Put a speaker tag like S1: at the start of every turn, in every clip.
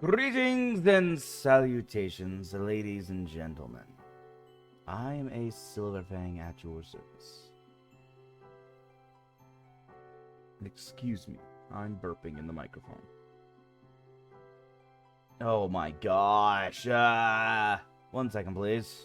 S1: Greetings and salutations, ladies and gentlemen. I am a Silverfang at your service. Excuse me, I'm burping in the microphone. Oh my gosh. 1 second, please.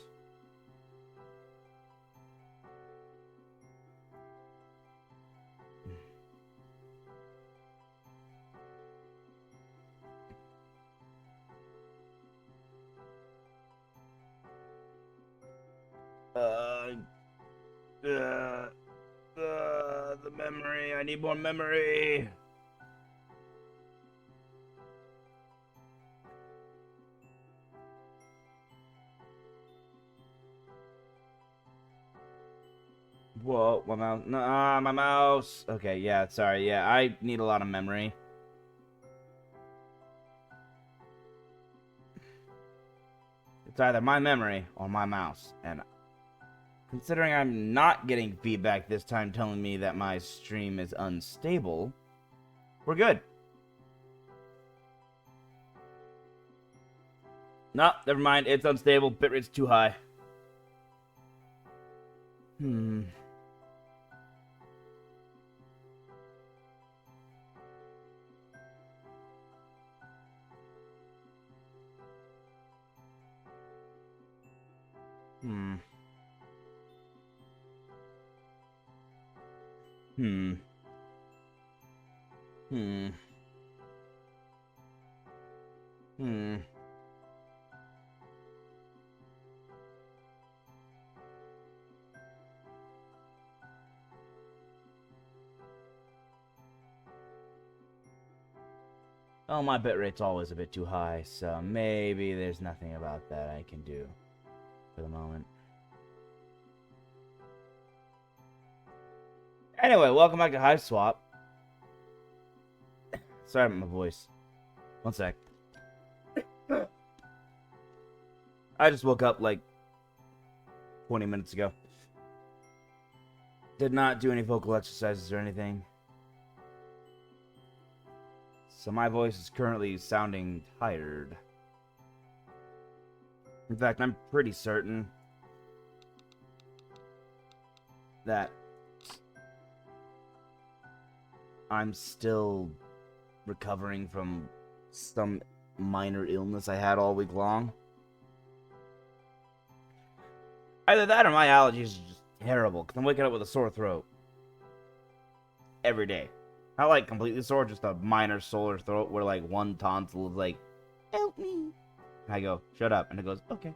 S1: The memory. I need more memory. Whoa, my mouse. Nah, my mouse. Okay, yeah, sorry. Yeah, I need a lot of memory. It's either my memory or my mouse. And considering I'm not getting feedback this time telling me that my stream is unstable, we're good. No, never mind. It's unstable. Bitrate's too high. Hmm. Hmm. Hmm. Hmm. Hmm. Oh, my bitrate's always a bit too high, so maybe there's nothing about that I can do for the moment. Anyway, welcome back to HIVESWAP. Sorry about my voice. 1 sec. I just woke up like 20 minutes ago. Did not do any vocal exercises or anything. So my voice is currently sounding tired. In fact, I'm pretty certain that I'm still recovering from some minor illness I had all week long. Either that or my allergies are just terrible, because I'm waking up with a sore throat every day. Not like completely sore, just a minor sore throat where like one tonsil is like, help me. And I go, shut up. And it goes, okay.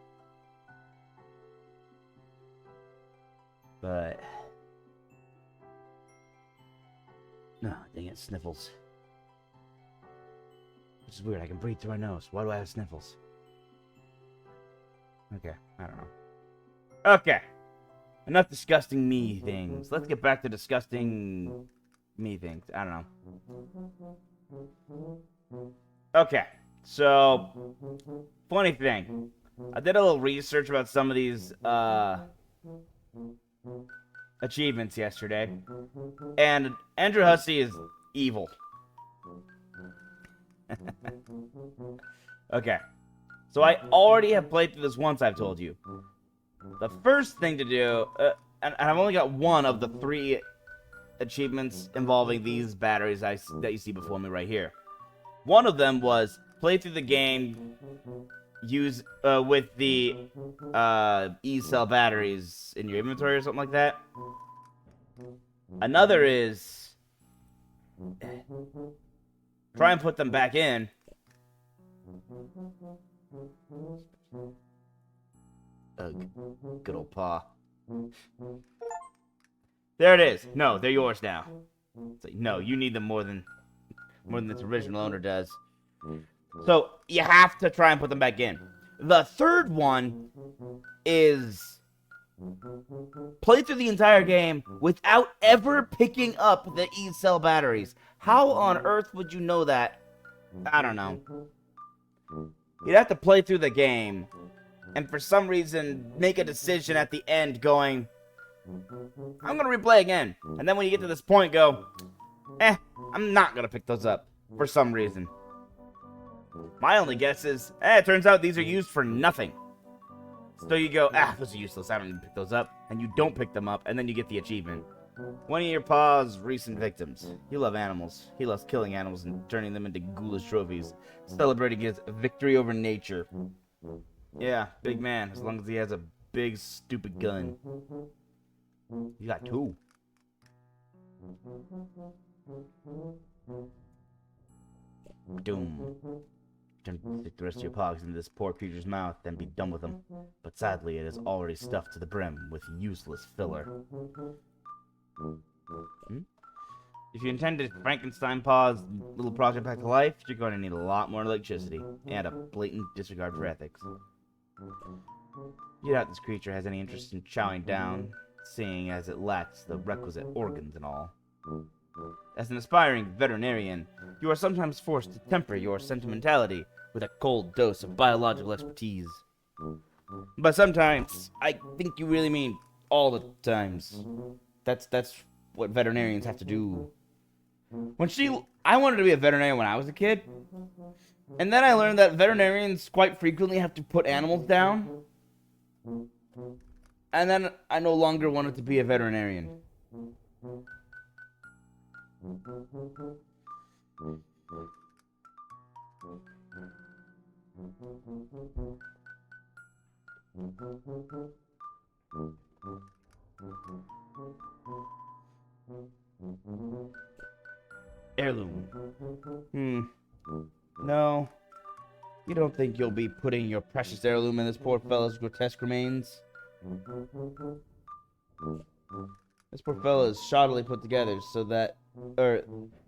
S1: But, no, dang it, sniffles. Which is weird, I can breathe through my nose. Why do I have sniffles? Okay, I don't know. Okay. Enough disgusting me things. Let's get back to disgusting me things. I don't know. Okay, so funny thing. I did a little research about some of these achievements yesterday. And Andrew Hussey is evil. Okay. So I already have played through this once, I've told you. The first thing to do, and I've only got one of the 3 achievements involving these batteries that you see before me right here. One of them was play through the game use with the E-cell batteries in your inventory or something like that. Another is try and put them back in. Ugh, good old paw. There it is. No, they're yours now. It's like, no, you need them more than its original owner does. So you have to try and put them back in. The third one is play through the entire game without ever picking up the E-cell batteries. How on earth would you know that? I don't know. You'd have to play through the game and for some reason make a decision at the end going, I'm gonna replay again. And then when you get to this point, go, I'm not gonna pick those up for some reason. My only guess is, it turns out these are used for nothing. So you go, those are useless, I don't need to pick those up, and you don't pick them up, and then you get the achievement. One of your pa's recent victims. You love animals. He loves killing animals and turning them into ghoulish trophies, celebrating his victory over nature. Yeah, big man, as long as he has a big, stupid gun. You got 2. Doom. Stick the rest of your pogs into this poor creature's mouth, then be done with them. But sadly, it is already stuffed to the brim with useless filler. If you intend to Frankenstein Paw's little project back to life, you're going to need a lot more electricity, and a blatant disregard for ethics. You doubt this creature has any interest in chowing down, seeing as it lacks the requisite organs and all. As an aspiring veterinarian, you are sometimes forced to temper your sentimentality with a cold dose of biological expertise. But sometimes, I think you really mean all the times. That's what veterinarians have to do. I wanted to be a veterinarian when I was a kid, and then I learned that veterinarians quite frequently have to put animals down, and then I no longer wanted to be a veterinarian. Heirloom. No. You don't think you'll be putting your precious heirloom in this poor fellow's grotesque remains? This poor fellow is shoddily put together so that,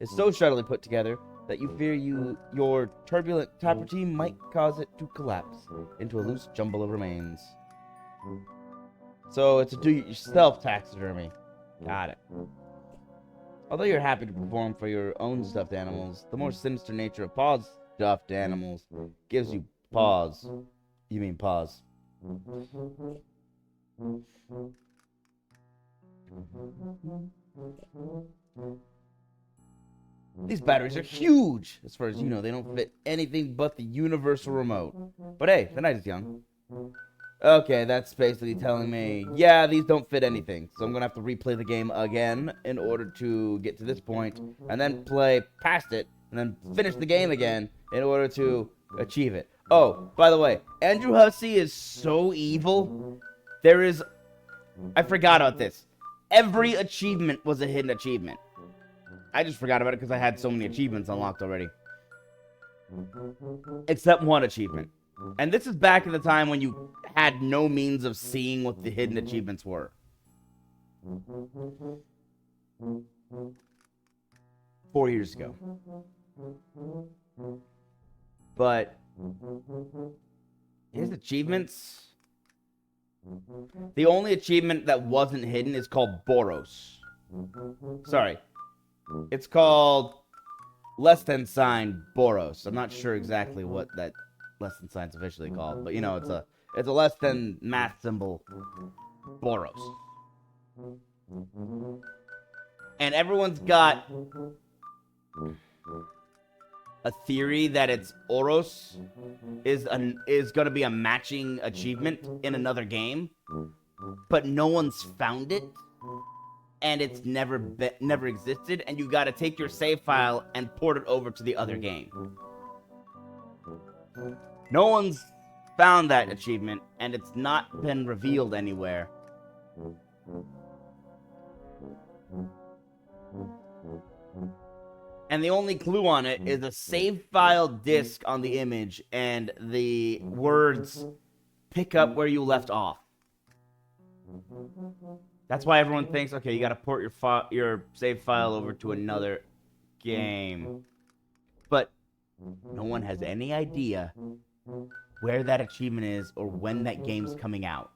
S1: is so shoddily put together that you fear your turbulent property might cause it to collapse into a loose jumble of remains. So it's a do-it-yourself taxidermy. Got it. Although you're happy to perform for your own stuffed animals, the more sinister nature of Paw's stuffed animals gives you pause. You mean pause. These batteries are huge! As far as you know, they don't fit anything but the universal remote. But hey, the night is young. Okay, that's basically telling me, yeah, these don't fit anything. So I'm gonna have to replay the game again in order to get to this point, and then play past it, and then finish the game again in order to achieve it. Oh, by the way, Andrew Hussey is so evil. I forgot about this. Every achievement was a hidden achievement. I just forgot about it because I had so many achievements unlocked already. Except one achievement. And this is back in the time when you had no means of seeing what the hidden achievements were. 4 years ago. But his achievements... The only achievement that wasn't hidden is called Boros. Sorry. It's called less than sign Boros. I'm not sure exactly what that less than sign's officially called, but you know, it's a less than math symbol Boros. And everyone's got a theory that it's Oros is going to be a matching achievement in another game, but no one's found it, and it's never existed, and you got to take your save file and port it over to the other game. No one's found that achievement, and it's not been revealed anywhere. And the only clue on it is a save file disk on the image and the words pick up where you left off. That's why everyone thinks, okay, you gotta port your save file over to another game. But no one has any idea where that achievement is or when that game's coming out.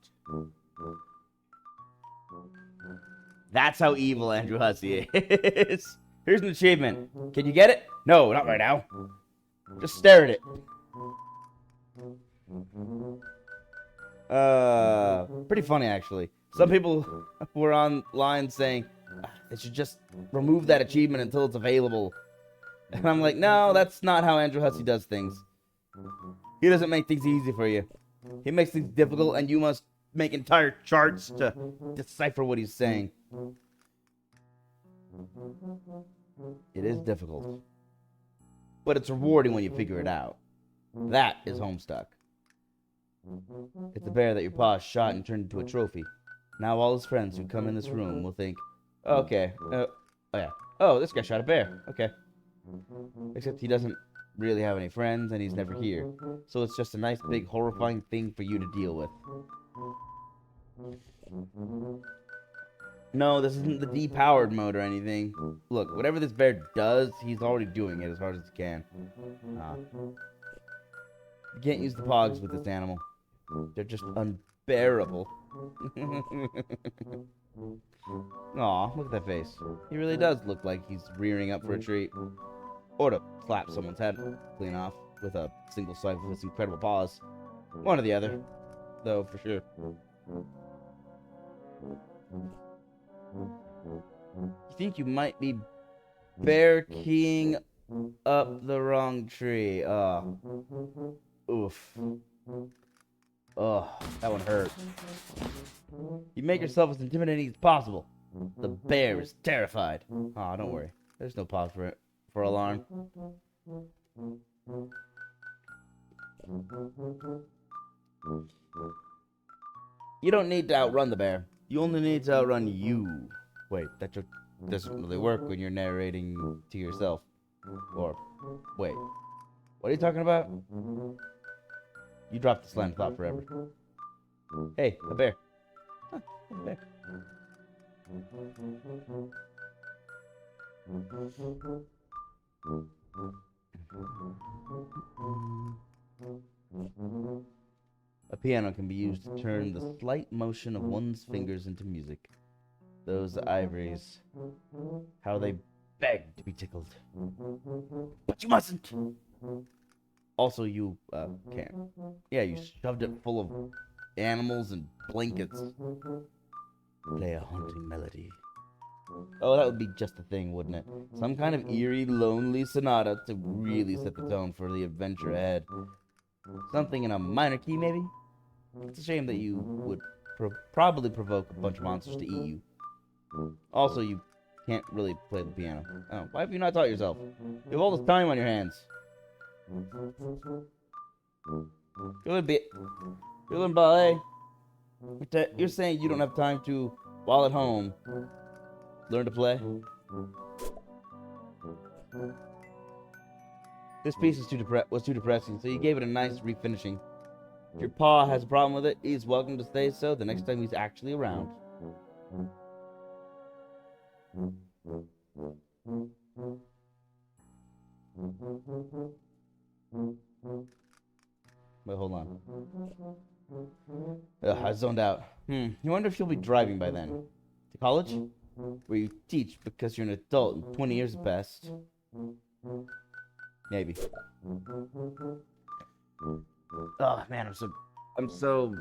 S1: That's how evil Andrew Hussey is. Here's an achievement. Can you get it? No, not right now. Just stare at it. Pretty funny, actually. Some people were online saying they should just remove that achievement until it's available. And I'm like, no, that's not how Andrew Hussey does things. He doesn't make things easy for you. He makes things difficult, and you must make entire charts to decipher what he's saying. It is difficult, but it's rewarding when you figure it out. That is Homestuck. It's a bear that your pa shot and turned into a trophy. Now all his friends who come in this room will think, okay, oh yeah, oh, this guy shot a bear, okay. Except he doesn't really have any friends, and he's never here. So it's just a nice, big, horrifying thing for you to deal with. No, this isn't the depowered mode or anything. Look, whatever this bear does, he's already doing it as hard as he can. You can't use the pogs with this animal. They're just unbearable. Aw, look at that face. He really does look like he's rearing up for a treat. Or to slap someone's head clean off with a single swipe of his incredible paws. One or the other, though, for sure. You think you might be bear keying up the wrong tree. Oof. Ugh, that one hurt. You make yourself as intimidating as possible. The bear is terrified. Aw, don't worry. There's no pause for alarm. You don't need to outrun the bear. You only need to outrun you. Wait, that just doesn't really work when you're narrating to yourself. Or, wait, what are you talking about? You dropped the slam of thought forever. Hey, a bear. Huh, a bear. A piano can be used to turn the slight motion of one's fingers into music. Those ivories, how they beg to be tickled. But you mustn't! Also, you, can't. Yeah, you shoved it full of animals and blankets. Play a haunting melody. Oh, that would be just the thing, wouldn't it? Some kind of eerie, lonely sonata to really set the tone for the adventure ahead. Something in a minor key, maybe? It's a shame that you would probably provoke a bunch of monsters to eat you. Also, you can't really play the piano. Oh, why have you not taught yourself? You have all this time on your hands. You're learning ballet. You're saying you don't have time to, while at home, learn to play? This piece was too depressing, so you gave it a nice refinishing. If your pa has a problem with it, he's welcome to say so the next time he's actually around. Wait, hold on. I zoned out. You wonder if you'll be driving by then. To college? Where you teach because you're an adult and 20 years have passed. Maybe. Oh man, I'm so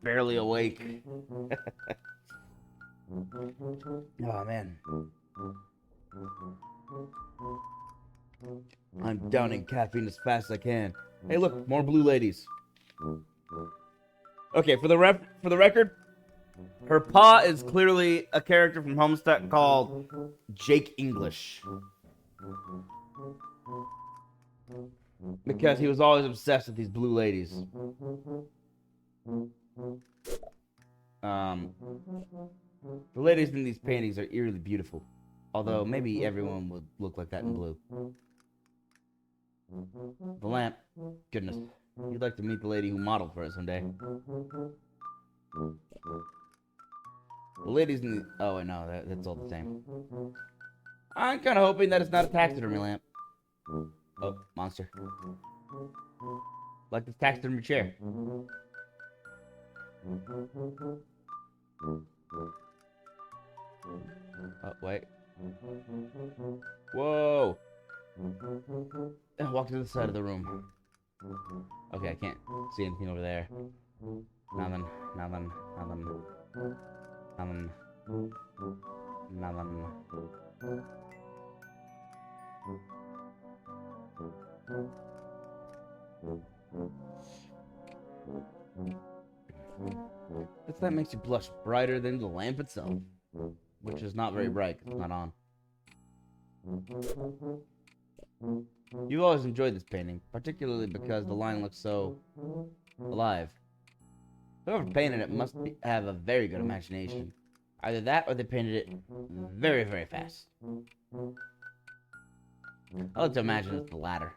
S1: barely awake. Oh man. I'm downing caffeine as fast as I can. Hey look, more blue ladies. Okay, for the record, her pa is clearly a character from Homestuck called Jake English. Because he was always obsessed with these blue ladies. The ladies in these paintings are eerily beautiful. Although maybe everyone would look like that in blue. The lamp. Goodness. You'd like to meet the lady who modeled for it someday. The ladies in the... Oh, wait, no. That's all the same. I'm kind of hoping that it's not a taxidermy lamp. Oh, monster. Like this taxidermy chair. Oh, wait. Whoa! Walk to the side of the room. Okay, I can't see anything over there. Nothing. This light makes you blush brighter than the lamp itself, which is not very bright because it's not on. You've always enjoyed this painting, particularly because the line looks so alive. Whoever painted it must have a very good imagination. Either that or they painted it very, very fast. I like to imagine it's the latter.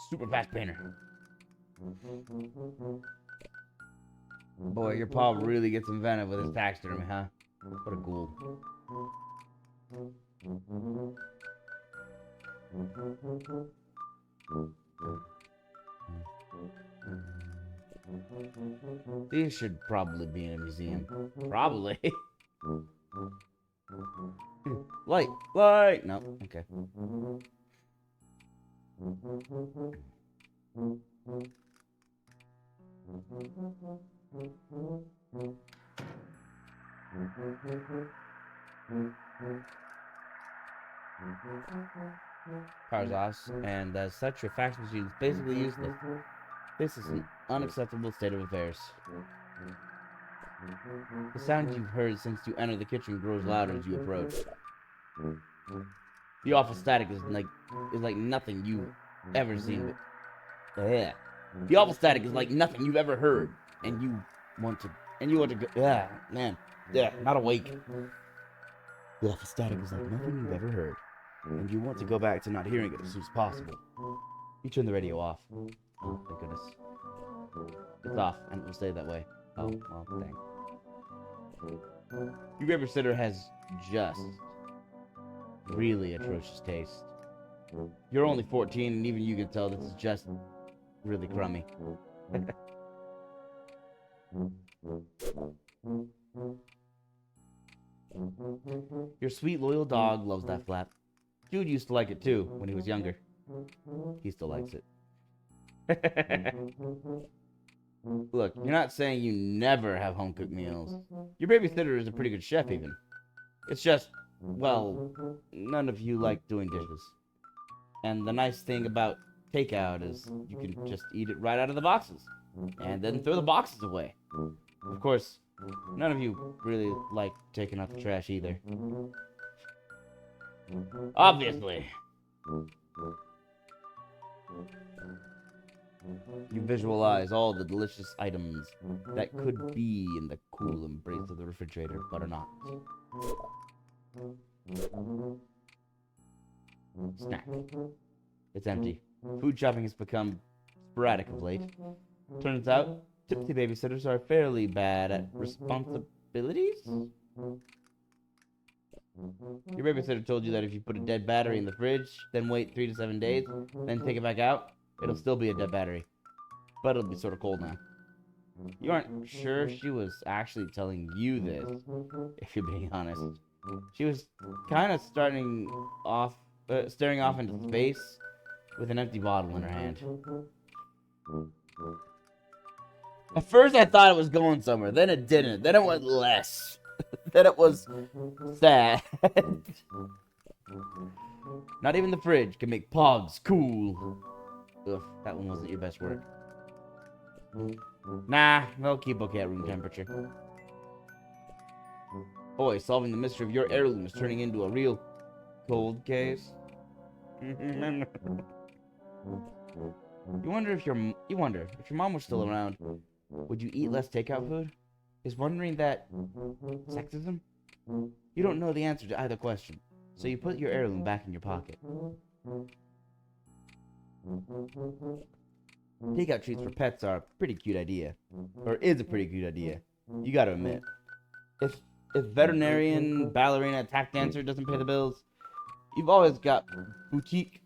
S1: Super fast painter. Boy, your paw really gets inventive with his taxidermy, huh? What a ghoul. These should probably be in a museum. Probably. Light! Light! No, okay. Power's off, and as such, your fax machine is basically useless. This is an unacceptable state of affairs. The sound you've heard since you entered the kitchen grows louder as you approach. The awful static is like nothing you've ever seen. The awful static is like nothing you've ever heard, and you want to go. Man, not awake. The awful static is like nothing you've ever heard, and you want to go back to not hearing it as soon as possible. You turn the radio off. Oh, thank goodness. It's off, and it will stay that way. Oh, well, dang. Your babysitter has just really atrocious taste. You're only 14, and even you can tell this is just really crummy. Your sweet, loyal dog loves that flap. Jude used to like it too when he was younger. He still likes it. Look, you're not saying you never have home-cooked meals. Your babysitter is a pretty good chef, even. It's just, well, none of you like doing dishes. And the nice thing about takeout is you can just eat it right out of the boxes, and then throw the boxes away. Of course, none of you really like taking out the trash either. Obviously. You visualize all the delicious items that could be in the cool embrace of the refrigerator, but are not. Snack. It's empty. Food shopping has become sporadic of late. Turns out, tipsy babysitters are fairly bad at responsibilities? Your babysitter told you that if you put a dead battery in the fridge, then wait 3 to 7 days, then take it back out, it'll still be a dead battery. But it'll be sort of cold now. You aren't sure she was actually telling you this, if you're being honest. She was kind of staring off into space with an empty bottle in her hand. At first I thought it was going somewhere, then it didn't, then it went less. Then it was sad. Not even the fridge can make pogs cool. Ugh, that one wasn't your best work. Nah, they'll keep okay at room temperature. Boy, solving the mystery of your heirloom is turning into a real cold case. You wonder if your mom was still around, would you eat less takeout food? Is wondering that sexism? You don't know the answer to either question, so you put your heirloom back in your pocket. Takeout treats for pets are a pretty cute idea. Or is a pretty cute idea. You gotta admit. If veterinarian, ballerina, tap dancer doesn't pay the bills, you've always got boutique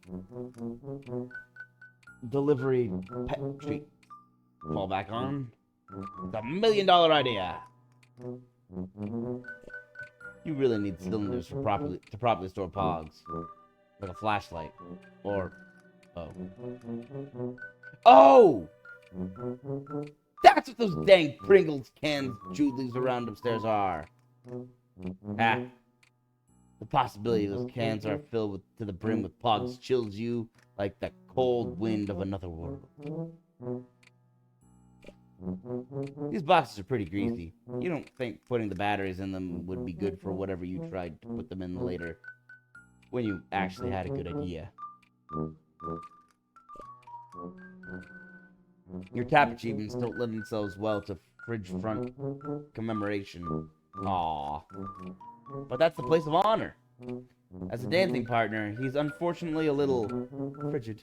S1: delivery pet treat. Fall back on. It's $1 million idea. You really need cylinders to properly store pogs. Like a flashlight. Or... Oh! That's what those dang Pringles cans Jude leaves around upstairs are. Ah. The possibility those cans are filled to the brim with pogs chills you like the cold wind of another world. These boxes are pretty greasy. You don't think putting the batteries in them would be good for whatever you tried to put them in later, when you actually had a good idea. Your tap achievements don't lend themselves well to fridge front commemoration. Aww. But that's the place of honor. As a dancing partner, he's unfortunately a little frigid.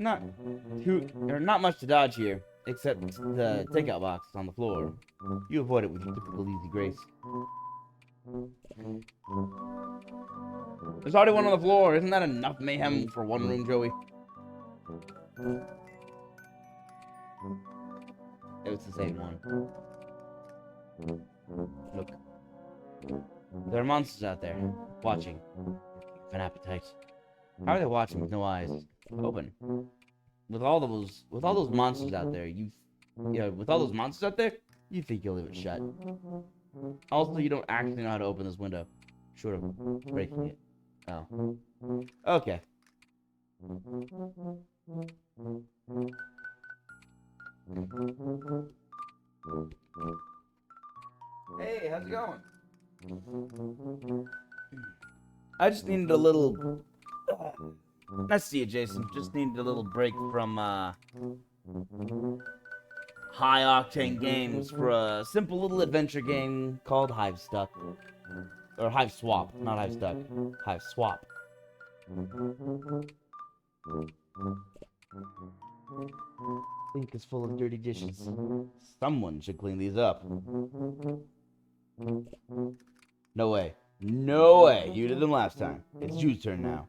S1: Not much to dodge here, except the takeout box on the floor. You avoid it with your typical easy grace. There's already one on the floor. Isn't that enough mayhem for one room, Joey? It was the same one. Look. There are monsters out there, watching. An appetite. How are they watching with no eyes? Open. With all those monsters out there, you think you'll leave it shut. Also, you don't actually know how to open this window. Short of breaking it. Oh. Okay. Hey, how's it going? I just needed a little... Nice to see you, Jason. Just needed a little break from, high-octane games for a simple little adventure game called HIVESWAP. Or HIVESWAP, not HIVESTUCK. HIVESWAP. Sink is full of dirty dishes. Someone should clean these up. No way. No way. You did them last time. It's Jude's turn now.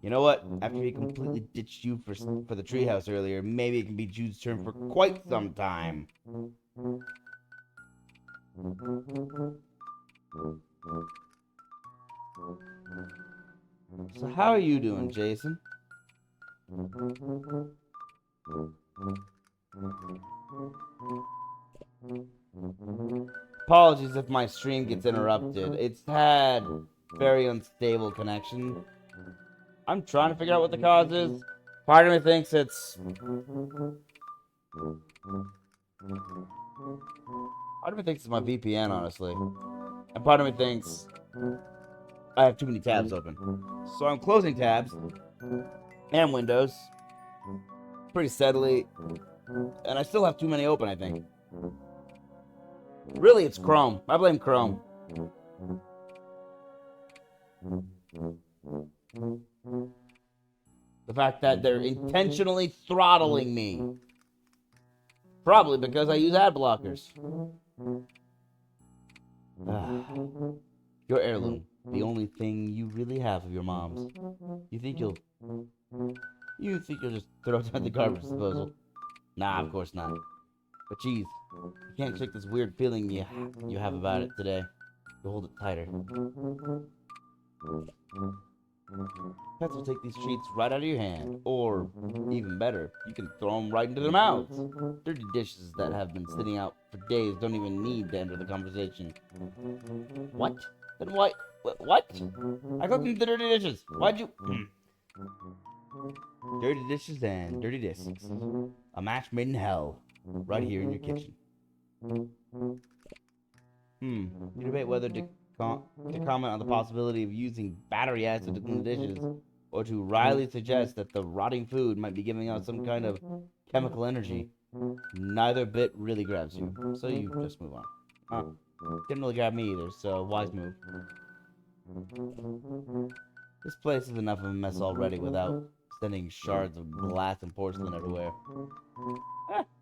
S1: You know what? After he completely ditched you for the treehouse earlier, maybe it can be Jude's turn for quite some time. So how are you doing, Jason? Apologies if my stream gets interrupted. It's had very unstable connection. I'm trying to figure out what the cause is. Part of me thinks it's... Part of me thinks it's my VPN, honestly. And part of me thinks I have too many tabs open. So I'm closing tabs and windows pretty steadily. And I still have too many open, I think. Really, it's Chrome. I blame Chrome. The fact that they're intentionally throttling me. Probably because I use ad blockers. Your heirloom. The only thing you really have of your mom's. You think you'll just throw it at the garbage disposal? Nah, of course not. But geez, you can't shake this weird feeling you have about it today. You hold it tighter. Pets will take these treats right out of your hand. Or, even better, you can throw them right into their mouths. Dirty dishes that have been sitting out for days don't even need to enter the conversation. What? Then why? What? I cooked the dirty dishes. Why'd you... Dirty dishes and dirty discs. A match made in hell. Right here in your kitchen. You debate whether to comment on the possibility of using battery acid to clean the dishes, or to wryly suggest that the rotting food might be giving out some kind of chemical energy. Neither bit really grabs you, so you just move on. Didn't really grab me either, so wise move. This place is enough of a mess already without sending shards of glass and porcelain everywhere.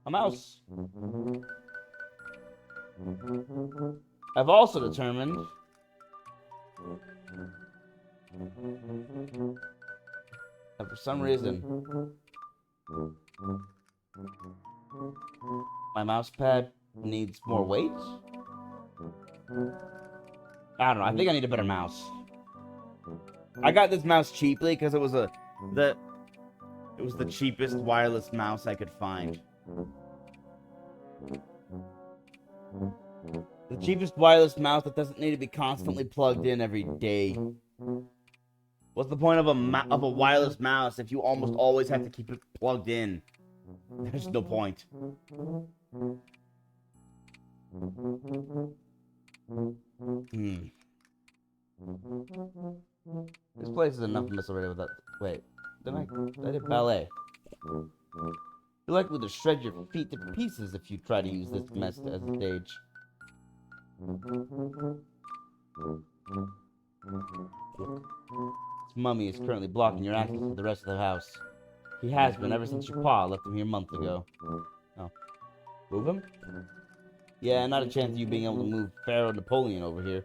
S1: A mouse. I've also determined that for some reason my mouse pad needs more weight. I don't know. I think I need a better mouse. I got this mouse cheaply because it was the cheapest wireless mouse I could find. The cheapest wireless mouse that doesn't need to be constantly plugged in every day. What's the point of a wireless mouse if you almost always have to keep it plugged in? There's no point. This place is enough mess already without... Wait, I did ballet. You're likely to shred your feet to pieces if you try to use this mess as a stage. This mummy is currently blocking your access to the rest of the house. He has been ever since your pa left him here months ago. Oh. Move him? Yeah, not a chance of you being able to move Pharaoh Napoleon over here.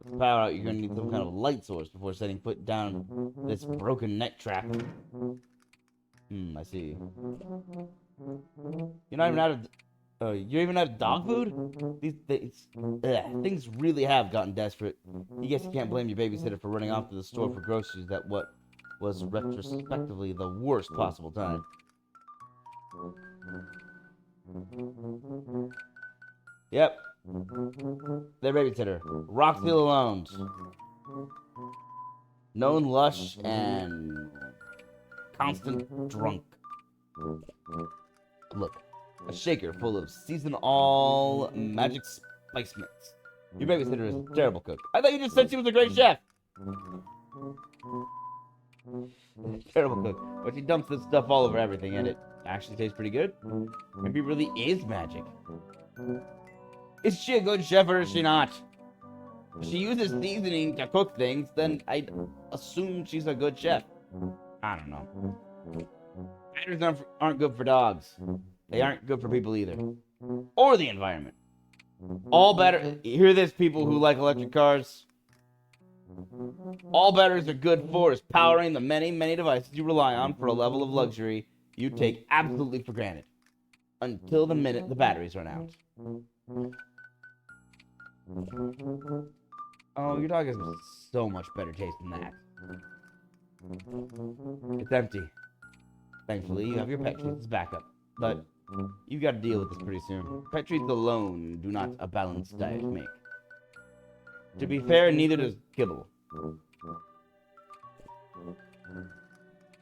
S1: With power out, you're gonna need some kind of light source before setting foot down this broken net trap. I see. You're even out of dog food? Things really have gotten desperate. You guess you can't blame your babysitter for running off to the store for groceries at what was retrospectively the worst possible time. Yep. Their babysitter, Roxy Lalonde. Known lush and constant drunk. Look, a shaker full of season-all magic spice mix. Your babysitter is a terrible cook. I thought you just said she was a great chef. Terrible cook. But she dumps this stuff all over everything, and it actually tastes pretty good. Maybe it really is magic. Is she a good chef or is she not? If she uses seasoning to cook things, then I'd assume she's a good chef. I don't know. Batteries aren't good for dogs. They aren't good for people either. Or the environment. You hear this, people who like electric cars? All batteries are good for is powering the many, many devices you rely on for a level of luxury you take absolutely for granted. Until the minute the batteries run out. Oh, your dog has so much better taste than that. It's empty. Thankfully, you have your pet treats as backup. But you've got to deal with this pretty soon. Pet treats alone do not a balanced diet make. To be fair, neither does kibble.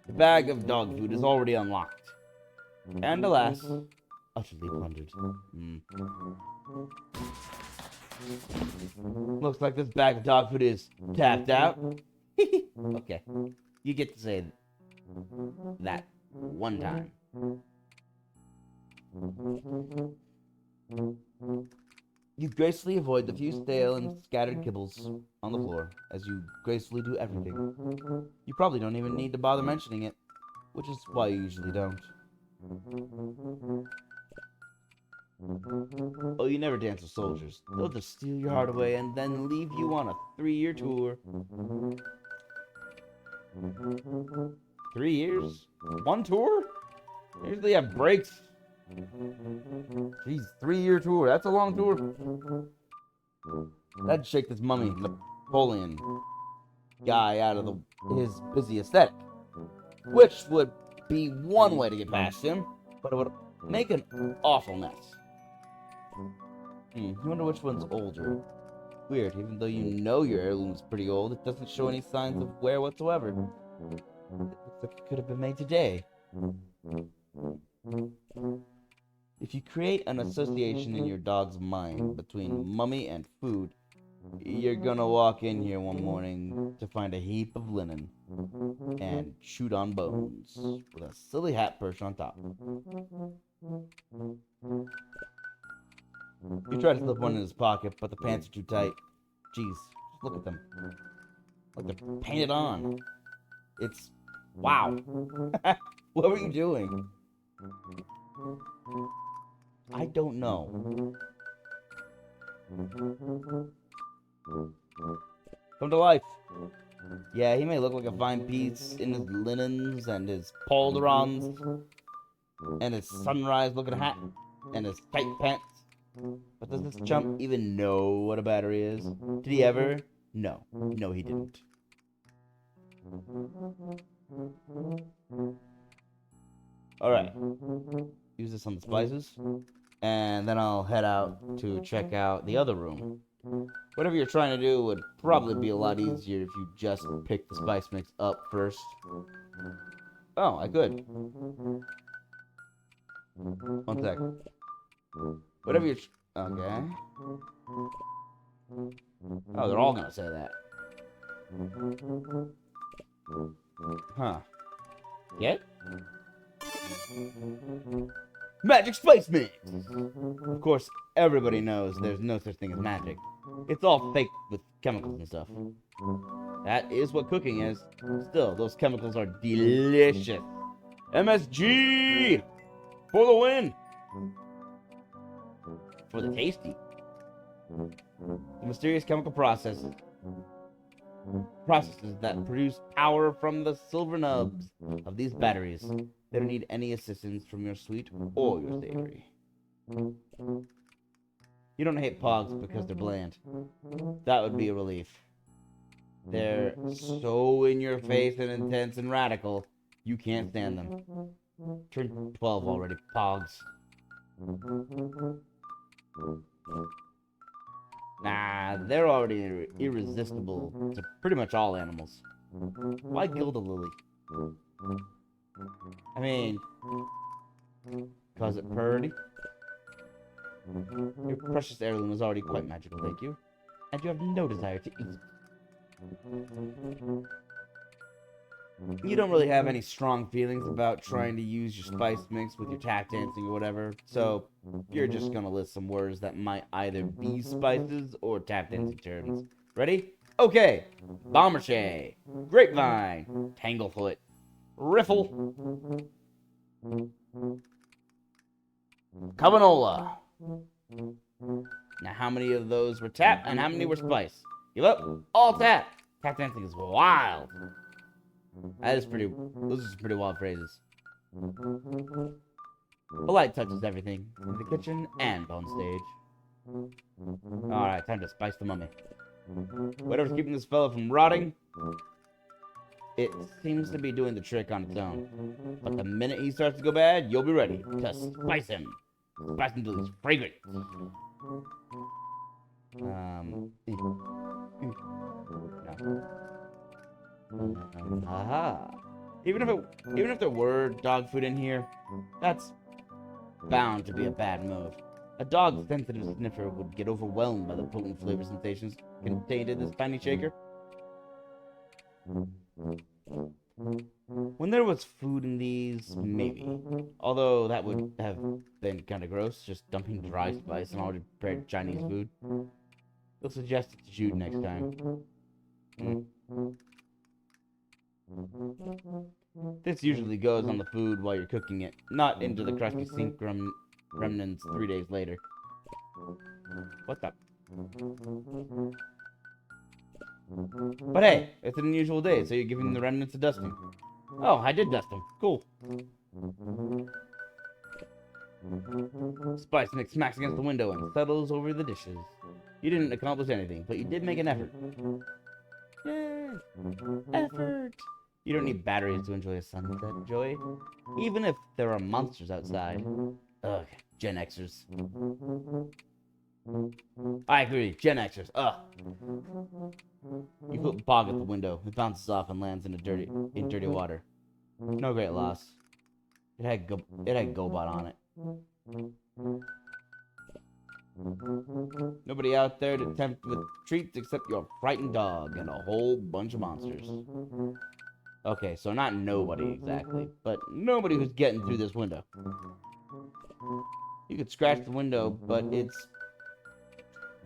S1: The bag of dog food is already unlocked. And alas, utterly plundered. Looks like this bag of dog food is tapped out. Okay, you get to say that one time. You gracefully avoid the few stale and scattered kibbles on the floor, as you gracefully do everything. You probably don't even need to bother mentioning it, which is why you usually don't. Oh, you never dance with soldiers. They'll just steal your heart away and then leave you on a 3-year tour. 3 years? One tour? They usually have breaks. Jeez, 3-year tour. That's a long tour. That'd shake this mummy Napoleon guy out of his busy aesthetic. Which would be one way to get past him, but it would make an awful mess. You wonder which one's older. Weird, even though you know your heirloom's pretty old, it doesn't show any signs of wear whatsoever. It looks like it could have been made today. If you create an association in your dog's mind between mummy and food, you're gonna walk in here one morning to find a heap of linen and chewed on bones with a silly hat perched on top. You try to slip one in his pocket, but the pants are too tight. Jeez, just look at them. Like they're painted on. It's... wow. What were you doing? I don't know. Come to life. Yeah, he may look like a fine piece in his linens and his pauldrons and his sunrise-looking hat and his tight pants. But does this chump even know what a battery is? Did he ever? No. No, he didn't. Alright. use this on the spices, and then I'll head out to check out the other room. Whatever you're trying to do would probably be a lot easier if you just pick the spice mix up first. Oh, I could. One sec. Whatever you're... Okay. Oh, they're all gonna say that. Huh. Get? Magic spice mix! Of course, everybody knows there's no such thing as magic. It's all fake with chemicals and stuff. That is what cooking is. Still, those chemicals are delicious. MSG! For the win! For the tasty. The mysterious chemical processes that produce power from the silver nubs of these batteries. They don't need any assistance from your sweet or your savory. You don't hate pogs because they're bland. That would be a relief. They're so in your face and intense and radical, you can't stand them. Turned 12 already, pogs. Nah, they're already irresistible to pretty much all animals. Why gild a lily? I mean, cause it purdy? Your precious heirloom is already quite magical, thank you. And you have no desire to eat it. You don't really have any strong feelings about trying to use your spice mix with your tap dancing or whatever, so you're just gonna list some words that might either be spices or tap dancing terms. Ready? Okay. Bomberche, grapevine, tanglefoot, riffle, cavanola. Now, how many of those were tap and how many were spice? Give up. All tap. Tap dancing is wild. Those are some pretty wild phrases. The light touches everything, in the kitchen and on stage. Alright, time to spice the mummy. Whatever's keeping this fella from rotting, it seems to be doing the trick on its own. But the minute he starts to go bad, you'll be ready to spice him. Spice him until he's fragrant. No. Aha. Even if there were dog food in here, that's bound to be a bad move. A dog's sensitive sniffer would get overwhelmed by the potent flavor sensations contained in this tiny shaker. When there was food in these, maybe. Although that would have been kind of gross, just dumping dry spice on already prepared Chinese food. We'll suggest it to Jude next time. This usually goes on the food while you're cooking it, not into the crusty sink remnants 3 days later. What the? But hey, it's an unusual day, so you're giving the remnants a dusting. Oh, I did dust them. Cool. Spice mix smacks against the window and settles over the dishes. You didn't accomplish anything, but you did make an effort. Yay! Effort! You don't need batteries to enjoy a sunset, Joy. Even if there are monsters outside. Ugh, Gen Xers. I agree, Gen Xers. Ugh. You put Bog at the window. It bounces off and lands in dirty water. No great loss. It had GoBot on it. Nobody out there to tempt with treats except your frightened dog and a whole bunch of monsters. Okay, so not nobody exactly, but nobody who's getting through this window. You could scratch the window, but it's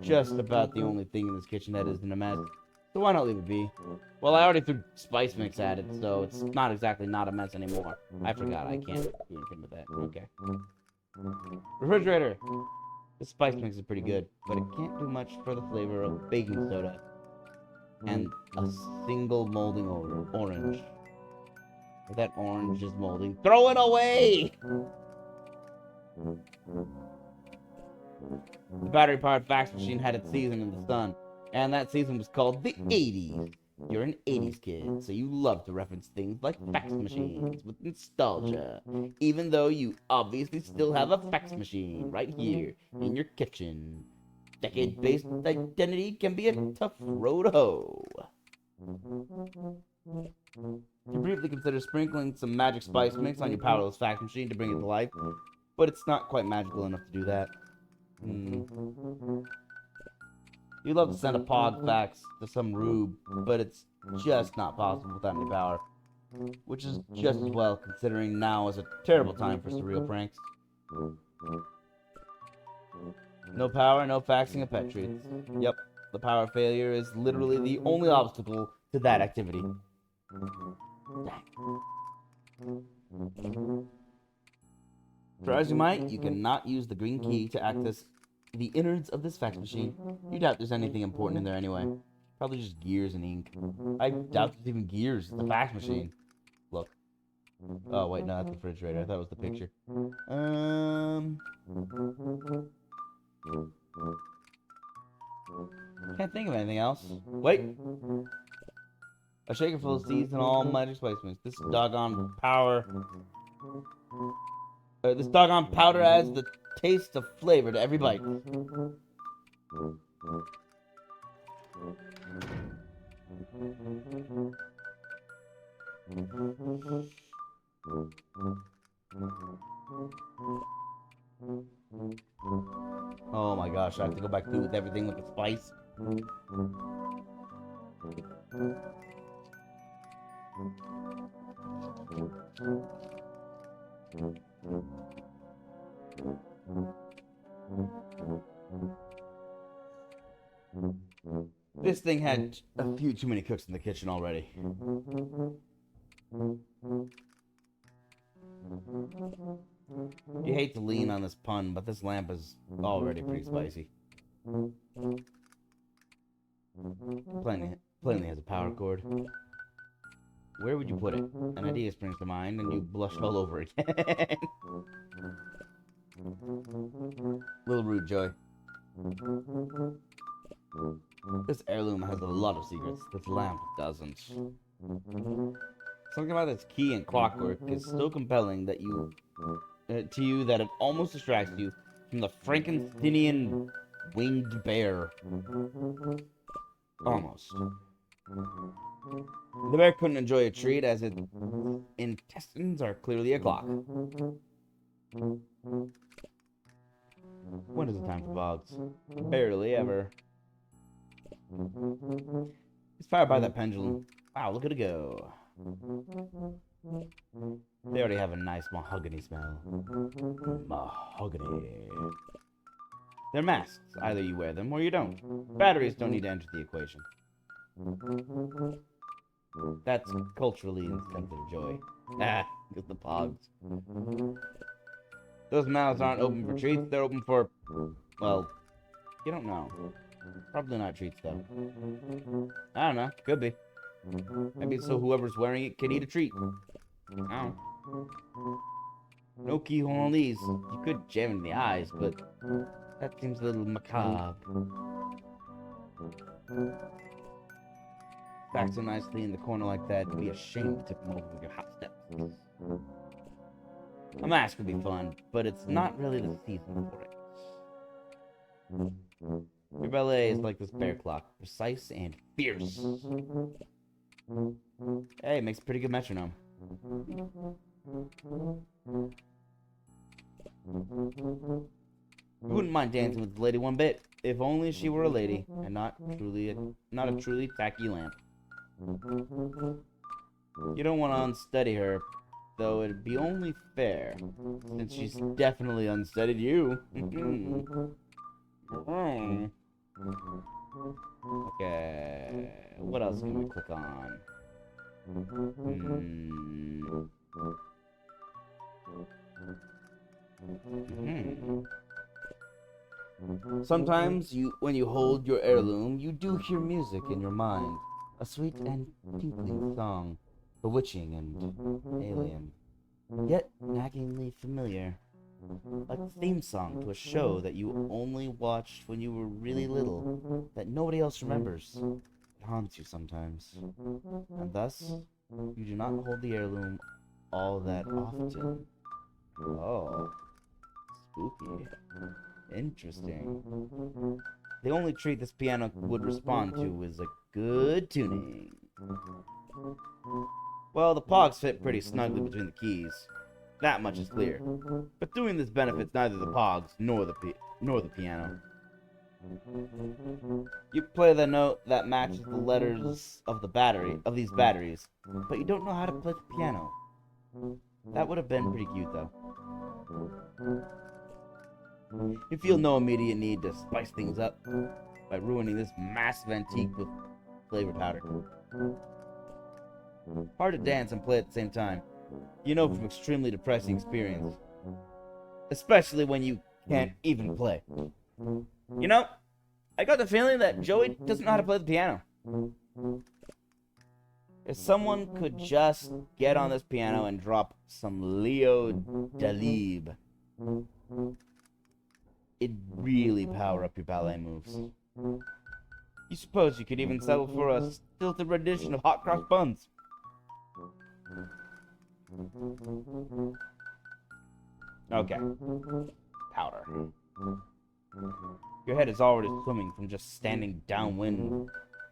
S1: just about the only thing in this kitchen that isn't a mess. So why not leave it be? Well, I already threw spice mix at it, so it's not exactly not a mess anymore. I forgot, I can't do anything with that. Okay. Refrigerator! This spice mix is pretty good, but it can't do much for the flavor of baking soda. And a single molding orange. If that orange is molding, throw it away! The battery-powered fax machine had its season in the sun, and that season was called the 80s. You're an 80s kid, so you love to reference things like fax machines with nostalgia, even though you obviously still have a fax machine right here in your kitchen. Decade-based identity can be a tough road to hoe. You briefly consider sprinkling some magic spice mix on your powerless fax machine to bring it to life, but it's not quite magical enough to do that. You'd love to send a pog fax to some rube, but it's just not possible without any power. Which is just as well, considering now is a terrible time for surreal pranks. No power, no faxing of pet treats. Yep, the power failure is literally the only obstacle to that activity. Dang. Try as you might, you cannot use the green key to access the innards of this fax machine. You doubt there's anything important in there anyway. Probably just gears and ink. I doubt there's even gears. It's a fax machine. Look. Oh, wait, no, that's the refrigerator. I thought it was the picture. Can't think of anything else. Wait. A shaker full of seeds and all magic spice mix. This doggone powder adds the taste of flavor to every bite. Oh my gosh, I have to go back through with everything with the spice. This thing had a few too many cooks in the kitchen already. You hate to lean on this pun, but this lamp is already pretty spicy. Plainly has a power cord. Where would you put it? An idea springs to mind, and you blush all over again. Little rude, Joy. This heirloom has a lot of secrets. This lamp doesn't. Something about its key and clockwork is so compelling that to you that it almost distracts you from the Frankensteinian winged bear. Almost. The bear couldn't enjoy a treat as its intestines are clearly a clock. When is the time for bugs? Barely ever. Inspired by that pendulum. Wow, look at it go. They already have a nice mahogany smell. Mahogany. They're masks. Either you wear them or you don't. Batteries don't need to enter the equation. That's culturally insensitive, Joy. Ah, get the pogs. Those mouths aren't open for treats, they're open for, well, you don't know. Probably not treats, though. I don't know, could be. Maybe it's so whoever's wearing it can eat a treat. I don't know. No keyhole on these. You could jam in the eyes, but that seems a little macabre. Back so nicely in the corner like that, it'd be a shame to tip them over with your hot steps. A mask would be fun, but it's not really the season for it. Your ballet is like this bear clock, precise and fierce. Hey, it makes a pretty good metronome. You wouldn't mind dancing with the lady one bit, if only she were a lady, and not a truly tacky lamp. You don't want to unsteady her, though it'd be only fair, since she's definitely unsteadied you. Okay, what else can we click on? Sometimes when you hold your heirloom, you do hear music in your mind. A sweet and tinkling song, bewitching and alien, yet naggingly familiar. Like the theme song to a show that you only watched when you were really little, that nobody else remembers. It haunts you sometimes, and thus you do not hold the heirloom all that often. Oh, spooky. Interesting. The only treat this piano would respond to is a good tuning. Well, the pogs fit pretty snugly between the keys. That much is clear. But doing this benefits neither the pogs nor the piano. You play the note that matches the letters of these batteries, but you don't know how to play the piano. That would have been pretty cute, though. You feel no immediate need to spice things up by ruining this massive antique with flavor powder. Hard to dance and play at the same time. You know from extremely depressing experience. Especially when you can't even play. You know, I got the feeling that Joey doesn't know how to play the piano. If someone could just get on this piano and drop some Leo Dalib, it'd really power up your ballet moves. You suppose you could even settle for a stilted rendition of Hot Cross Buns. Okay. Powder. Your head is already swimming from just standing downwind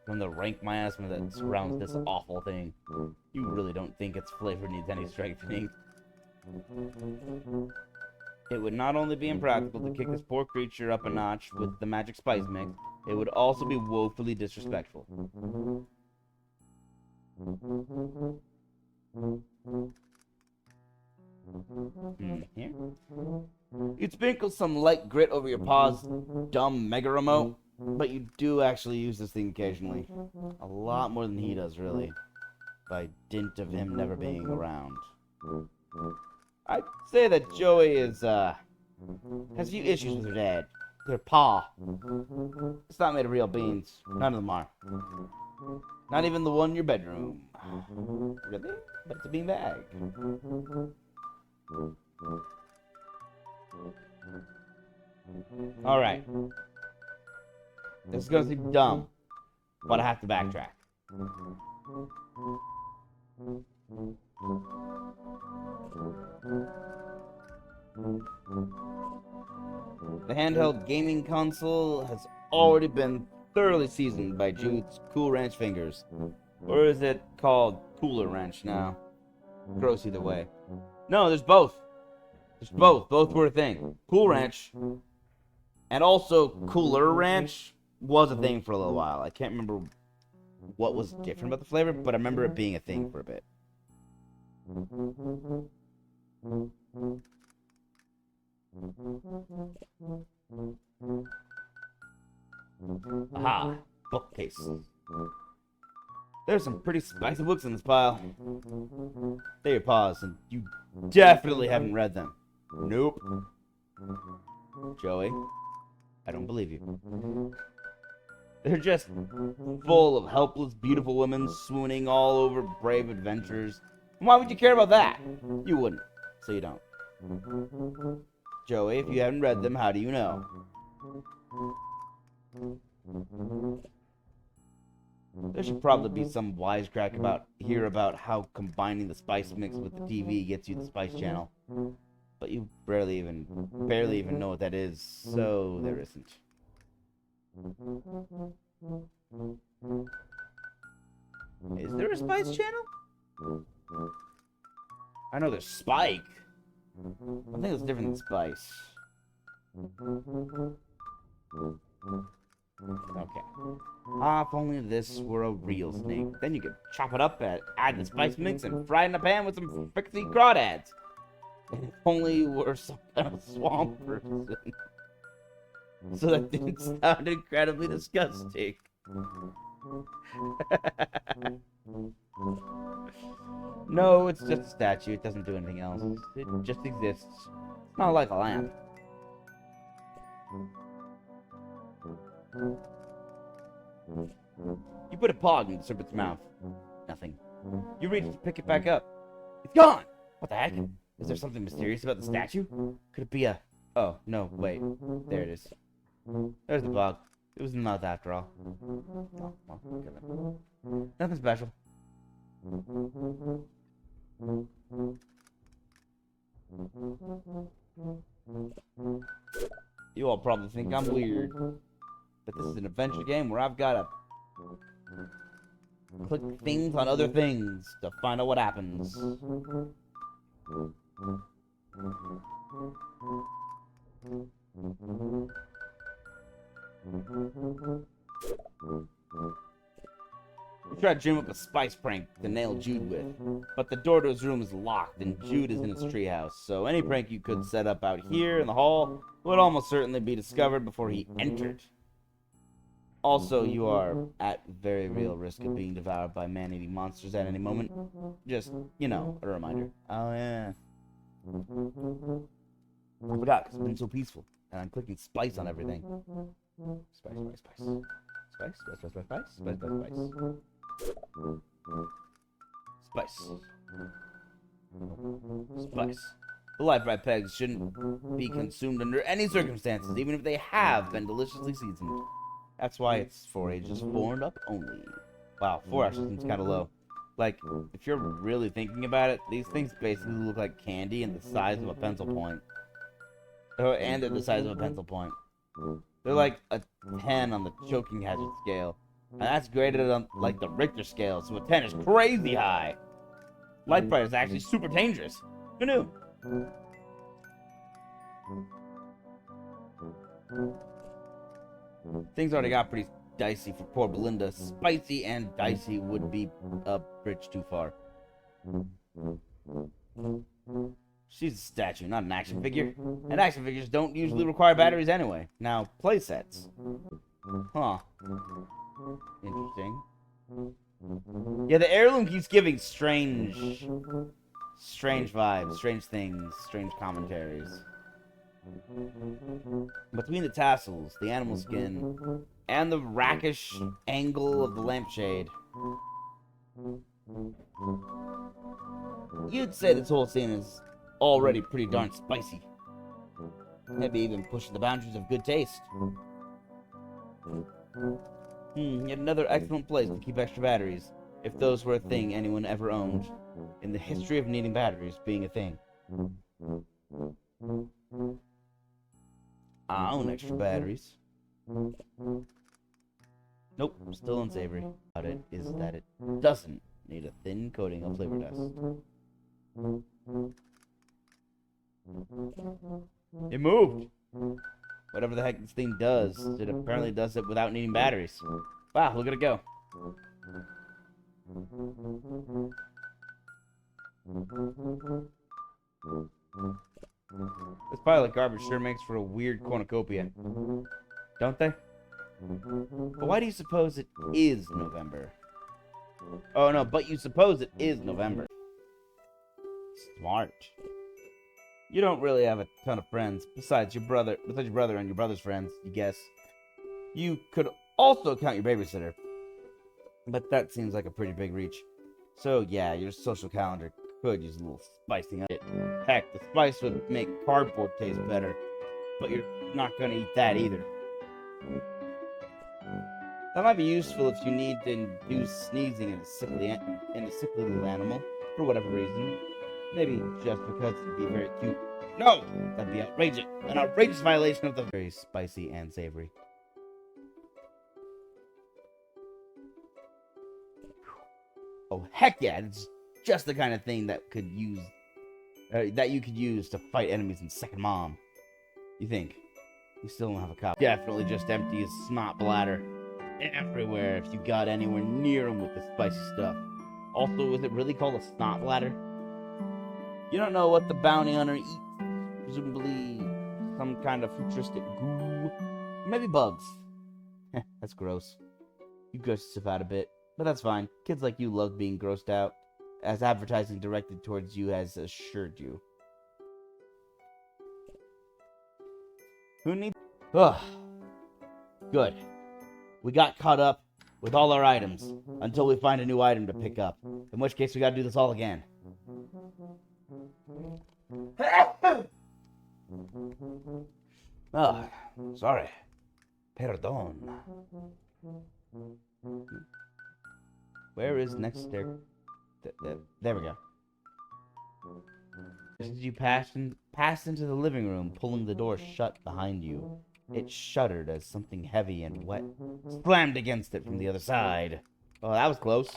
S1: from the rank miasma that surrounds this awful thing. You really don't think its flavor needs any strengthening. It would not only be impractical to kick this poor creature up a notch with the magic spice mix, it would also be woefully disrespectful. Here. You'd sprinkle some light grit over your paws, dumb mega remote, but you do actually use this thing occasionally. A lot more than he does, really, by dint of him never being around. I'd say that Joey has a few issues with her dad. With her pa. It's not made of real beans. None of them are. Not even the one in your bedroom. Really? But it's a beanbag. Alright. This is gonna seem dumb, but I have to backtrack. The handheld gaming console has already been thoroughly seasoned by Jude's Cool Ranch fingers. Or is it called Cooler Ranch now? Gross either way. No, there's both. There's both. Both were a thing. Cool Ranch and also Cooler Ranch was a thing for a little while. I can't remember what was different about the flavor, but I remember it being a thing for a bit. Aha! Bookcase. There's some pretty spicy books in this pile. There your paws, and you definitely haven't read them. Nope. Joey, I don't believe you. They're just full of helpless, beautiful women swooning all over brave adventures. And why would you care about that? You wouldn't, so you don't. Joey, if you haven't read them, how do you know? There should probably be some wisecrack about how combining the spice mix with the TV gets you the spice channel. But you barely even know what that is, so there isn't. Is there a spice channel? I know there's Spike. I think it's different than spice. Okay. If only this were a real snake. Then you could chop it up, add the spice mix, and fry it in a pan with some fricassee crawdads. If only you were some kind of swamp person. So that didn't sound incredibly disgusting. No, it's just a statue. It doesn't do anything else. It just exists. It's not like a lamp. You put a pog in the serpent's mouth. Nothing. You reach to pick it back up. It's gone! What the heck? Is there something mysterious about the statue? Could it be a... Oh, no, wait. There it is. There's the pog. It was in the mouth after all. Oh, well, nothing special. You all probably think I'm weird, but this is an adventure game where I've got to click things on other things to find out what happens. We tried to dream up a spice prank to nail Jude with, but the door to his room is locked and Jude is in his treehouse, so any prank you could set up out here in the hall would almost certainly be discovered before he entered. Also, you are at very real risk of being devoured by man-eating monsters at any moment. Just, you know, a reminder. Oh, yeah. I forgot, because it's been so peaceful, and I'm clicking spice on everything. Spice, spice, spice. Spice, spice, spice, spice, spice, spice, spice, spice. Spice. Spice. The live fried pegs shouldn't be consumed under any circumstances, even if they have been deliciously seasoned. That's why it's for ages 4 and up only. Wow, 4 actually seems kind of low. Like, if you're really thinking about it, these things basically look like candy and the size of a pencil point. Oh, and they're the size of a pencil point. They're like a 10 on the choking hazard scale. And that's graded on, like, the Richter scale, so a 10 is crazy high. Light bright is actually super dangerous. Who knew? Things already got pretty dicey for poor Belinda. Spicy and dicey would be a bridge too far. She's a statue, not an action figure. And action figures don't usually require batteries anyway. Now, playsets. Huh. Interesting. Yeah, the heirloom keeps giving strange vibes, strange things, strange commentaries. Between the tassels, the animal skin, and the rakish angle of the lampshade, you'd say this whole scene is already pretty darn spicy. Maybe even pushing the boundaries of good taste. Yet another excellent place to keep extra batteries, if those were a thing anyone ever owned, in the history of needing batteries being a thing. I own extra batteries. Nope, still unsavory. About it is that it doesn't need a thin coating of flavor dust. It moved! Whatever the heck this thing does, it apparently does it without needing batteries. Wow, look at it go. This pile of garbage sure makes for a weird cornucopia. Don't they? But why do you suppose it is November? Oh no, but you suppose it is November. Smart. You don't really have a ton of friends besides your brother and your brother's friends, you guess. You could also count your babysitter. But that seems like a pretty big reach. So yeah, your social calendar could use a little spicing up. Heck, the spice would make cardboard taste better. But you're not gonna eat that either. That might be useful if you need to induce sneezing in a sickly little animal, for whatever reason. Maybe just because it'd be very cute. No! That'd be outrageous. An outrageous violation of the very spicy and savory. Oh, heck yeah! It's just the kind of thing that you could use to fight enemies in Second Mom. You think? You still don't have a cop. Definitely just empty his snot bladder everywhere if you got anywhere near him with the spicy stuff. Also, is it really called a snot bladder? You don't know what the bounty hunter eats. Presumably some kind of futuristic goo. Maybe bugs. That's gross. You gross yourself out a bit. But that's fine. Kids like you love being grossed out, as advertising directed towards you has assured you. Who needs... Ugh. Good. We got caught up with all our items until we find a new item to pick up. In which case we gotta do this all again. Oh, sorry. Perdón. Where is next stair? There we go. As you passed into the living room, pulling the door shut behind you. It shuddered as something heavy and wet slammed against it from the other side. Oh, that was close.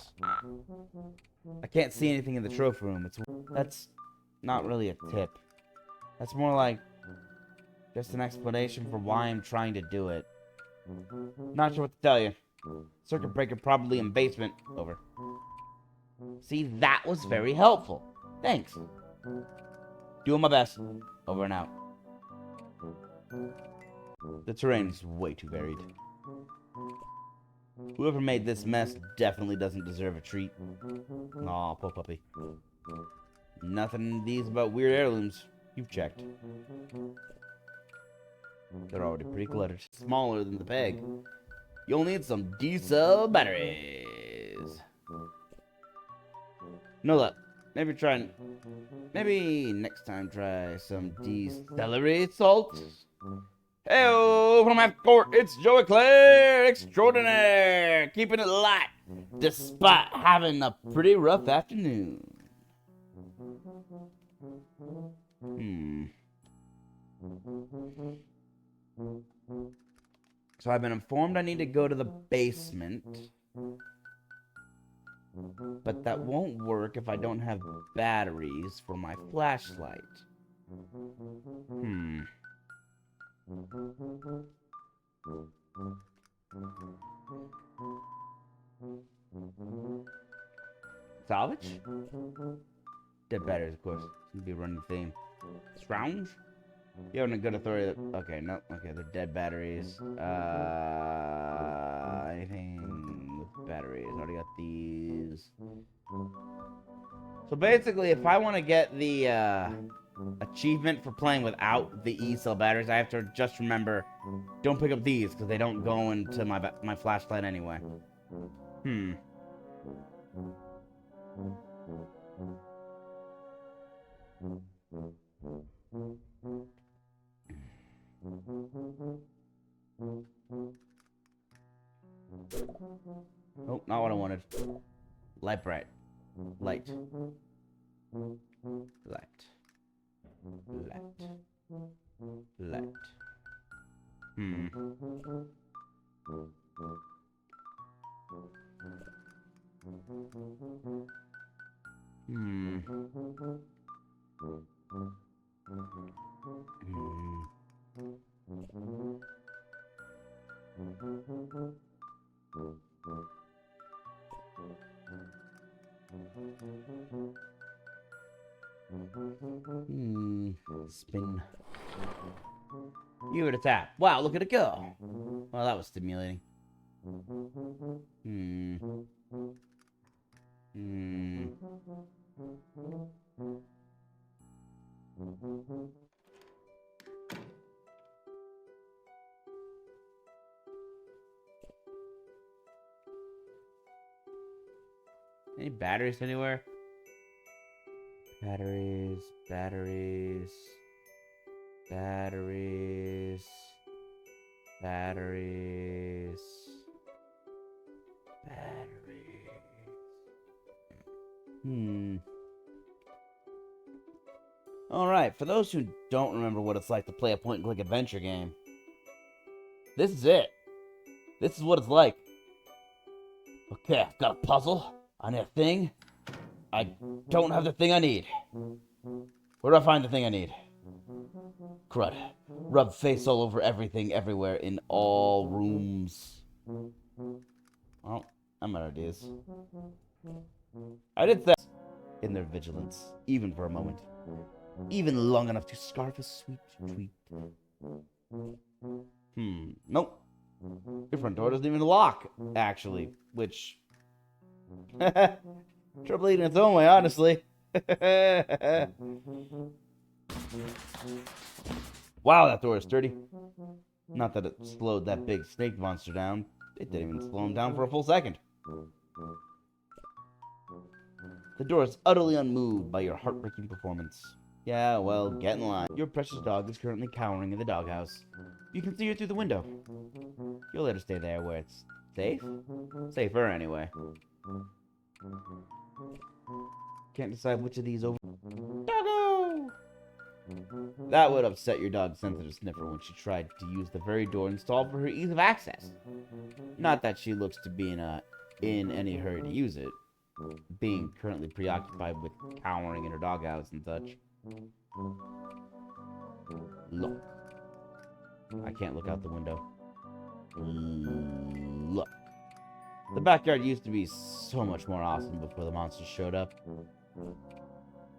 S1: I can't see anything in the trophy room. That's not really a tip. That's more like just an explanation for why I'm trying to do it. Not sure what to tell you. Circuit breaker probably in basement. Over. See, that was very helpful. Thanks. Doing my best. Over and out. The terrain is way too varied. Whoever made this mess definitely doesn't deserve a treat. Aw, poor puppy. Nothing in these about weird heirlooms. You've checked. They're already pretty cluttered. Smaller than the peg. You'll need some D-cell batteries. No luck. Maybe next time try some D-celery salt. Hey-o, from half court, it's Joey Claire extraordinaire, keeping it light, despite having a pretty rough afternoon. So I've been informed I need to go to the basement, but that won't work if I don't have batteries for my flashlight. Salvage? Dead batteries, of course. Seems to be a running theme. Scrounge? You have a good authority that... Okay, no. Okay, they're dead batteries. Anything with batteries. Already got these. So basically, if I want to get the, achievement for playing without the E-cell batteries, I have to just remember, don't pick up these, because they don't go into my flashlight anyway. Oh, not what I wanted. Light bright. Light. Light. Light. Light. Spin. Give it a tap. Wow, look at it go. Well, that was stimulating. Any batteries anywhere? Batteries, batteries, batteries, batteries, batteries. Alright, for those who don't remember what it's like to play a point-and-click adventure game, this is it. This is what it's like. Okay, I've got a puzzle. I need a thing. I don't have the thing I need. Where do I find the thing I need? Crud. Rub face all over everything, everywhere, in all rooms. Well, I'm out of ideas. I did that in their vigilance, even for a moment. Even long enough to scarf a sweet treat. Nope. Your front door doesn't even lock, actually, which... Trouble in its own way, honestly. Wow, that door is sturdy. Not that it slowed that big snake monster down. It didn't even slow him down for a full second. The door is utterly unmoved by your heartbreaking performance. Yeah, well, get in line. Your precious dog is currently cowering in the doghouse. You can see her through the window. You'll let her stay there where it's safe? Safer, anyway. Can't decide which of these over... Doggo! That would upset your dog's sensitive sniffer when she tried to use the very door installed for her ease of access. Not that she looks to be in any hurry to use it, being currently preoccupied with cowering in her doghouse and such. Look. I can't look out the window. Look. The backyard used to be so much more awesome before the monsters showed up.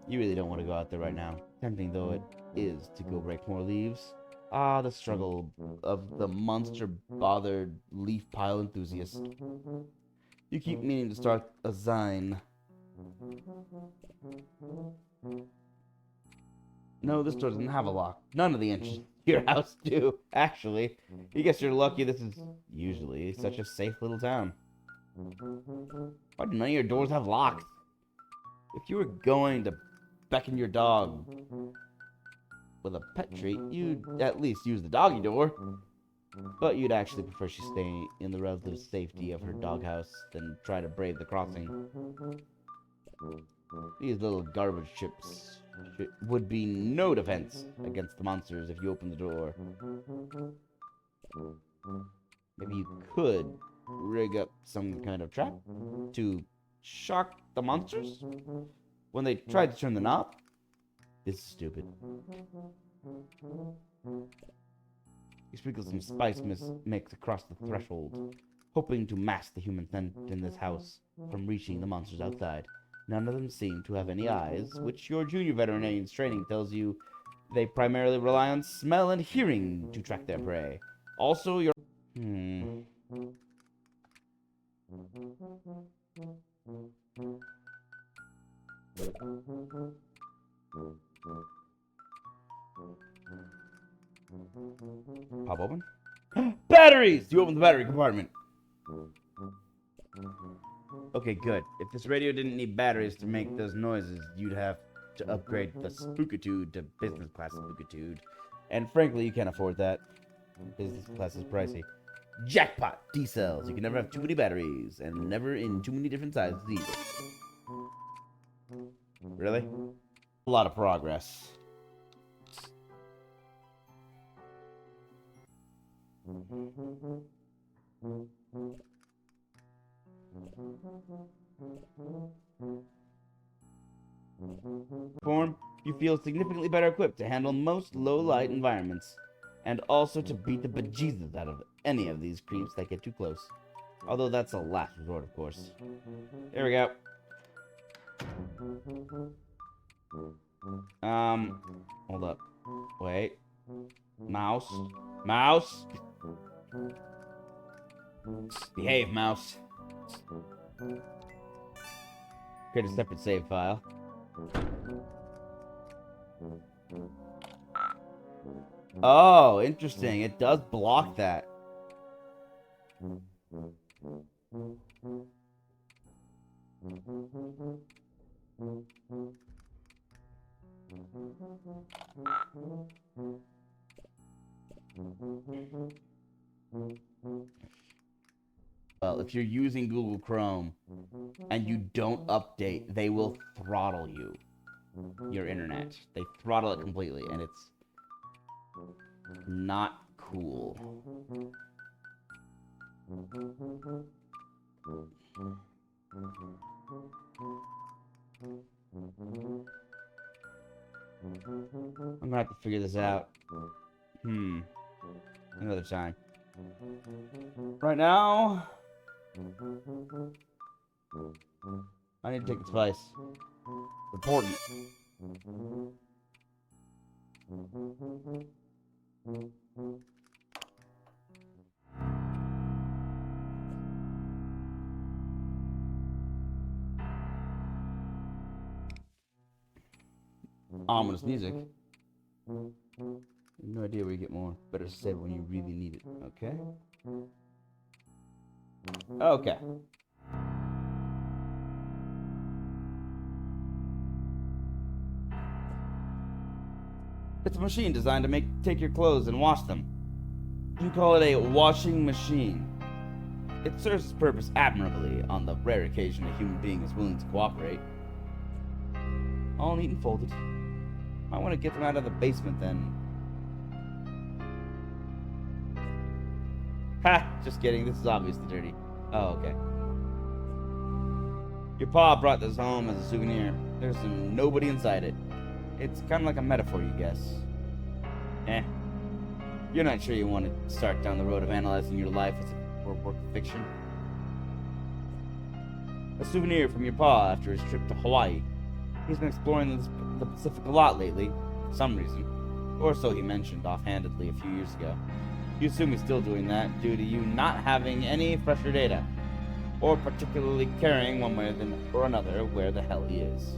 S1: You really don't want to go out there right now, tempting though it is to go break more leaves. Ah, the struggle of the monster-bothered leaf pile enthusiast. You keep meaning to start a Zine. No, this door doesn't have a lock. None of the entries to your house do, actually. You guess you're lucky this is usually such a safe little town. Why do none of your doors have locks? If you were going to beckon your dog with a pet treat, you'd at least use the doggy door. But you'd actually prefer she stay in the relative safety of her doghouse than try to brave the crossing. These little garbage chips would be no defense against the monsters if you open the door. Maybe you could rig up some kind of trap to shock the monsters when they tried to turn the knob. This is stupid. You sprinkle some spice mix across the threshold, hoping to mask the human scent in this house from reaching the monsters outside. None of them seem to have any eyes, which your junior veterinarian's training tells you they primarily rely on smell and hearing to track their prey. Also, your... Pop open. Batteries! You open the battery compartment. Okay, good. If this radio didn't need batteries to make those noises, you'd have to upgrade the Spookitude to business class Spookitude. And frankly, you can't afford that. Business class is pricey. Jackpot! D-cells. You can never have too many batteries, and never in too many different sizes either. Really? A lot of progress. Form, you feel significantly better equipped to handle most low-light environments, and also to beat the bejesus out of any of these creeps that get too close. Although that's a last resort, of course. There we go. Hold up. Wait. Mouse. Mouse! Behave, mouse. Create a separate save file. Oh, interesting. It does block that. Well, if you're using Google Chrome and you don't update, they will throttle your internet. They throttle it completely, and it's not cool. I'm gonna have to figure this out. Another time. Right now, I need to take the spice. Important. Ominous music. No idea where you get more. Better save it when you really need it. Okay? Okay. It's a machine designed to take your clothes and wash them. You can call it a washing machine. It serves its purpose admirably on the rare occasion a human being is willing to cooperate. All neat and folded. Might want to get them out of the basement then. Ha! Just kidding, this is obviously dirty. Oh, okay. Your pa brought this home as a souvenir. There's nobody inside it. It's kind of like a metaphor, you guess. You're not sure you want to start down the road of analyzing your life as a work of fiction? A souvenir from your pa after his trip to Hawaii. He's been exploring the Pacific a lot lately, for some reason. Or so he mentioned offhandedly a few years ago. You assume he's still doing that due to you not having any fresher data, or particularly caring one way or another where the hell he is.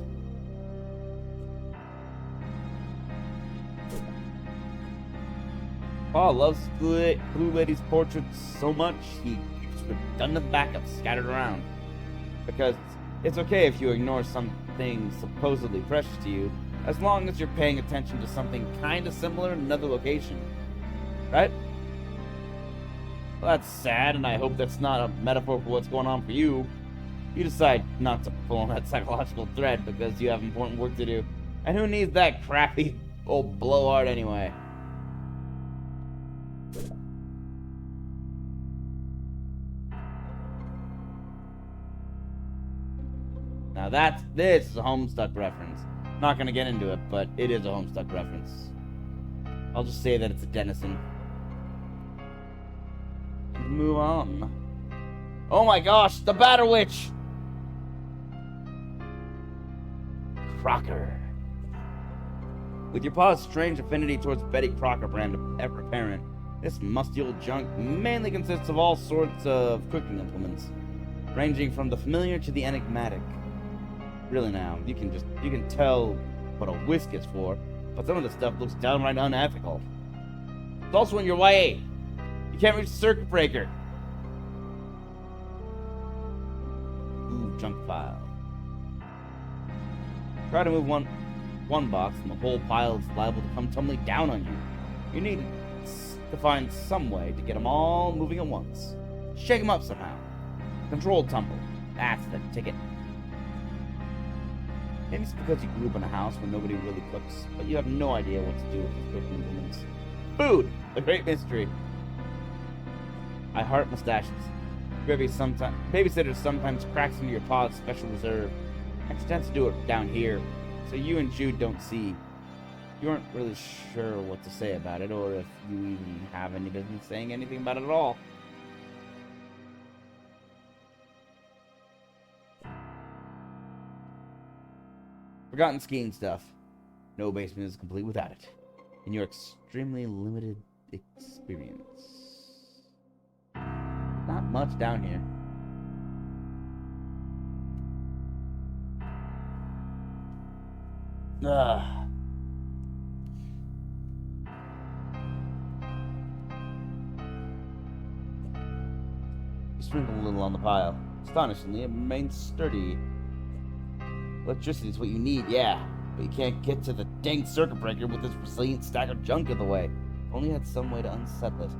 S1: Pa loves Blue Lady's portraits so much he keeps redundant backups scattered around. Because it's okay if you ignore something supposedly precious to you, as long as you're paying attention to something kinda similar in another location. Right? Well, that's sad, and I hope that's not a metaphor for what's going on for you. You decide not to pull on that psychological thread because you have important work to do. And who needs that crappy old blowhard anyway? Now this is a Homestuck reference. I'm not gonna get into it, but it is a Homestuck reference. I'll just say that it's a denizen. Move on. Oh my gosh, the Batter Witch! Crocker. With your pa's strange affinity towards Betty Crocker brand ever apparent, this musty old junk mainly consists of all sorts of cooking implements, ranging from the familiar to the enigmatic. Really now, you can tell what a whisk is for, but some of the stuff looks downright unethical. It's also in your way. You can't reach the circuit breaker. Ooh, junk file. Try to move one box and the whole pile is liable to come tumbling down on you. You need to find some way to get them all moving at once. Shake them up somehow. Controlled tumble. That's the ticket. Maybe it's because you grew up in a house where nobody really cooks, but you have no idea what to do with these cooking implements. Food! The great mystery. I heart mustaches. Babysitters sometimes cracks into your pa's special reserve. And she tends to do it down here, so you and Jude don't see. You aren't really sure what to say about it, or if you even have any business saying anything about it at all. Forgotten skiing stuff. No basement is complete without it. In your extremely limited experience. Not much down here. You sprinkle a little on the pile. Astonishingly, it remains sturdy. Electricity is what you need, yeah, but you can't get to the dang circuit breaker with this resilient stack of junk in the way. If only you had some way to unsettle it.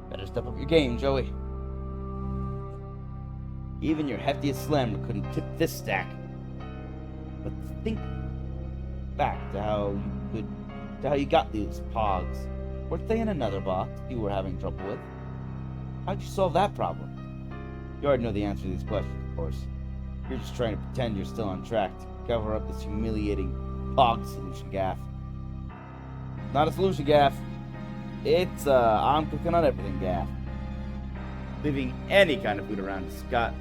S1: Better step up your game, Joey. Even your heftiest slammer couldn't tip this stack. But think back to how you got these pogs. Weren't they in another box you were having trouble with? How'd you solve that problem? You already know the answer to these questions, of course. You're just trying to pretend you're still on track to cover up this humiliating pog solution gaffe. Not a solution gaffe. It's I'm cooking on everything gaffe. Leaving any kind of food around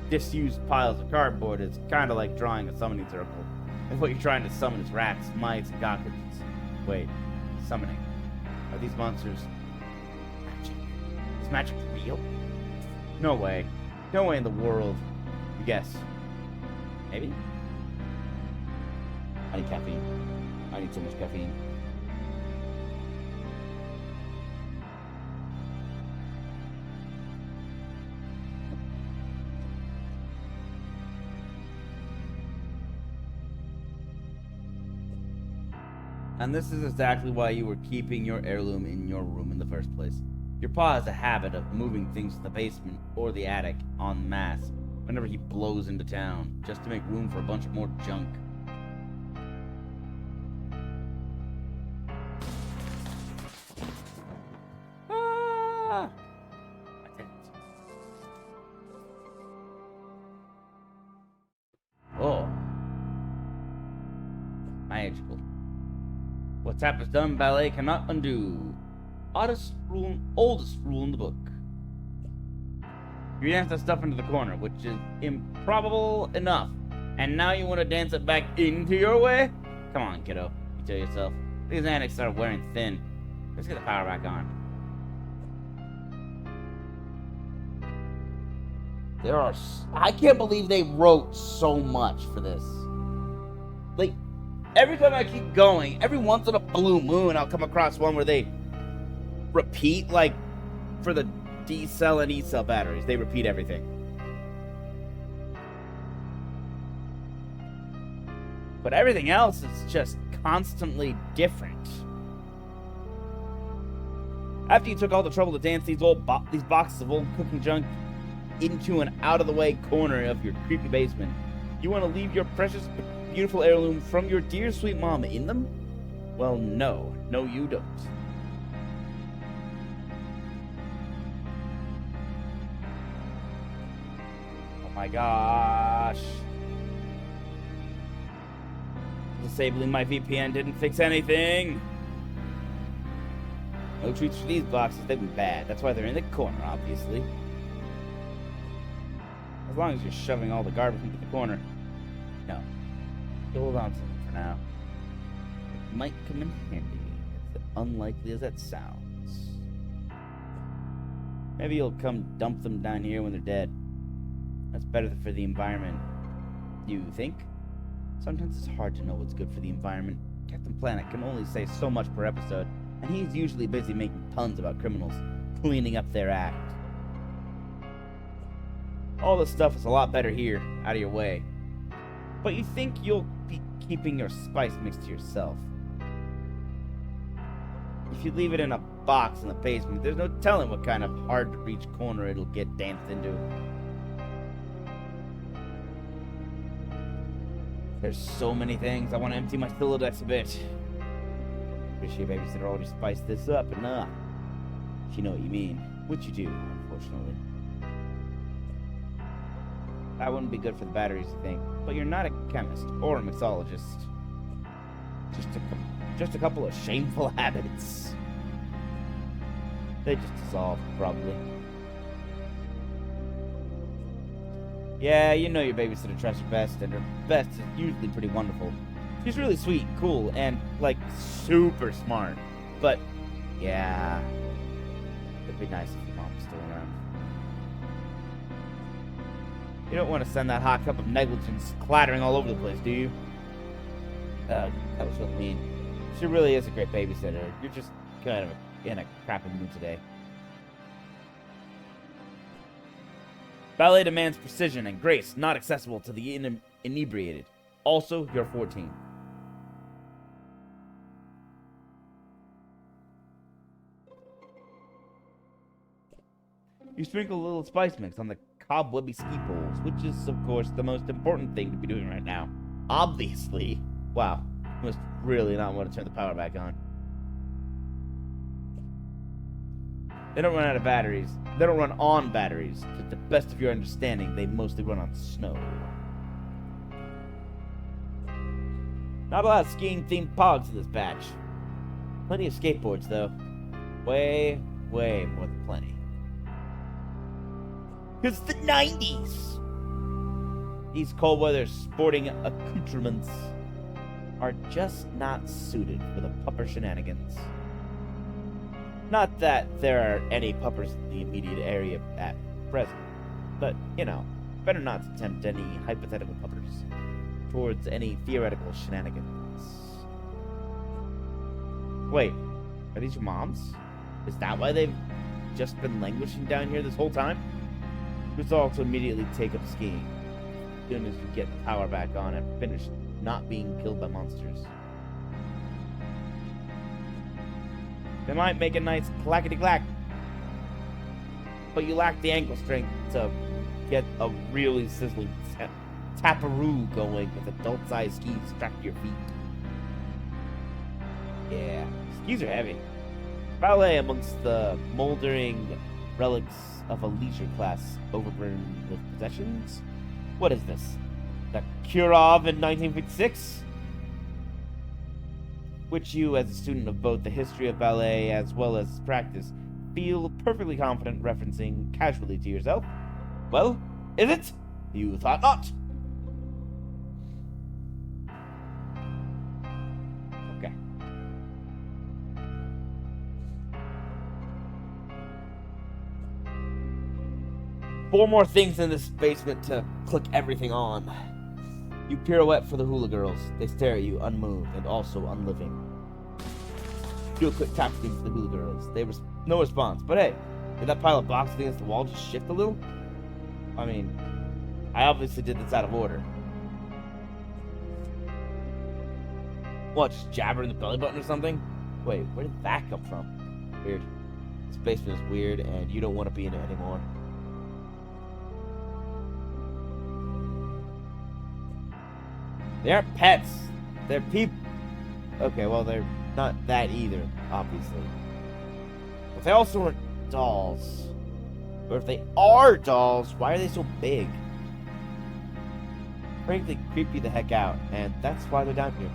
S1: disused piles of cardboard is kind of like drawing a summoning circle. If what you're trying to summon is rats, mice, and cockroaches. Wait, summoning. Are these monsters magic? Is magic real? No way. No way in the world. You guess. Maybe? I need caffeine. I need so much caffeine. And this is exactly why you were keeping your heirloom in your room in the first place. Your pa has a habit of moving things to the basement or the attic en masse whenever he blows into town, just to make room for a bunch of more junk. Ah! Oh. Magical. What tap is done, ballet cannot undo. Oldest rule in the book. You dance that stuff into the corner, which is improbable enough. And now you want to dance it back into your way? Come on, kiddo. You tell yourself. These antics are wearing thin. Let's get the power back on. I can't believe they wrote so much for this. Like, every time I keep going, every once in a blue moon, I'll come across one where they repeat, like, for the D cell and E cell batteries. They repeat everything. But everything else is just constantly different. After you took all the trouble to dance these boxes of old cooking junk into an out-of-the-way corner of your creepy basement, you want to leave your precious, beautiful heirloom from your dear sweet mom in them? Well, no. No, you don't. Oh my gosh. Disabling my VPN didn't fix anything. No treats for these boxes, they've been bad. That's why they're in the corner, obviously. As long as you're shoving all the garbage into the corner. No. Hold on to them for now. It might come in handy, as unlikely as that sounds. Maybe you'll come dump them down here when they're dead. That's better for the environment. You think? Sometimes it's hard to know what's good for the environment. Captain Planet can only say so much per episode, and he's usually busy making puns about criminals, cleaning up their act. All this stuff is a lot better here, out of your way. But you think you'll be keeping your spice mix to yourself. If you leave it in a box in the basement, there's no telling what kind of hard-to-reach corner it'll get danced into. There's so many things. I want to empty my Rolodex a bit. Wish your babysitter already spiced this up enough. If you know what you mean. Which you do, unfortunately. That wouldn't be good for the batteries, you think. But you're not a chemist or a mixologist. Just a couple of shameful habits. They just dissolve, probably. Yeah, you know your babysitter tries her best, and her best is usually pretty wonderful. She's really sweet, cool, and, like, super smart. But, yeah, it'd be nice if your mom was still around. You don't want to send that hot cup of negligence clattering all over the place, do you? That was really mean. She really is a great babysitter. You're just kind of in a crappy mood today. Ballet demands precision and grace not accessible to the inebriated. Also, you're 14. You sprinkle a little spice mix on the cobwebby ski poles, which is, of course, the most important thing to be doing right now. Obviously. Wow. You must really not want to turn the power back on. They don't run out of batteries. They don't run on batteries. To the best of your understanding, they mostly run on snow. Not a lot of skiing-themed pogs in this batch. Plenty of skateboards, though. Way, way more than plenty. It's the 90s! These cold weather sporting accoutrements are just not suited for the pupper shenanigans. Not that there are any puppers in the immediate area at present, but, you know, better not to tempt any hypothetical puppers towards any theoretical shenanigans. Wait, are these your moms? Is that why they've just been languishing down here this whole time? Let's also immediately take up skiing, as soon as we get the power back on and finish not being killed by monsters. They might make a nice clackety-clack, but you lack the ankle strength to get a really sizzling taparoo going with adult-sized skis strapped to your feet. Yeah, skis are heavy. Ballet amongst the moldering relics of a leisure class overburdened with possessions? What is this? The Kurov in 1956? Which you, as a student of both the history of ballet as well as practice, feel perfectly confident referencing casually to yourself? Well, is it? You thought not. Okay. Four more things in this basement to click everything on. You pirouette for the hula girls. They stare at you, unmoved and also unliving. Do a quick tap thing for the hula girls. No response. But hey, did that pile of boxes against the wall just shift a little? I mean, I obviously did this out of order. What, just jabber in the belly button or something? Wait, where did that come from? Weird. This basement is weird, and you don't want to be in it anymore. They aren't pets. They're people. Okay, well, they're not that either, obviously. But they also aren't dolls. Or if they are dolls, why are they so big? Frankly, creep you the heck out, and that's why they're down here.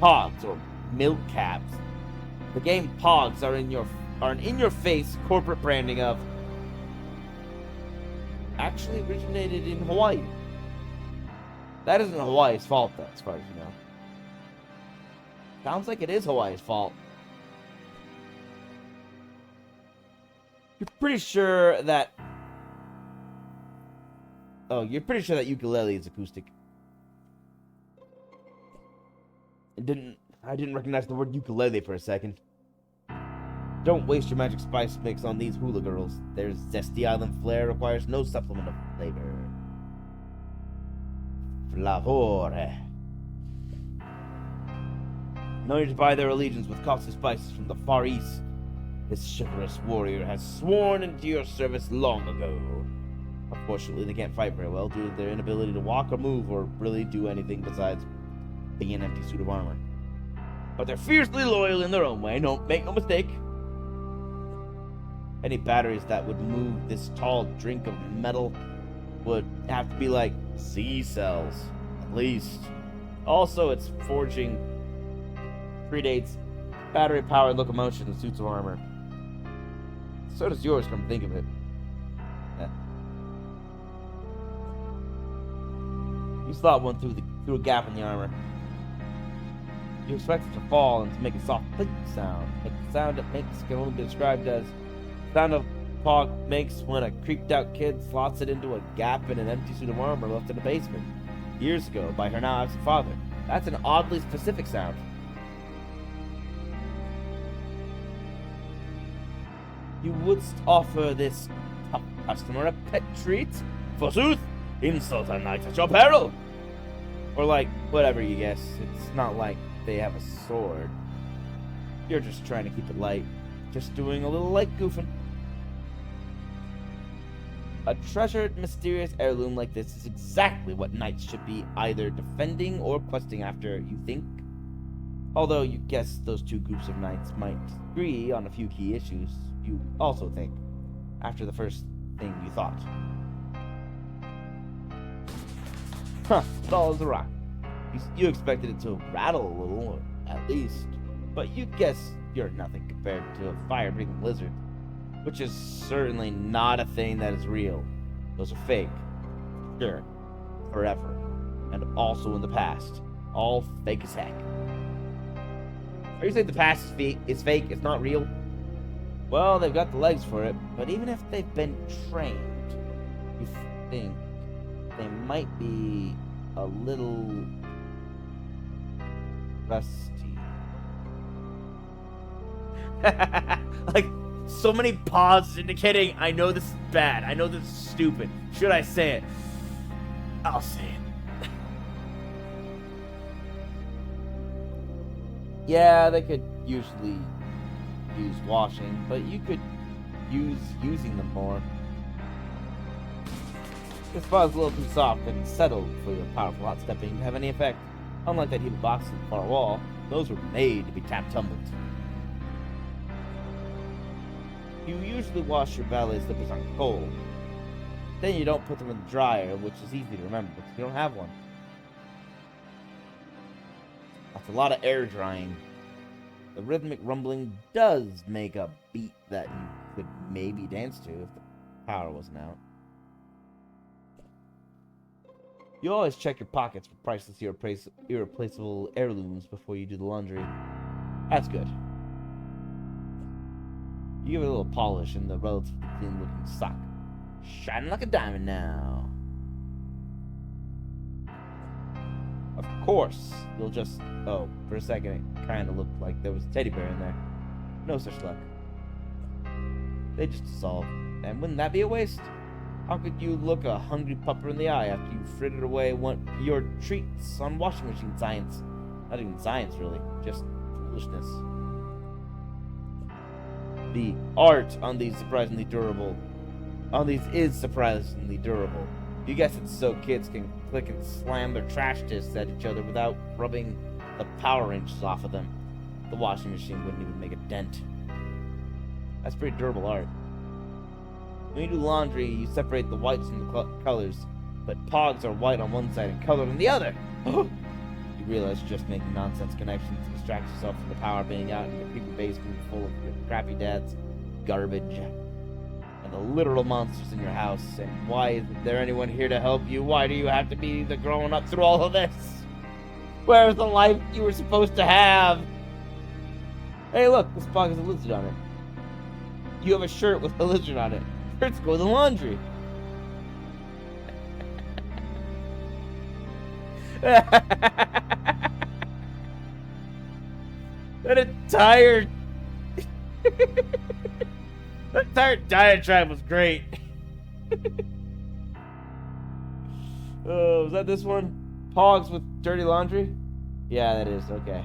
S1: Pogs, or milk caps. The game Pogs are an in-your-face corporate branding of actually originated in Hawaii. That isn't Hawaii's fault, though, as far as you know. Sounds like it is Hawaii's fault. You're pretty sure that ukulele is acoustic. I didn't recognize the word ukulele for a second. Don't waste your magic spice mix on these hula girls. Their zesty island flair requires no supplement of flavor. Flavore. No need to buy their allegiance with costly spices from the Far East. This chivalrous warrior has sworn into your service long ago. Unfortunately, they can't fight very well due to their inability to walk or move or really do anything besides be an empty suit of armor. But they're fiercely loyal in their own way, make no mistake. Any batteries that would move this tall drink of metal would have to be like sea cells, at least. Also, its forging predates battery-powered locomotion and suits of armor. So does yours, come to think of it. Yeah. You slot one through a gap in the armor. You expect it to fall and to make a soft click sound, but the sound it makes can only be described as the sound a Pog makes when a creeped-out kid slots it into a gap in an empty suit of armor left in a basement years ago by her now absent father. That's an oddly specific sound. You would offer this customer a pet treat? Forsooth, insult a knight at your peril! Or like, whatever you guess. It's not like they have a sword. You're just trying to keep it light. Just doing a little light goofing. A treasured, mysterious heirloom like this is exactly what knights should be either defending or questing after, you think? Although you guess those two groups of knights might agree on a few key issues, you also think, after the first thing you thought. Huh, dull as a rock. You expected it to rattle a little, or at least, but you guess you're nothing compared to a fire-breathing lizard, which is certainly not a thing that is real. Those are fake. Sure. Forever. And also in the past. All fake as heck. Are you saying the past is fake? It's not real? Well, they've got the legs for it, but even if they've been trained, you think they might be a little rusty. Like, so many pauses indicating I know this is bad. I know this is stupid. Should I say it? I'll say it. Yeah, they could usually use washing, but you could use using them more. This spot is a little too soft and settled for your powerful hot stepping to have any effect. Unlike that heated box on the far wall, those were made to be tap-tumbled. You usually wash your ballet slippers on cold. Then you don't put them in the dryer, which is easy to remember because you don't have one. That's a lot of air drying. The rhythmic rumbling does make a beat that you could maybe dance to if the power wasn't out. You always check your pockets for priceless irreplaceable heirlooms before you do the laundry. That's good. You give it a little polish in the relatively clean-looking sock. Shining like a diamond now. Of course, you'll just... Oh, for a second it kind of looked like there was a teddy bear in there. No such luck. They just dissolve. And wouldn't that be a waste? How could you look a hungry pupper in the eye after you frittered away your treats on washing machine science? Not even science, really. Just foolishness. The art on these is surprisingly durable. You guess it's so kids can click and slam their trash discs at each other without rubbing the power wrenches off of them. The washing machine wouldn't even make a dent. That's pretty durable art. When you do laundry, you separate the whites from the colors, but pogs are white on one side and colored on the other. You realize you're just making nonsense connections to distract yourself from the power being out in the creepy basement full of your crappy dad's garbage and the literal monsters in your house. And why isn't there anyone here to help you? Why do you have to be the growing up through all of this? Where's the life you were supposed to have? Hey, look, this pog has a lizard on it. You have a shirt with a lizard on it. Let's go to the laundry. That entire diatribe was great. Oh, was that this one? Pogs with dirty laundry? Yeah, that is. Okay.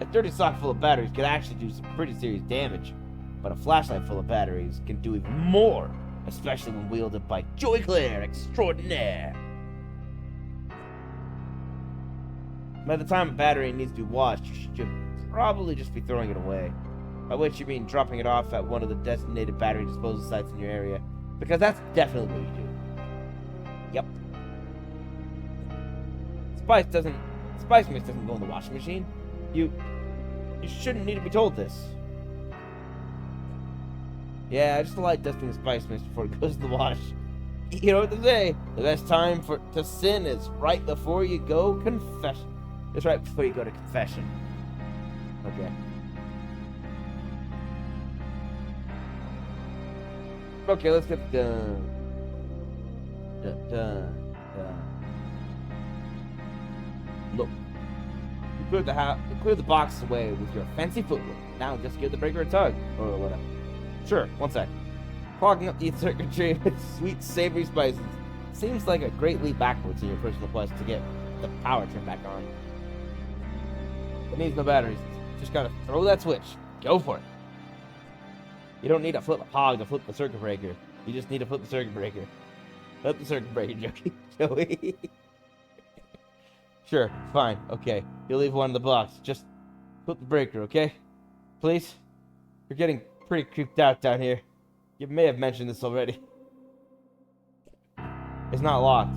S1: A dirty sock full of batteries could actually do some pretty serious damage, but a flashlight full of batteries can do even more, especially when wielded by Joy Claire Extraordinaire. By the time a battery needs to be washed, you should probably just be throwing it away. By which you mean dropping it off at one of the designated battery disposal sites in your area, because that's definitely what you do. Yep. Spice mix doesn't go in the washing machine. You shouldn't need to be told this. Yeah, just a light dusting of spice mix before it goes to the wash. You know what to say. The best time to sin is right before you go confession. It's right before you go to confession. Okay. Okay, let's get done. Done. Look. You cleared the box away with your fancy footwork. Now just give the breaker a tug, or whatever. Sure, one sec. Clogging up the circuitry with sweet, savory spices seems like a great leap backwards in your personal quest to get the power turned back on. It needs no batteries. Just gotta throw that switch. Go for it. You don't need to flip a pog to flip the circuit breaker. You just need to flip the circuit breaker. Flip the circuit breaker, Joey. Sure, fine, okay. You'll leave one in the box. Just flip the breaker, okay? Please? You're getting pretty creeped out down here. You may have mentioned this already. It's not locked.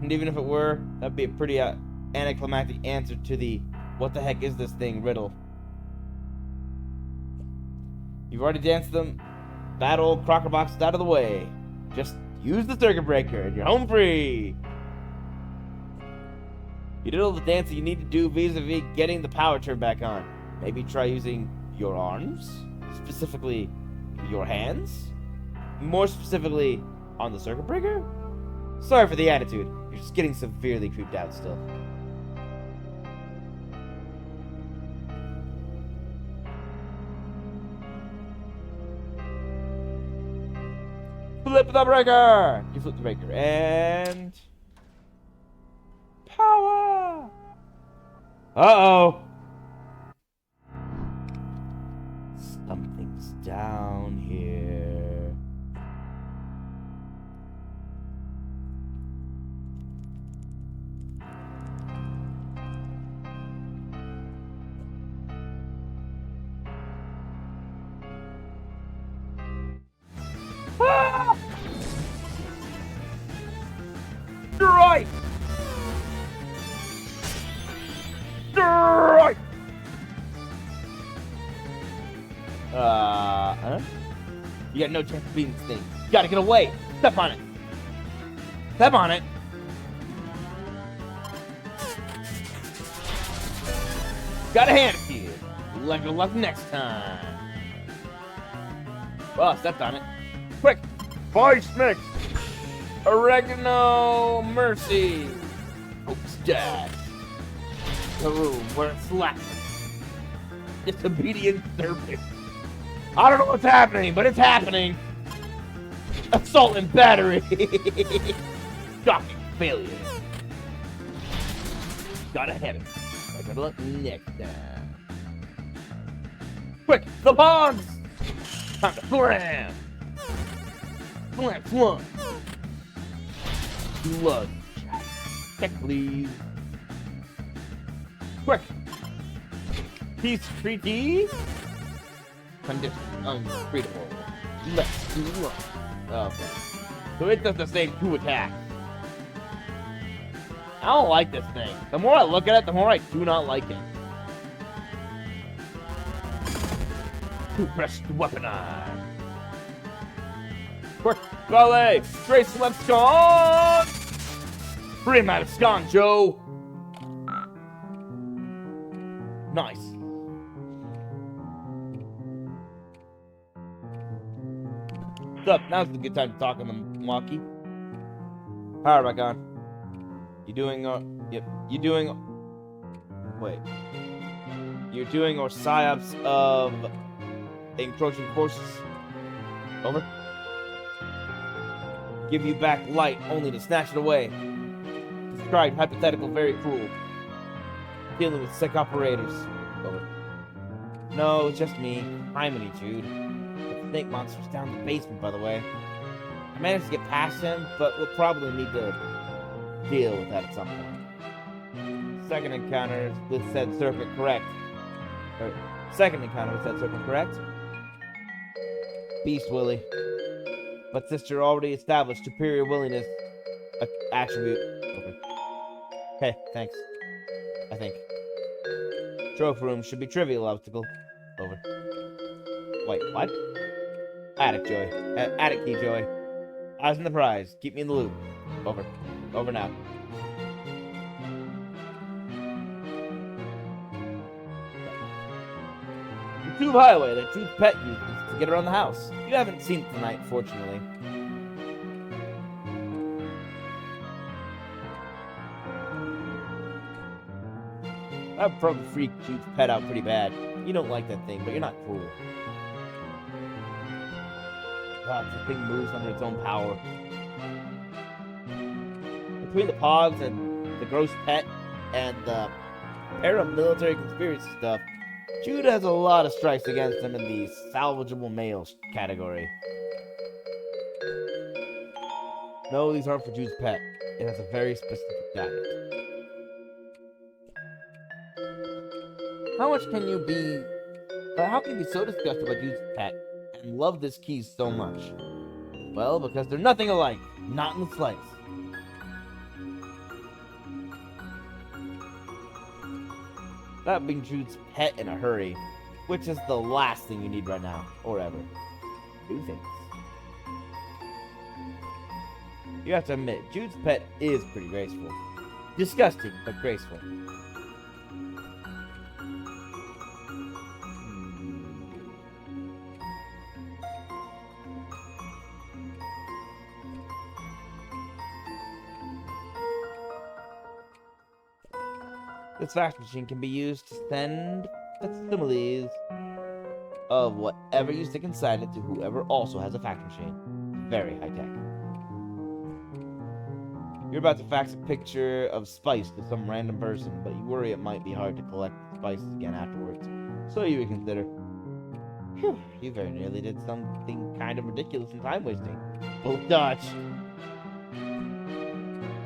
S1: And even if it were, that'd be a pretty anticlimactic answer to the what the heck is this thing riddle. You've already danced them. That old crocker box is out of the way. Just use the circuit breaker and you're home free. You did all the dancing you need to do vis-a-vis getting the power turned back on. Maybe try using your arms? Specifically, your hands? More specifically, on the circuit breaker? Sorry for the attitude. You're just getting severely creeped out still. Flip the breaker! You flip the breaker, and... Uh-oh. Something's down here. Ah! Strike! Strike! Huh? You got no chance of beating this thing. You gotta get away. Step on it. Step on it. Gotta hand it to you. Lucky luck next time. Well, I stepped on it. Quick! Vice mix! Oregano mercy! Oops, dash. The room where it's lacking. Disobedient serpent. I don't know what's happening, but it's happening. Assault and battery. Shocking failure. Gotta hit him. I gotta look next time. Quick, the pogs! Time to slam! Slam, slam! Blood. Check, please. Quick! Peace treaty? Condition untreatable. Let's do one. Okay. So it does the same 2 attacks. I don't like this thing. The more I look at it, the more I do not like it. Press weaponize. Quick, ballet! Trace left gone! Free him out of scone, Joe! Nice. What's up? Now's a good time to talk on the walkie. Power back on. You doing, yep. You doing, wait. You're doing or psyops of encroaching forces. Over. Give you back light only to snatch it away. Described hypothetical, very cruel. Dealing with sick operators. Over. No, it's just me. Harmony, Jude. The snake monster's down in the basement, by the way. I managed to get past him, but we'll probably need to deal with that at some point. Second encounter with said serpent, correct. Second encounter with said serpent, correct? Beast Willie. But sister already established superior willingness attribute. Okay. Okay, thanks. I think. Trophy room should be trivial obstacle. Over. Wait, what? Attic Joy. Attic key Joy. Eyes on the prize. Keep me in the loop. Over. Over now. The tube highway that Jude's pet uses to get around the house. You haven't seen it tonight, fortunately. That would probably freak Jude's pet out pretty bad. You don't like that thing, but you're not cruel. God, the thing moves under its own power. Between the pogs and the gross pet and the paramilitary conspiracy stuff, Jude has a lot of strikes against him in the salvageable males category. No, these aren't for Jude's pet. It has a very specific diet. How can you be so disgusted about Jude's pet and love this key so much? Well, because they're nothing alike. Not in the slightest. That being Jude's pet in a hurry, which is the last thing you need right now, or ever. Do things. You have to admit, Jude's pet is pretty graceful. Disgusting, but graceful. This fax machine can be used to send facsimiles of whatever you stick inside it to whoever also has a fax machine. Very high tech. You're about to fax a picture of spice to some random person, but you worry it might be hard to collect the spices again afterwards. So you reconsider. Phew, you very nearly did something kind of ridiculous and time-wasting. Full Dutch.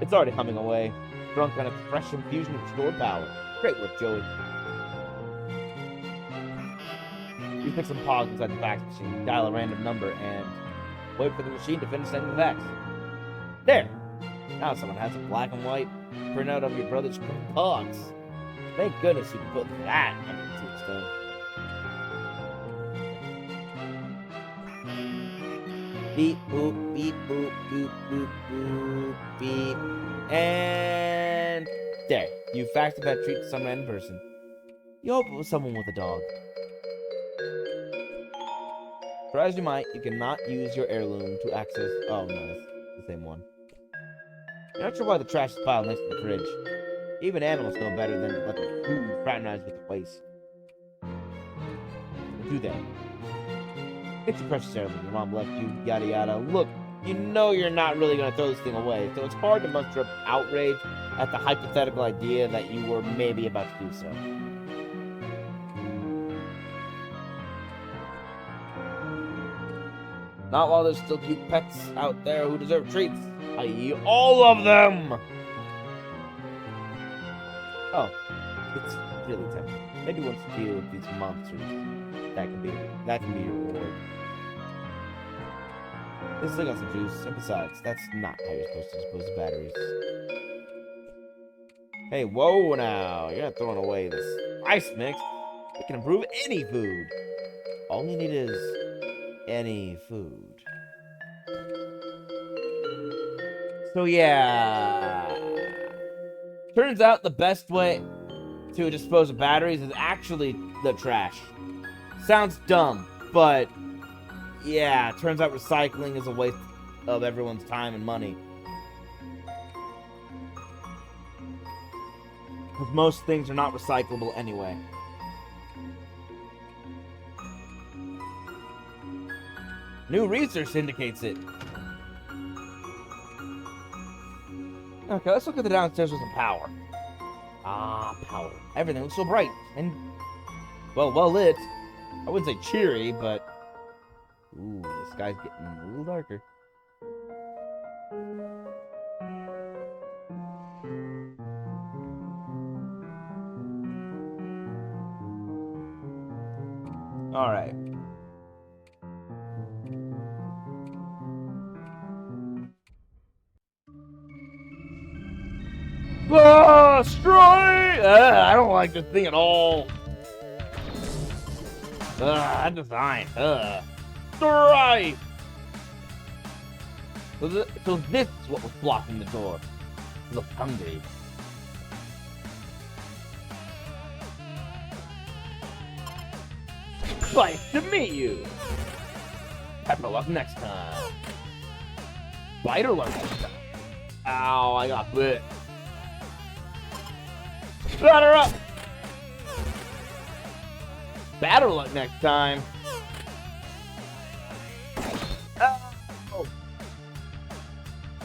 S1: It's already humming away, drunk on its fresh infusion of stored power. Great work, Joey. You fix some pause inside the fax machine, dial a random number, and wait for the machine to finish sending the fax. There! Now someone has a black and white printout of your brother's pogs. Thank goodness you can put that under the tombstone. Beep, boop, beep, boop, boop, boop, boop, beep. And there. You faxed a pet treat to some random person. You hope it was someone with a dog. Try as you might, you cannot use your heirloom to access... Oh, no, it's the same one. You're not sure why the trash is piled next to the fridge. Even animals know better than to let their food fraternize with the waste. But do they? It's your precious heirloom. Your mom left you, yada yada. Look, you know you're not really going to throw this thing away, so it's hard to muster up outrage at the hypothetical idea that you were maybe about to do so. Not while there's still cute pets out there who deserve treats, i.e. all of them! Oh, it's really tempting. Maybe once you deal with these monsters, that can be your reward. This thing got some juice, and besides, that's not how you're supposed to dispose of batteries. Hey, whoa now! You're not throwing away this ice mix. It can improve any food. All you need is any food. So yeah, turns out the best way to dispose of batteries is actually the trash. Sounds dumb, but yeah, turns out recycling is a waste of everyone's time and money. Because most things are not recyclable anyway. New research indicates it. Okay, let's look at the downstairs with some power. Ah, power. Everything looks so bright and, well lit. I wouldn't say cheery, but... Ooh, the sky's getting a little darker. Alright. Strike! I don't like this thing at all. That design. Strife! So this is what was blocking the door. Look hungry. Nice to meet you. Better luck next time. Biter luck next time. Ow, I got bit. Batter up! Batter luck next time. Oh.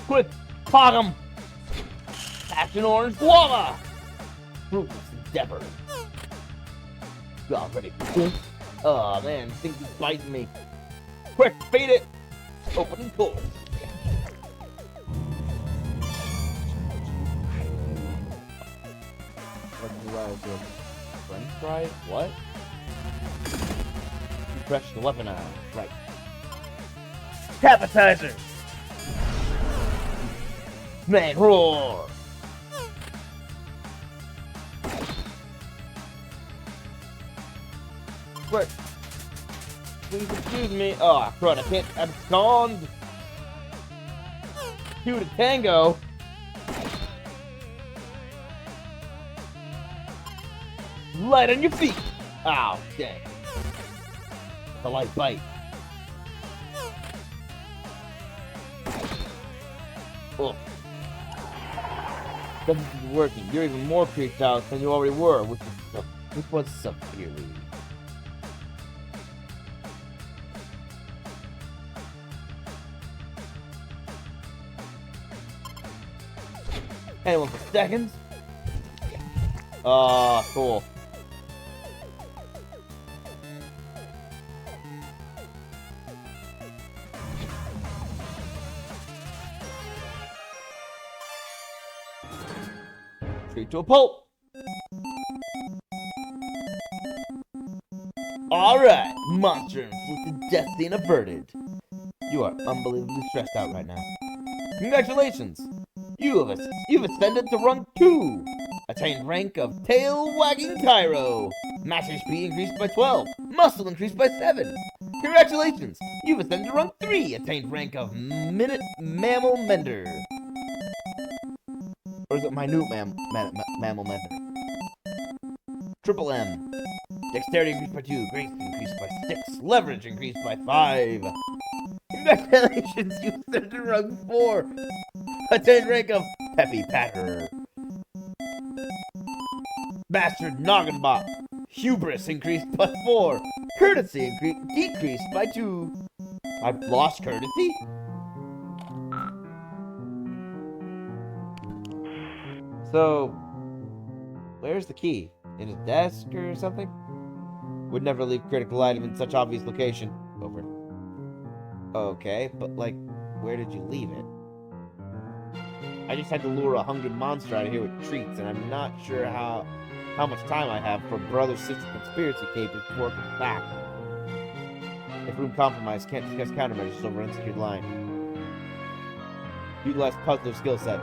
S1: Quick, pog him! Action orange guava! Fruitless endeavor. God, ready for this? Oh man, I think he's biting me. Quick, beat it! Open and close. French fries? What? You press the weapon on. Right. Appetizer! Man, roar! Quick! Please excuse me. Oh, crud, I can't abscond! Two to tango! Light on your feet! Ow, dang. It's a light bite. Oh. Doesn't keep working. You're even more creeped out than you already were, which was superior. Anyone for seconds? Oh, cool. Straight to a pulp. Alright, monster inflicted death scene averted. You are unbelievably stressed out right now. Congratulations! You've ascended to rank 2. Attained rank of Tail Wagging Tyro. Max HP increased by 12. Muscle increased by 7. Congratulations! You've ascended to rank 3. Attained rank of Minute Mammal Mender. Or is it Minute Mammal Mender? Triple M. Dexterity increased by 2. Grace increased by 6. Leverage increased by 5. Congratulations! You've ascended to rank 4. Attained rank of Peppy Packer. Bastard Nogginbot. Hubris increased by 4. Courtesy decreased by 2. I've lost courtesy? So, where's the key? In his desk or something? Would never leave critical item in such obvious location. Over. Okay, but like, where did you leave it? I just had to lure a hungry monster out of here with treats, and I'm not sure how much time I have for brother-sister conspiracy capers before it comes back. If room compromised, can't discuss countermeasures over unsecured line. Utilize puzzler skill set.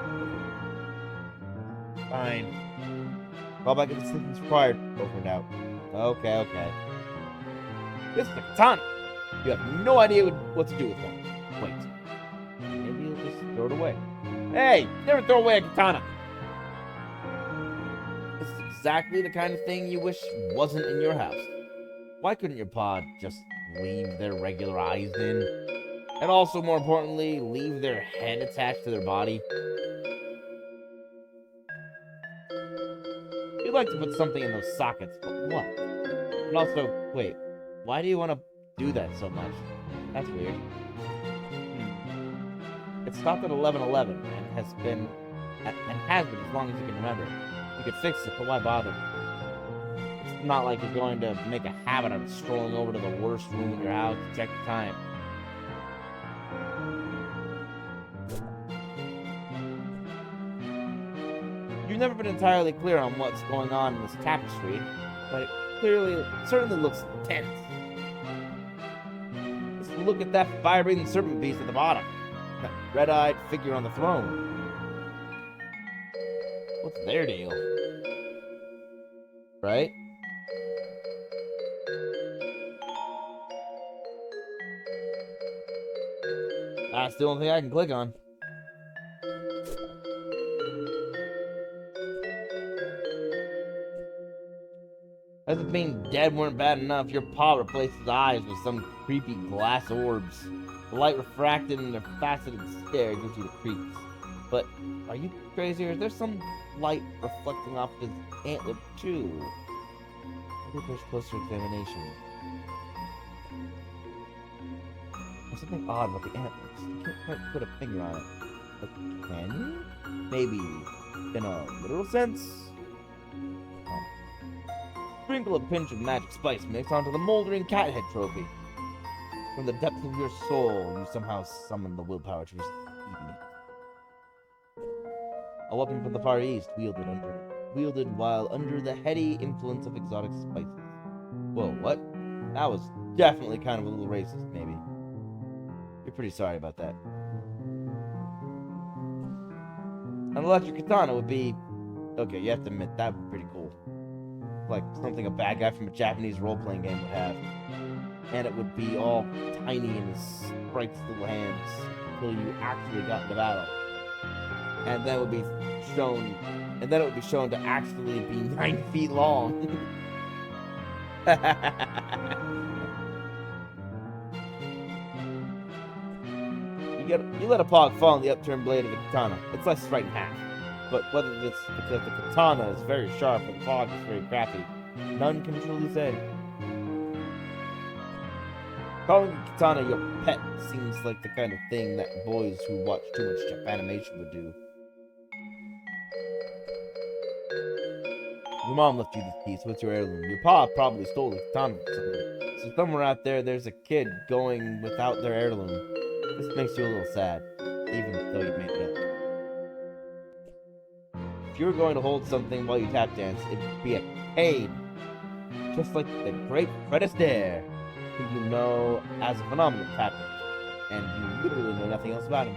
S1: Fine. Call back if assistance required. Over and out. Okay. This is a katana. You have no idea what to do with one. Wait. Maybe you'll just throw it away. Hey! Never throw away a katana! This is exactly the kind of thing you wish wasn't in your house. Why couldn't your pod just leave their regular eyes in? And also, more importantly, leave their head attached to their body? You'd like to put something in those sockets, but what? And also, wait, why do you want to do that so much? That's weird. It stopped at 11:11 and has been as long as you can remember. You could fix it, but why bother? It's not like you're going to make a habit of strolling over to the worst room in your house to check the time. You've never been entirely clear on what's going on in this tapestry, but it certainly looks tense. Just look at that fire-breathing serpent beast at the bottom. That red-eyed figure on the throne. What's their deal? Right? That's the only thing I can click on. As if being dead weren't bad enough, your paw replaced his eyes with some creepy glass orbs. The light refracted in their faceted stare gives you the creeps. But are you crazy, or is there some light reflecting off his antler too? Maybe there's closer examination. There's something odd about the antlers. You can't quite put a finger on it. But can you? Maybe in a literal sense? Sprinkle a pinch of magic spice mix onto the moldering cat head trophy. From the depths of your soul, you somehow summon the willpower to resist eating it. A weapon from the Far East, wielded while under the heady influence of exotic spices. Whoa, what? That was definitely kind of a little racist, maybe. You're pretty sorry about that. An electric katana would be... Okay, you have to admit, that would be pretty cool. Like something a bad guy from a Japanese role-playing game would have. And it would be all tiny in his sprite's little hands until you actually got into battle. And then it would be shown to actually be 9 feet long. You let a pog fall on the upturned blade of the katana. It slices right in half. But whether it's because the katana is very sharp or the fog is very crappy, none can truly say. Calling the katana your pet seems like the kind of thing that boys who watch too much Japanimation would do.
S2: Your mom left you this piece. What's your heirloom? Your pa probably stole the katana from somewhere. So somewhere out there's a kid going without their heirloom. This makes you a little sad, even though you made it up. If you were going to hold something while you tap dance, it would be a cane. Just like the great Fred Astaire, who you know as a phenomenal tap dancer, and you literally know nothing else about him.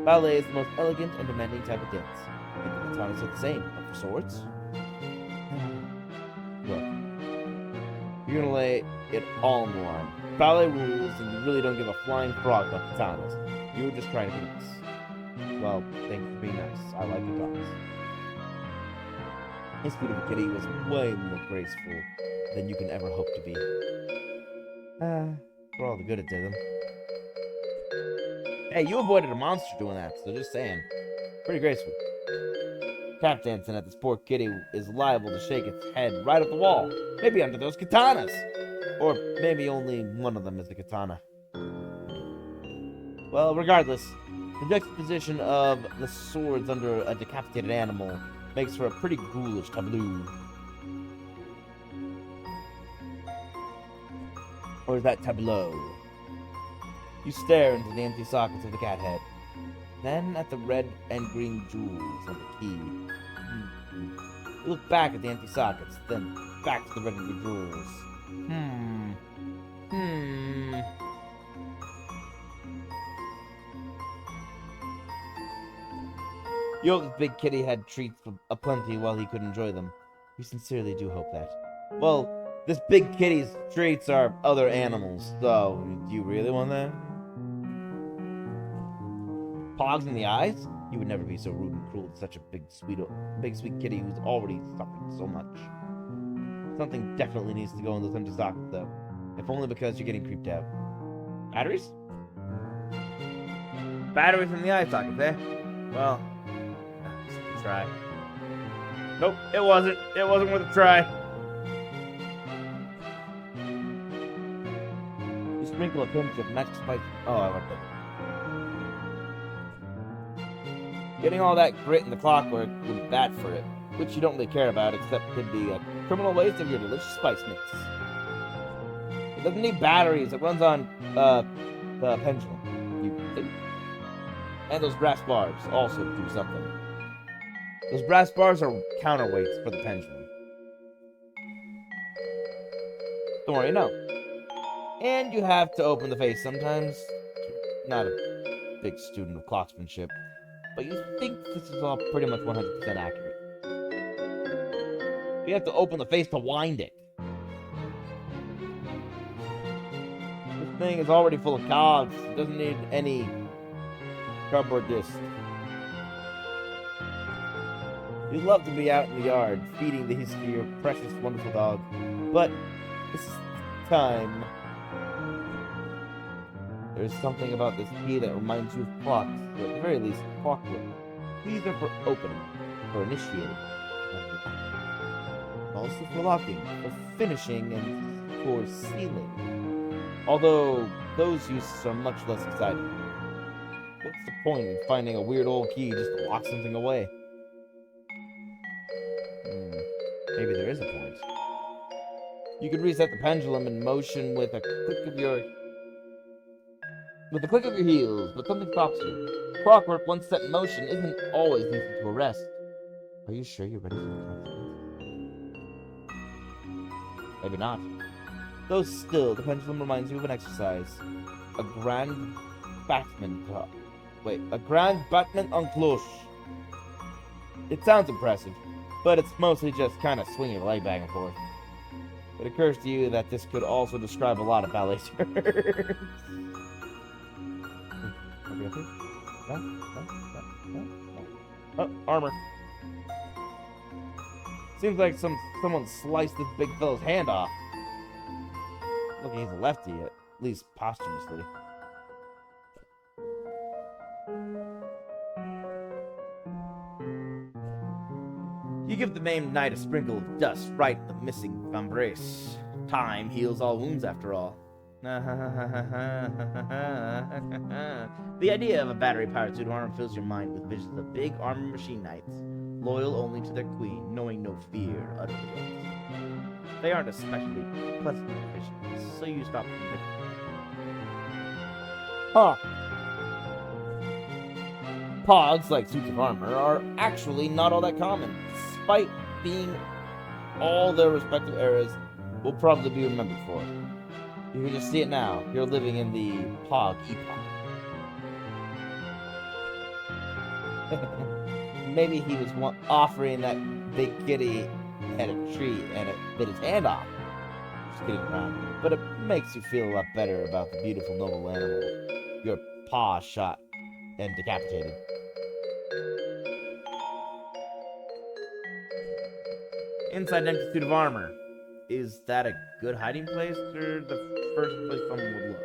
S2: Ballet is the most elegant and demanding type of dance. And the katanas are the same, but for swords? Look, you're gonna lay it all on the line. Ballet rules, and you really don't give a flying frog about katanas. You were just trying to be nice. Well, thank you for being nice. I like katanas. His beautiful kitty was way more graceful than you can ever hope to be. For all the good it did them. Hey, you avoided a monster doing that, so just saying. Pretty graceful. Tap dancing at this poor kitty is liable to shake its head right off the wall. Maybe under those katanas. Or maybe only one of them is the katana. Well, regardless, the juxtaposition of the swords under a decapitated animal makes for a pretty ghoulish tableau. Or is that tableau? You stare into the empty sockets of the cat head, then at the red and green jewels on the key. You look back at the empty sockets, then back to the red and green jewels. You hope the big kitty had treats aplenty while he could enjoy them. You sincerely do hope that. Well, this big kitty's treats are other animals, so do you really want that? Pogs in the eyes? You would never be so rude and cruel to such a big sweet kitty who's already suffering so much. Something definitely needs to go in those empty sockets, though. If only because you're getting creeped out. Batteries? Batteries in the eye sockets, eh? Well, let's try. Nope, it wasn't. It wasn't worth a try. You sprinkle a pinch of magic spice. Oh, I want that. Getting all that grit in the clockwork would bad for it, which you don't really care about, except it'd be a criminal waste of your delicious spice mix. It doesn't need batteries. It runs on the pendulum. You think? And those brass bars also do something. Those brass bars are counterweights for the pendulum. Don't worry, no. And you have to open the face sometimes. Not a big student of clocksmanship, but you think this is all pretty much 100% accurate. You have to open the face to wind it. This thing is already full of cogs. It doesn't need any cardboard disc. You'd love to be out in the yard, feeding these to your precious, wonderful dog. But this time, there's something about this key that reminds you of clocks, or at the very least, clockwork. Keys are for opening, for initiating, also for locking, for finishing, and for sealing. Although, those uses are much less exciting. What's the point in finding a weird old key just to lock something away? Maybe there is a point. You could reset the pendulum in motion with a click of your heels, but something stops you. Clockwork, once set in motion, isn't always easy to arrest. Are you sure you're ready for the consequence? Maybe not. Though still, the pendulum reminds you of an exercise. A grand battement en cloche. It sounds impressive, but it's mostly just kind of swinging your leg back and forth. It occurs to you that this could also describe a lot of ballet terms. Oh, armor. Seems like someone sliced this big fellow's hand off. Look, he's a lefty, at least posthumously. You give the maimed knight a sprinkle of dust right in the missing vambrace. Time heals all wounds, after all.
S1: The idea of a battery-powered suit of armor fills your mind with visions of big armored machine knights, loyal only to their queen, knowing no fear, utterly lost. They aren't especially pleasant visions, so you stop thinking.
S2: Huh. Pogs, like suits of armor, are actually not all that common. Despite being all their respective eras will probably be remembered for. You can just see it now. You're living in the Pog epoch. Maybe he was offering that big kitty at a tree and it bit his hand off. Just kidding around. But it makes you feel a lot better about the beautiful, noble animal your paw shot and decapitated.
S1: Inside an empty suit of armor. Is that a good hiding place, or the first place someone would look?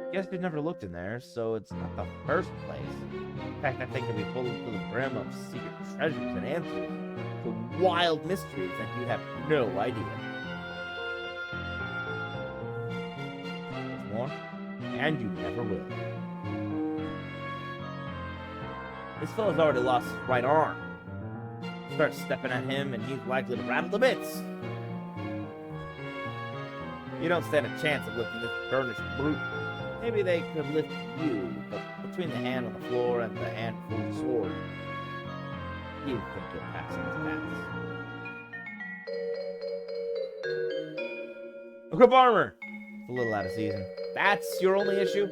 S1: I guess you've never looked in there, so it's not the first place. In fact, I think it'd be full to the brim of secret treasures and answers to wild mysteries that you have no idea. There's more, and you never will. This fellow's already lost his right arm. Start stepping at him and he's likely to rattle to bits. You don't stand a chance of lifting this burnished brute. Maybe they could lift you, but between the hand on the floor and the hand full of sword, you think you'll pass in his pass. Equip armor! It's a little out of season. That's your only issue?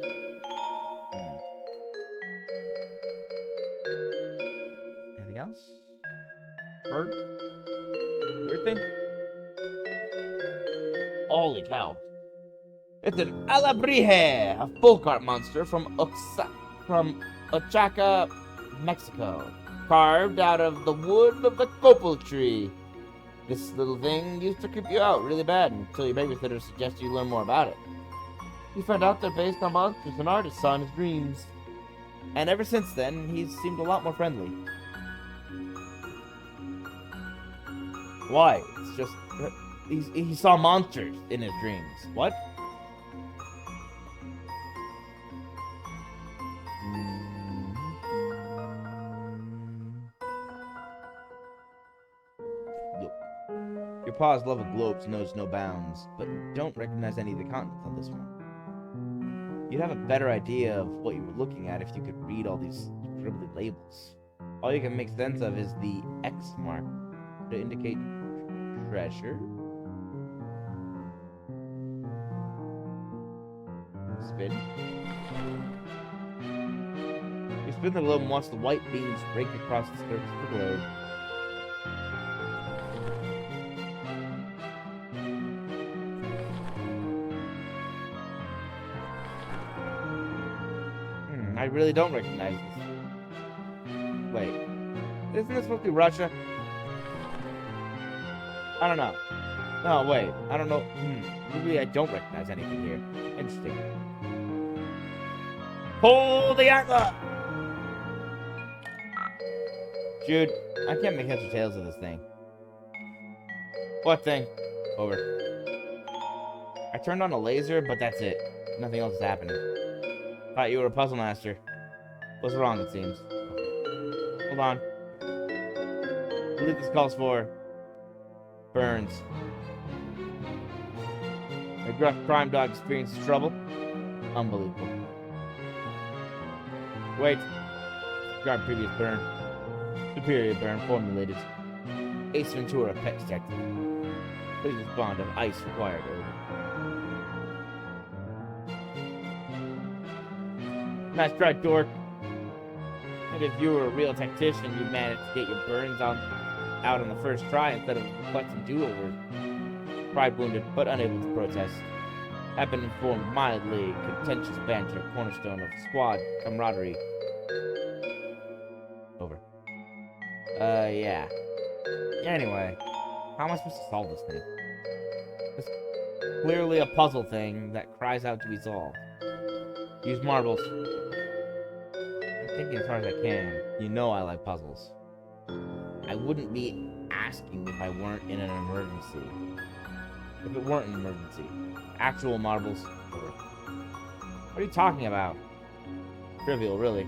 S1: Anything else? Bird? Weird thing?
S2: Holy cow. It's an alebrije, a folk art monster from Oaxaca, Mexico. Carved out of the wood of the copal tree. This little thing used to creep you out really bad until your babysitter suggested you learn more about it. You found out they're based on monsters an artist saw in his dreams. And ever since then, he's seemed a lot more friendly. Why? It's just... he saw monsters in his dreams. What? Look. Your paw's love of globes knows no bounds, but don't recognize any of the continents on this one. You'd have a better idea of what you were looking at if you could read all these scribbly labels. All you can make sense of is the X mark to indicate treasure. Spin. You spin the globe and watch the white beams break across the surface of the globe. I really don't recognize this. Wait. Isn't this supposed to be Russia? I don't know. No, wait. I don't know. Maybe I don't recognize anything here. Interesting. Pull the anchor! Jude, I can't make heads or tails of this thing. What thing? Over. I turned on a laser, but that's it. Nothing else is happening. Thought you were a puzzle master. What's wrong, it seems? Hold on. I believe this calls for... burns. A gruff crime dog experiences trouble? Unbelievable. Wait. Discard previous burn. Superior burn formulated. Ace Ventura pet detective. Please respond of ice required. Over. Nice try, dork. And if you were a real tactician, you'd manage to get your burns out on the first try instead of requesting do-overs. Pride wounded, but unable to protest. Have been informed mildly contentious banter, cornerstone of squad camaraderie. Over. Yeah. Anyway, how am I supposed to solve this thing? It's clearly a puzzle thing that cries out to be solved. Use marbles. I'm thinking as hard as I can. You know I like puzzles. I wouldn't be asking if I weren't in an emergency. if it weren't an emergency. Actual marbles. What are you talking about? Trivial, really.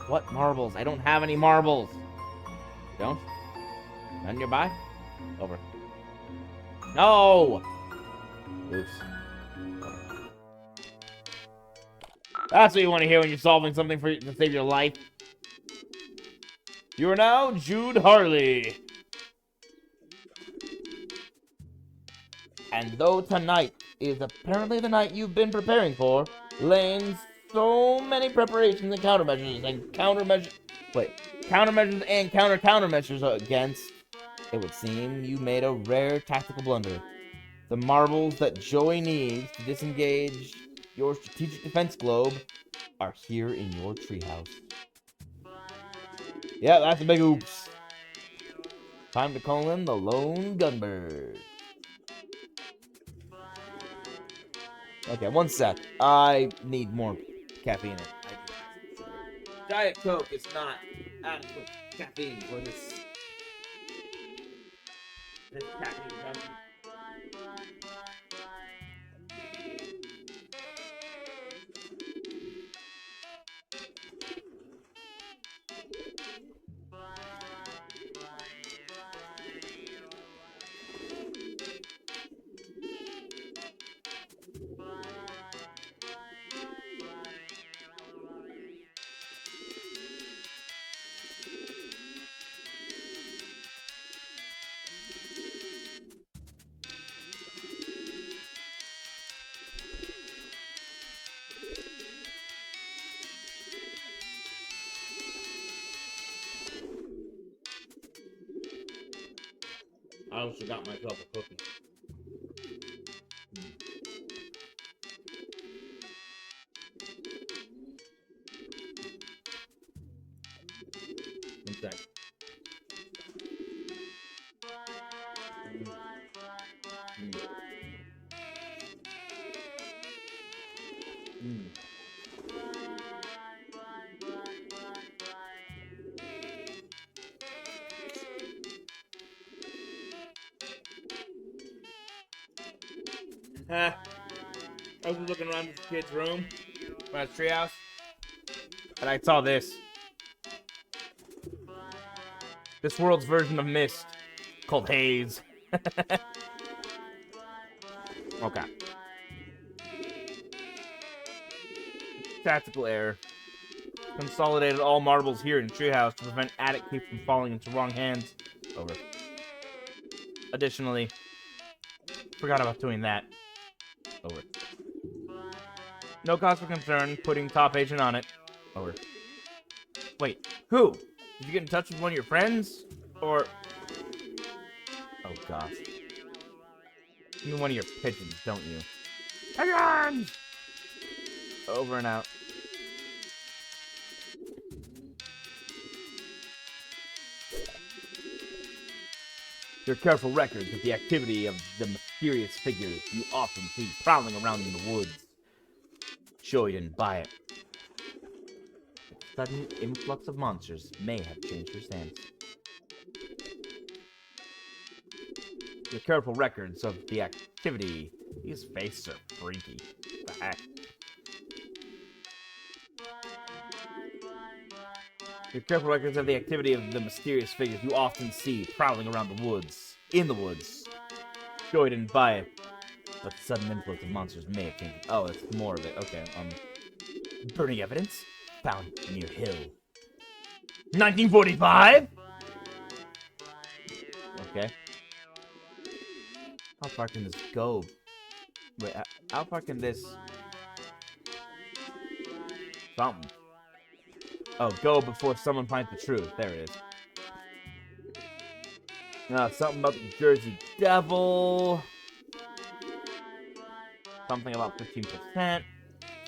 S2: What marbles? I don't have any marbles. You don't? None nearby? Over. No! Oops. That's what you want to hear when you're solving something to save your life. You are now Jude Harley. And though tonight is apparently the night you've been preparing for, laying so many preparations and countermeasures and countermeasures against, it would seem you made a rare tactical blunder. The marbles that Joey needs to disengage your strategic defense globe are here in your treehouse. Yeah, that's a big oops. Time to call in the Lone Gunbird. Okay, one sec. I need more caffeine in it. Diet Coke is not adequate caffeine for this caffeine junkie. I also got myself a cookie. One sec. I was looking around this kid's room, around his treehouse, and I saw this. This world's version of Mist, called Haze. Okay. Tactical error. Consolidated all marbles here in treehouse to prevent attic keep from falling into wrong hands. Over. Additionally, forgot about doing that. Over. No cause for concern, putting top agent on it. Over. Wait, who? Did you get in touch with one of your friends? Or... Oh, gosh. You mean one of your pigeons, don't you? Pigeons! Over and out. Your careful records of the activity of the mysterious figures you often see prowling around in the woods. Sure you didn't buy it. The sudden influx of monsters may have changed your stance. Your careful records of the activity. These faces are freaky. What the heck? Your careful records of the activity of the mysterious figures you often see prowling around the woods. In the woods. Joey didn't buy it, but the sudden influx of monsters may have changed. Oh, it's more of it. Okay, burning evidence found near Hill. 1945? Okay. How far can this go? Wait, how far can this... Something. Oh, go before someone finds the truth. There it is. Something about the Jersey Devil. Something about 15%.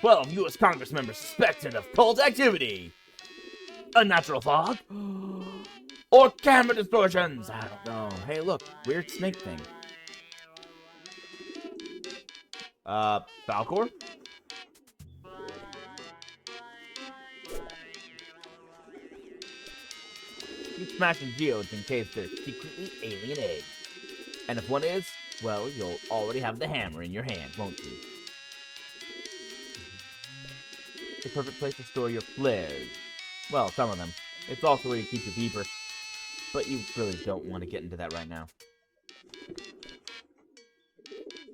S2: 12 U.S. Congress members suspected of cult activity. Unnatural fog? Or camera distortions? I don't know. Hey, look. Weird snake thing. Falcor? Keep smashing geodes in case they're secretly alien eggs. And if one is, Well, you'll already have the hammer in your hand, won't you? The perfect place to store your flares. Well, some of them. It's also where you keep your beeper. But you really don't want to get into that right now.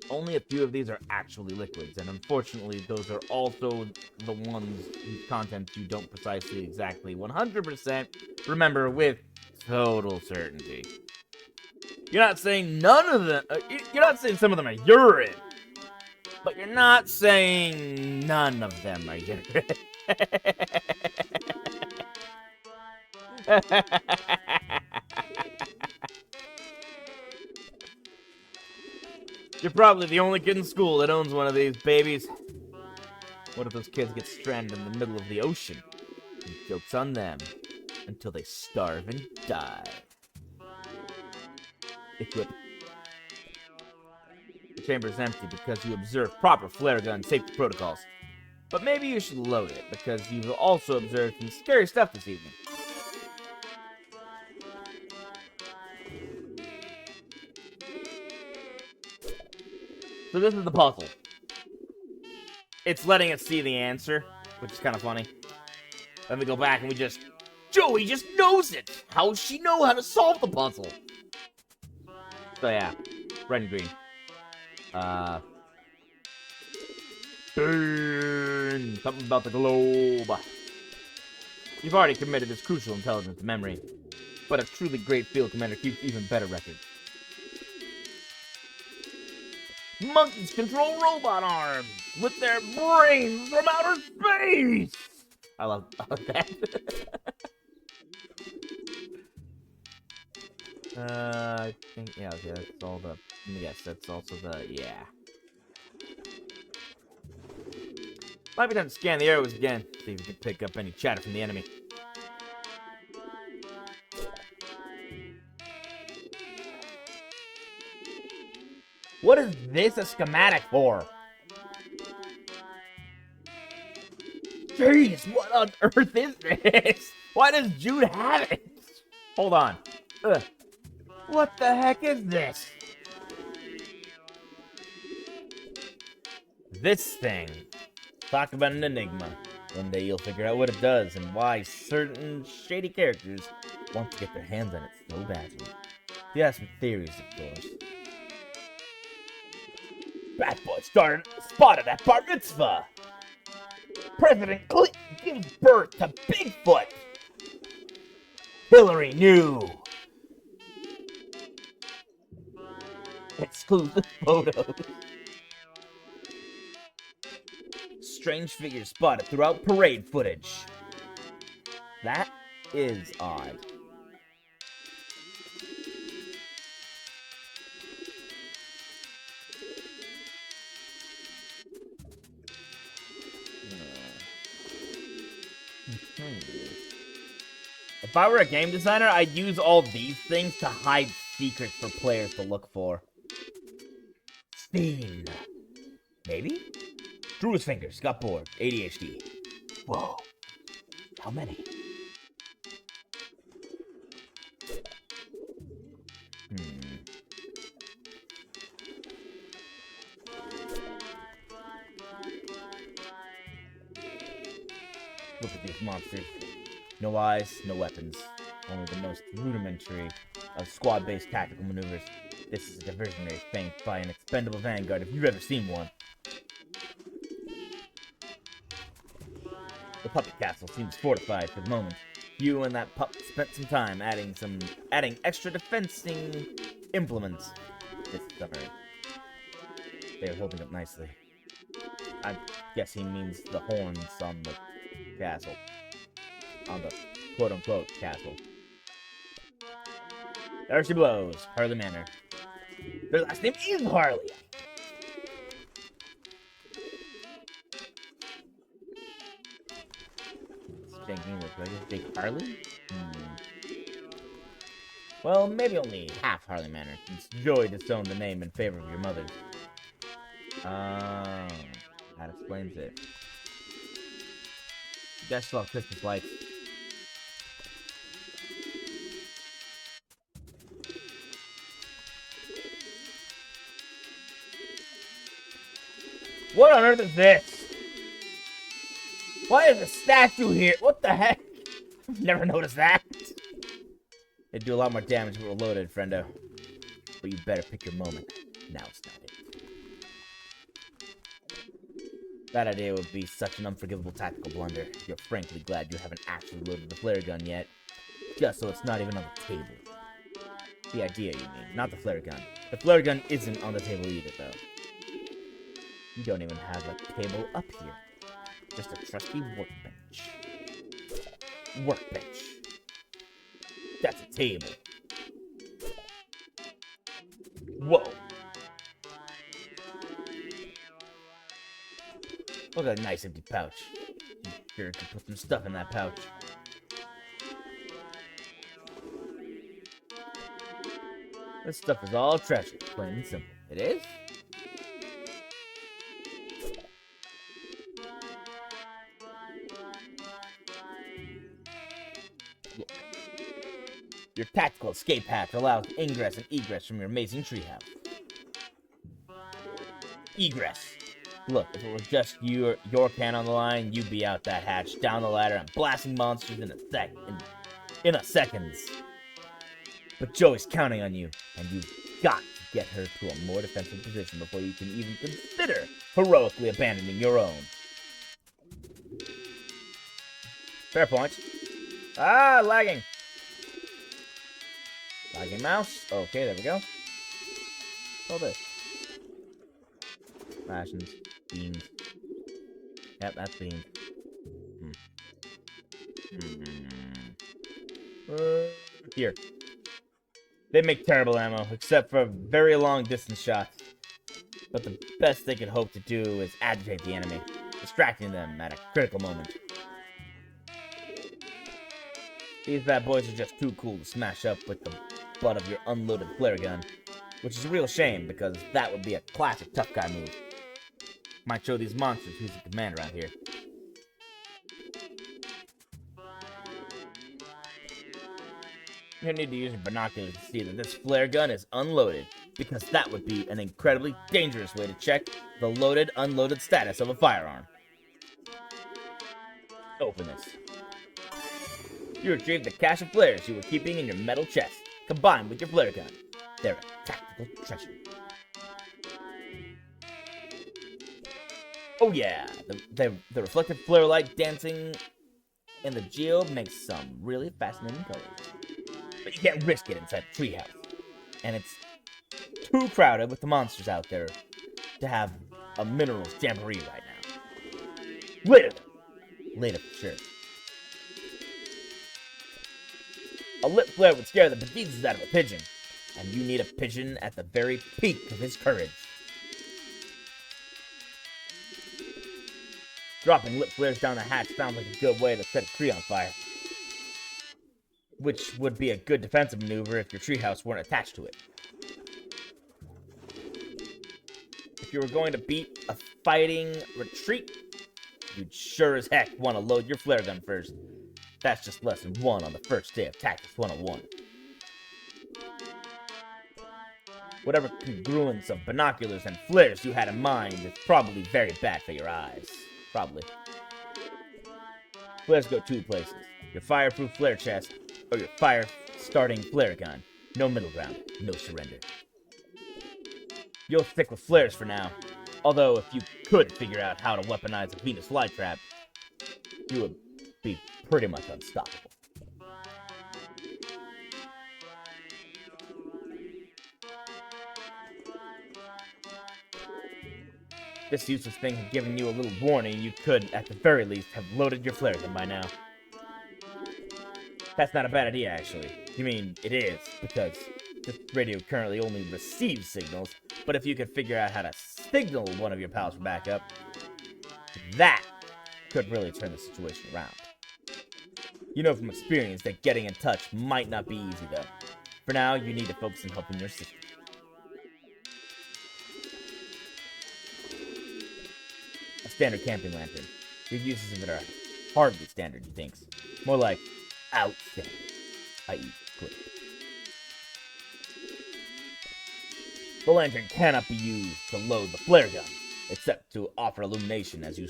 S2: Only a few of these are actually liquids, and unfortunately, those are also the ones whose contents you don't precisely exactly 100% remember with total certainty. You're not saying none of them, you're not saying some of them are urine, but you're not saying none of them are urine. You're probably the only kid in school that owns one of these babies. What if those kids get stranded in the middle of the ocean? And joke's on them until they starve and die. Equip. The chamber is empty because you observe proper flare gun safety protocols. But maybe you should load it because you've also observed some scary stuff this evening. So this is the puzzle. It's letting us see the answer, which is kind of funny. Then we go back and we just... Joey just knows it! How does she know how to solve the puzzle? So yeah, red and green. Burn! Something about the globe. You've already committed this crucial intelligence to memory, but a truly great field commander keeps even better records. Monkeys control robot arms with their brains from outer space! I love that. I think, yeah, okay, that's all the, yes, that's also the, yeah. Might be time to scan the airways again, see if we can pick up any chatter from the enemy. What is this a schematic for? Jeez, what on earth is this? Why does Jude have it? Hold on. Ugh. What the heck is this? This thing. Talk about an enigma. One day you'll figure out what it does and why certain shady characters want to get their hands on it so badly. You have some theories, of course. Bat Boy spotted at Bar Mitzvah. President Clinton gives birth to Bigfoot. Hillary knew. Exclusive photos. Strange figures spotted throughout parade footage. That is odd. If I were a game designer, I'd use all these things to hide secrets for players to look for. Steam. Maybe? Drew his fingers, got bored. ADHD. Whoa. How many? Look at these monsters. No eyes, no weapons. Only the most rudimentary of squad-based tactical maneuvers. This is a diversionary feint by an expendable vanguard if you've ever seen one. The puppet castle seems fortified for the moment. You and that pup spent some time adding extra defensing implements this summer. They are holding up nicely. I guess he means the horns on the castle. On the quote-unquote castle. There she blows, Harley Manor. Their last name is Harley. Jank English, but I just think Harley? Well, maybe only half Harley Manor, since Joey disowned the name in favor of your mother's. Oh, that explains it. You guys still have Christmas lights.
S1: What on earth is this? Why is a statue here? What the heck? I've never noticed that. It'd do a lot more damage if it were loaded, friendo. But you better pick your moment. Now it's not it. That idea would be such an unforgivable tactical blunder. You're frankly glad you haven't actually loaded the flare gun yet. Just so it's not even on the table. The idea, you mean, not the flare gun. The flare gun isn't on the table either, though. You don't even have a table up here. Just a trusty workbench. Workbench. That's a table. Whoa. Look at that nice empty pouch. You sure could put some stuff in that pouch. This stuff is all treasure, plain and simple. It is? Look. Your tactical escape hatch allows ingress and egress from your amazing treehouse. Egress. Look, if it were just your can on the line, you'd be out that hatch, down the ladder, and blasting monsters in a seconds. But Joey's counting on you, and you've got to get her to a more defensive position before you can even consider heroically abandoning your own. Fair point. Ah, lagging. Lagging mouse. Okay, there we go. All this. Rations. Beans. Yep, that's beans. Here. They make terrible ammo, except for very long distance shots. But the best they could hope to do is agitate the enemy, distracting them at a critical moment. These bad boys are just too cool to smash up with the butt of your unloaded flare gun, which is a real shame because that would be a classic tough guy move. Might show these monsters who's the commander around here. You need to use your binoculars to see that this flare gun is unloaded, because that would be an incredibly dangerous way to check the loaded-unloaded status of a firearm. Open this. You retrieved the cache of flares you were keeping in your metal chest, combined with your flare gun. They're a tactical treasure. Oh yeah, the reflective flare light dancing in the geode makes some really fascinating colors. But you can't risk it inside a treehouse. And it's too crowded with the monsters out there to have a minerals jamboree right now. Later. Later for sure. A lit flare would scare the bejesus out of a pigeon. And you need a pigeon at the very peak of his courage. Dropping lit flares down the hatch sounds like a good way to set a tree on fire. Which would be a good defensive maneuver if your treehouse weren't attached to it. If you were going to beat a fighting retreat, you'd sure as heck want to load your flare gun first. That's just lesson 1 on the first day of Tactics 101. Whatever congruence of binoculars and flares you had in mind is probably very bad for your eyes. Probably. Flares go 2 places. Your fireproof flare chest, or your fire-starting flare gun. No middle ground. No surrender. You'll stick with flares for now. Although, if you could figure out how to weaponize a Venus flytrap, you would be pretty much unstoppable. This useless thing had given you a little warning. You could, at the very least, have loaded your flare gun by now. That's not a bad idea, actually. You mean, it is, because this radio currently only receives signals, but if you could figure out how to signal one of your pals for backup, that could really turn the situation around. You know from experience that getting in touch might not be easy, though. For now, you need to focus on helping your sister. A standard camping lantern. Your uses of it are hardly standard, he thinks. More like outstanding, i.e. clear. The lantern cannot be used to load the flare gun.
S2: except to offer illumination as you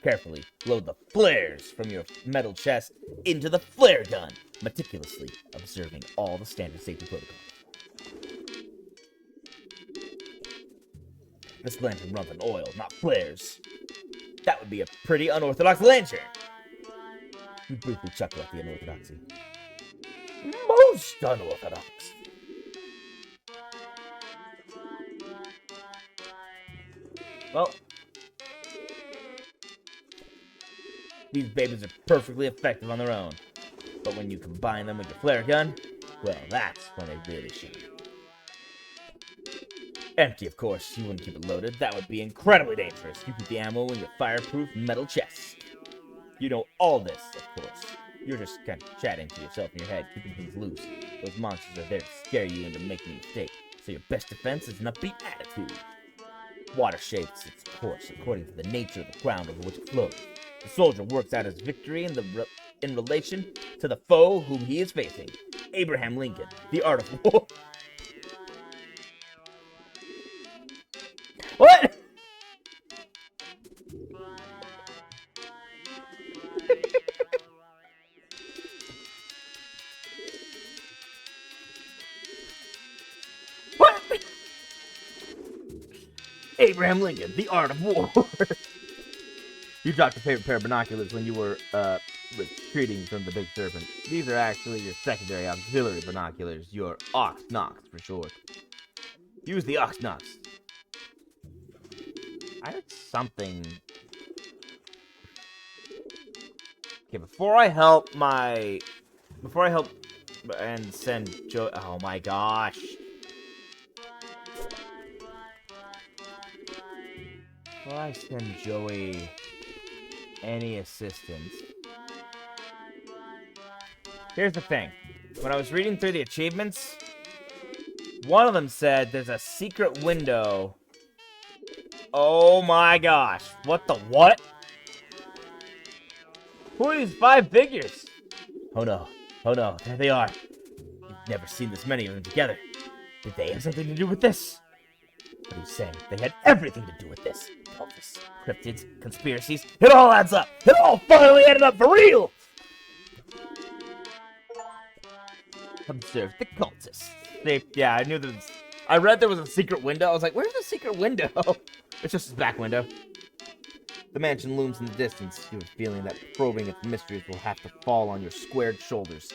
S2: carefully load the flares from your metal chest into the flare gun, meticulously observing all the standard safety protocols. This lantern runs on oil, not flares. That would be a pretty unorthodox lantern. You briefly chuckle at the unorthodoxy. Most unorthodox. Well, these babies are perfectly effective on their own. But when you combine them with your flare gun, well, that's when they really shine. Empty, of course. You wouldn't keep it loaded. That would be incredibly dangerous. You keep the ammo in your fireproof metal chest. You know all this, of course. You're just kind of chatting to yourself in your head, keeping things loose. Those monsters are there to scare you into making a mistake. So your best defense is an upbeat attitude. Water shapes its course according to the nature of the ground over which it flows. The soldier works out his victory in relation to the foe whom he is facing. Abraham Lincoln, The Art of War. What? What? Abraham Lincoln, The Art of War. You dropped your favorite pair of binoculars when you were retreating from the Big Serpent. These are actually your secondary auxiliary binoculars, your Ox-Nox for short. Use the Ox-Nox. I heard something. Okay, before I help and send Joe. Oh my gosh. Before I send Joey any assistance. Here's the thing. When I was reading through the achievements, one of them said there's a secret window. Oh my gosh. What the what? Who are these 5 figures? Oh no. Oh no. There they are. You've never seen this many of them together. Did they have something to do with this? What are you saying? They had everything to do with this. Cultists, cryptids, conspiracies. It all adds up. It all finally added up for real. Observe the cultists. Yeah, I knew there was... I read there was a secret window. I was like, where's the secret window? It's just his back window. The mansion looms in the distance. You have a feeling that probing its mysteries will have to fall on your squared shoulders.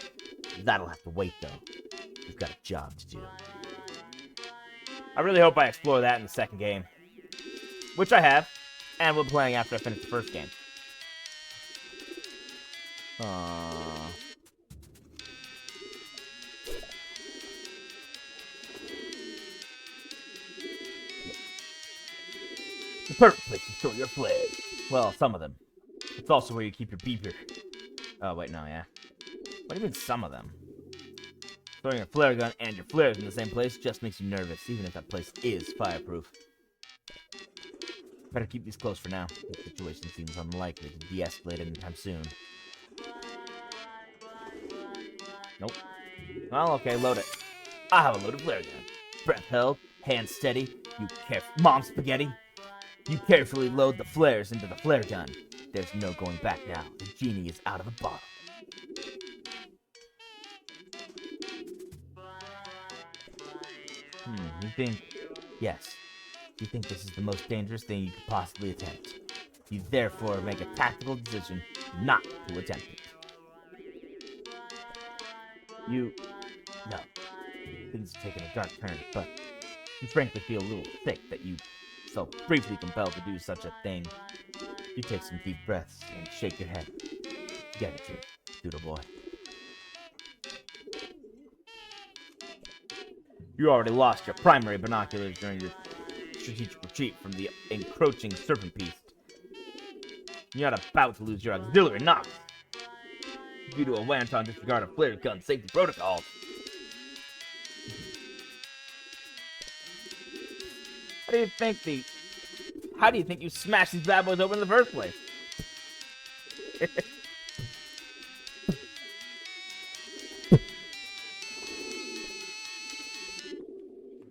S2: That'll have to wait, though. You've got a job to do. I really hope I explore that in the second game. Which I have. And we'll be playing after I finish the first game. The perfect place to store your flares. Well, some of them. It's also where you keep your beeper. Oh, wait, no, yeah. What do you mean, some of them? Throwing your flare gun and your flares in the same place just makes you nervous, even if that place is fireproof. Better keep these close for now. The situation seems unlikely to de-escalate anytime soon. Nope. Well, okay, load it. I have a loaded flare gun. Breath held, hand steady. Mom spaghetti. You carefully load the flares into the flare gun. There's no going back now. The genie is out of the bottle. You think... Yes. You think this is the most dangerous thing you could possibly attempt. You therefore make a tactical decision not to attempt it. No. Things have taken a dark turn, but you frankly feel a little sick that you felt briefly compelled to do such a thing. You take some deep breaths and shake your head. Get it, doodle boy. You already lost your primary binoculars during your strategic retreat from the encroaching serpent beast. You're not about to lose your auxiliary Nox due to a wanton disregard of flare gun safety protocols. How do you think you smashed these bad boys open in the first place?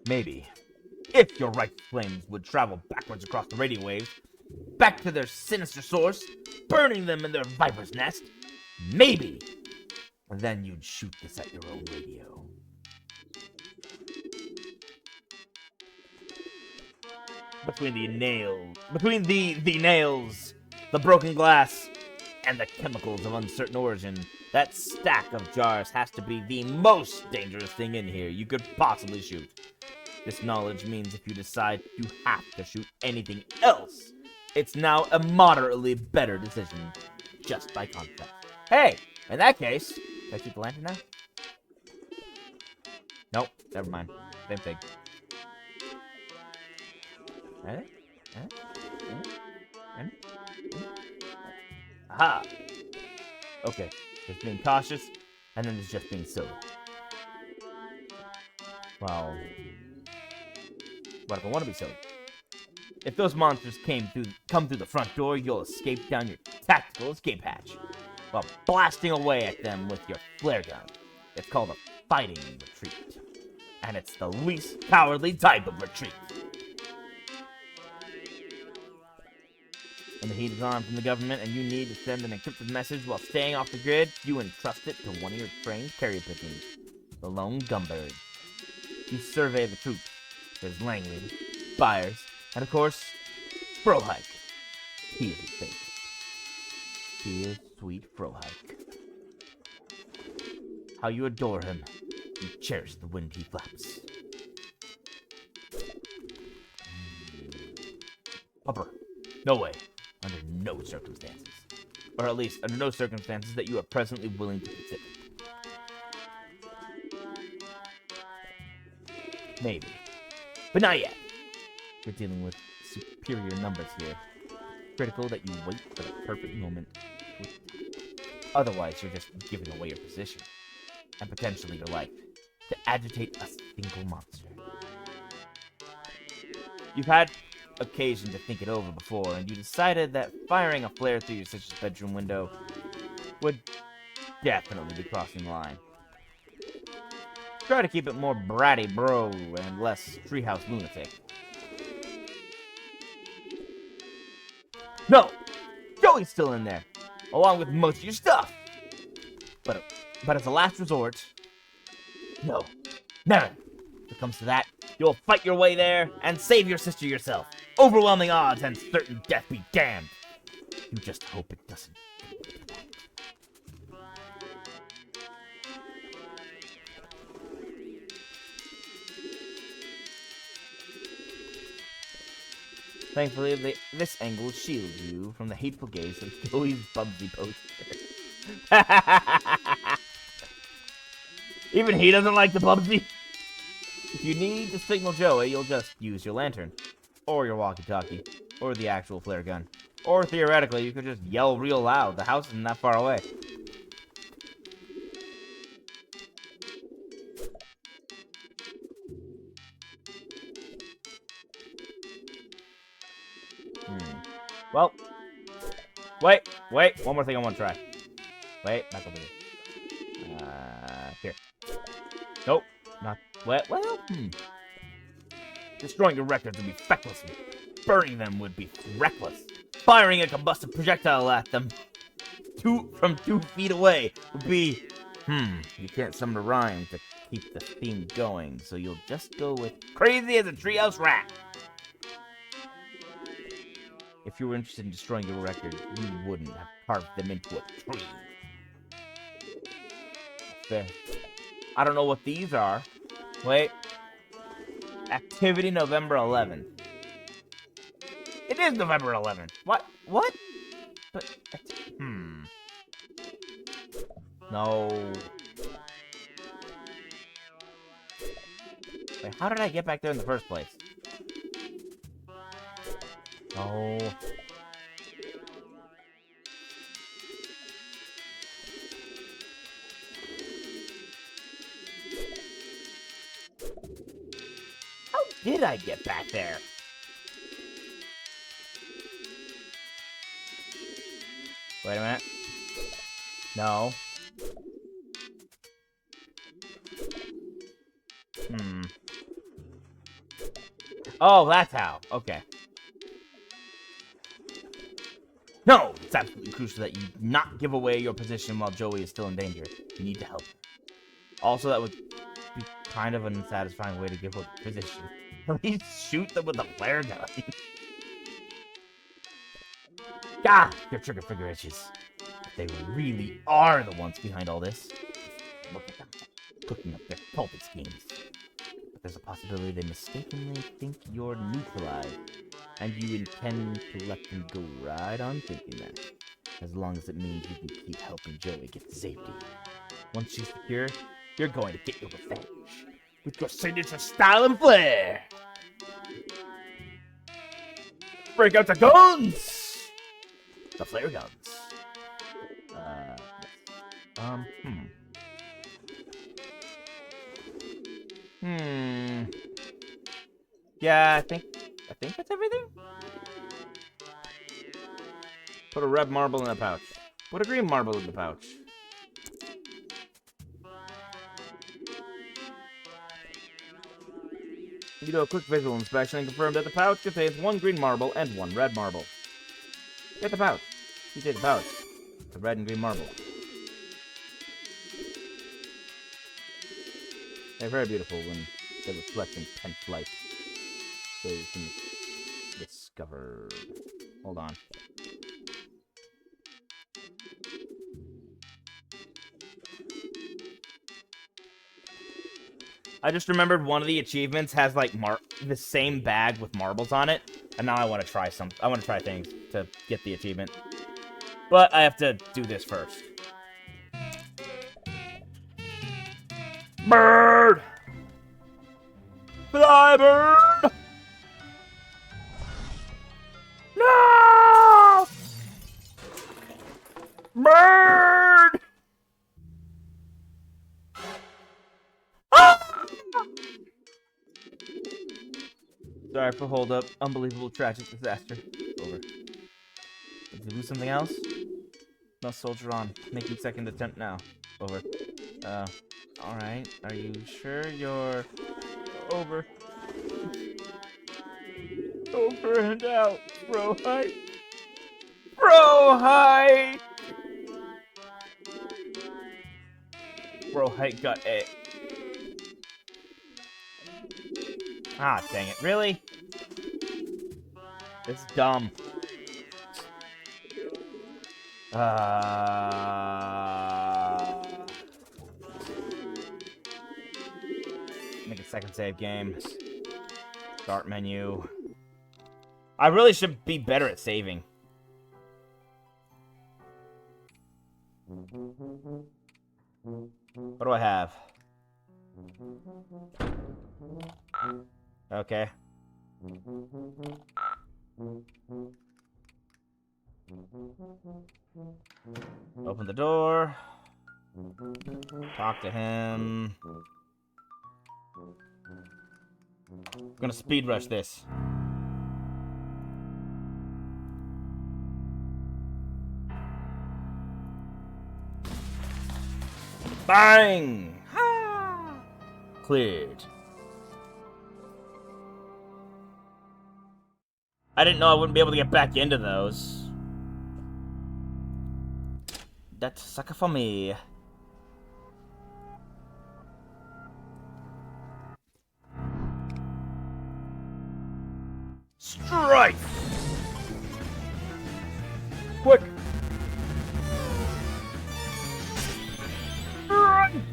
S2: Maybe.
S1: if your right flames would travel backwards across the radio waves, back to their sinister source, burning them in their viper's nest, maybe then you'd shoot this at your own radio. Between the nails, the broken glass, and the chemicals of uncertain origin, that stack of jars has to be the most dangerous thing in here you could possibly shoot. This knowledge means if you decide you have to shoot anything else, it's now a moderately better decision, just by contrast. Hey, in that case, can I shoot the lantern now? Nope, never mind. Same thing. Aha! Okay, there's being cautious, and then there's just being silly. Well, what if I want to be silly? If those monsters come through the front door, you'll escape down your tactical escape hatch, while blasting away at them with your flare gun. It's called a fighting retreat, and it's the least cowardly type of retreat. When the heat is on from the government and you need to send an encrypted message while staying off the grid, you entrust it to one of your trained carrier pigeons, the lone gumbird. You survey the troops. There's Langley, Byers, and of course, Frohike. He is his favorite. He is sweet Frohike. How you adore him. You cherish the wind he flaps. Pupper, no way. Under no circumstances. Or at least, under no circumstances that you are presently willing to consider. Maybe. But not yet. We're dealing with superior numbers here. Critical that you wait for the perfect moment. Otherwise, you're just giving away your position. And potentially your life. To agitate a single monster. You've had occasion to think it over before, and you decided that firing a flare through your sister's bedroom window would definitely be crossing the line. Try to keep it more bratty bro and less treehouse lunatic. No! Joey's still in there, along with most of your stuff! But as a last resort, no, never. If it comes to that, you'll fight your way there and save your sister yourself. Overwhelming odds and certain death be damned. You just hope it doesn't. Thankfully, this angle shields you from the hateful gaze of Joey's Bubsy poster. Even he doesn't like the Bubsy. If you need to signal Joey, you'll just use your lantern. Or your walkie-talkie. Or the actual flare gun. Or theoretically, you could just yell real loud. The house isn't that far away. Well. Wait. One more thing I want to try. Wait, not gonna do it. Here. Nope. Not. Well. Destroying your records would be feckless. Burning them would be reckless. Firing a combustive projectile at them from 2 feet away would be... You can't summon a rhyme to keep the theme going, so you'll just go with crazy as a treehouse rat. If you were interested in destroying your record, you wouldn't have carved them into a tree. That's fair. I don't know what these are. Wait. Activity November 11th. It is November 11th. What? But, No. Wait, how did I get back there in the first place? No. How did I get back there? Wait a minute. No. Oh, that's how. Okay. No! It's absolutely crucial that you not give away your position while Joey is still in danger. You need to help him. Also, that would be kind of an unsatisfying way to give away the position. At least shoot them with a flare gun. God, your trigger finger itches. If they really are the ones behind all this, look at them, cooking up their pulpit schemes. But there's a possibility they mistakenly think you're neutralized, and you intend to let them go right on thinking that, as long as it means you can keep helping Joey get to safety. Once she's secure, you're going to get your revenge, with your signature style and flair! Break out the guns! The flare guns. Yeah, I think that's everything. Put a red marble in the pouch. Put a green marble in the pouch. You do a quick visual inspection and confirm that the pouch contains 1 green marble and 1 red marble. Get the pouch. You take the pouch. The red and green marble. They're very beautiful when they reflect intense light. So you can discover... Hold on. I just remembered one of the achievements has like the same bag with marbles on it, and now I want to try some. I want to try things to get the achievement, but I have to do this first. Bird, fly bird, no, bird. Ah! Sorry for hold up. Unbelievable tragic disaster. Over. Did you lose something else? No, soldier on. Making second attempt now. Over. Alright. Are you sure you're... Over. Over and out. Bro height. Bro height! Bro height got A. Ah, dang it. Really? It's dumb. Make a second save game. Start menu. I really should be better at saving. What do I have? Okay. Open the door. Talk to him. I'm gonna speed rush this. Bang! Ah! Cleared. I didn't know I wouldn't be able to get back into those. That's a sucker for me. Strife! Quick! Run!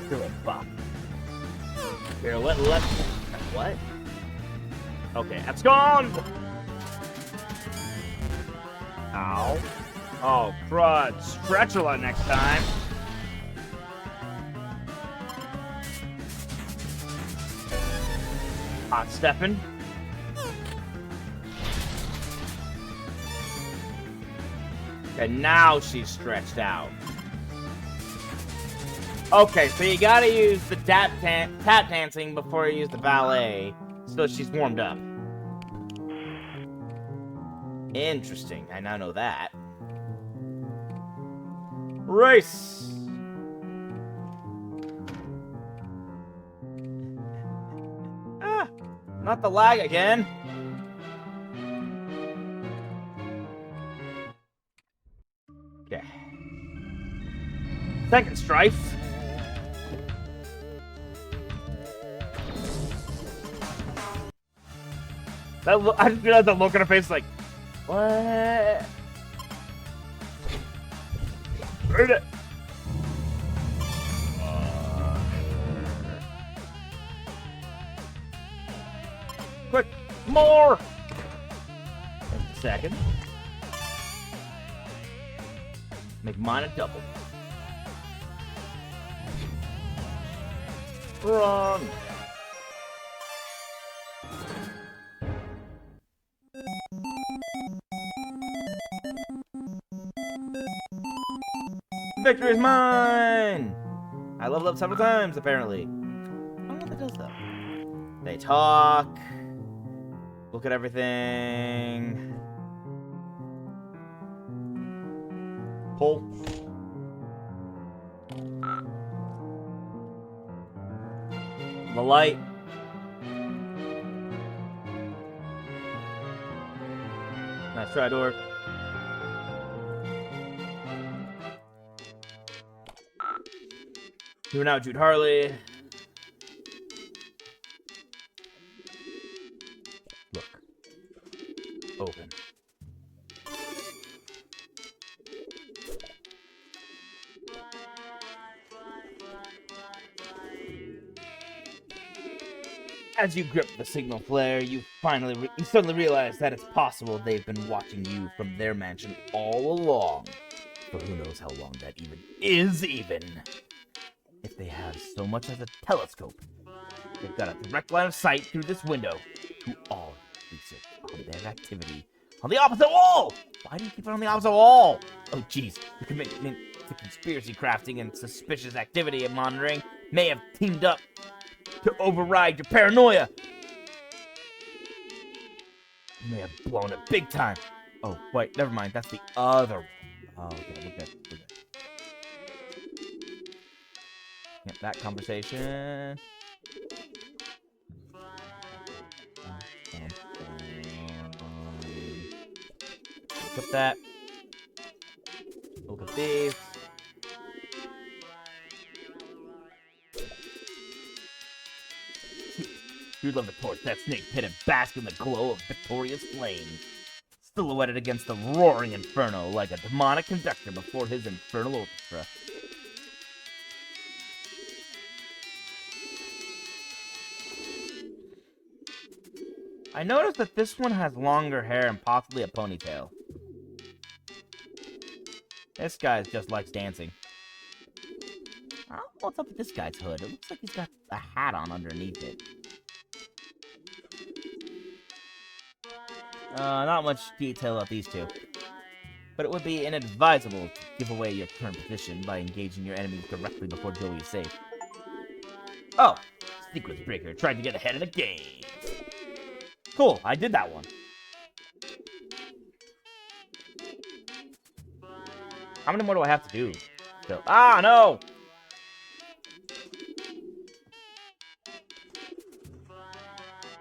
S1: Do it, Bob. Here, let's... What? Okay, that's gone! Ow. Oh, crud. Stretchula next time. Hot stepping. Okay, now she's stretched out. Okay, so you gotta use the tap dancing before you use the ballet, so she's warmed up. Interesting, I now know that. Race!
S2: Not the lag again. Okay. Second strife. I just realized that look on her face like, what? Burn it. Quick, more! Just a second. Make mine a double. Run! Victory is mine! I leveled up several times, apparently. I don't know what that does, though. They talk. Look at everything. Pull. The light. Nice try, door. Doing out Jude Harley. Look. Open. As you grip the signal flare, you suddenly realize that it's possible they've been watching you from their mansion all along. For who knows how long that is even. If they have so much as a telescope, they've got a direct line of sight through this window to all research on their activity on the opposite wall. Why do you keep it on the opposite wall? Oh, jeez. The commitment to conspiracy crafting and suspicious activity and monitoring may have teamed up to override your paranoia. You may have blown it big time. Oh, wait, never mind. That's the other one. Oh, okay, we're good. Get that conversation. Look at that. Look at these. You'd love to torch that snake pit and bask in the glow of victorious flame, silhouetted against the roaring inferno like a demonic conductor before his infernal orchestra. I noticed that this one has longer hair and possibly a ponytail. This guy just likes dancing. I don't know what's up with this guy's hood. It looks like he's got a hat on underneath it. Not much detail about these two. But it would be inadvisable to give away your current position by engaging your enemies directly before Joey is safe. Oh! Sequence Breaker tried to get ahead of the game. Cool, I did that one. How many more do I have to do? So, no!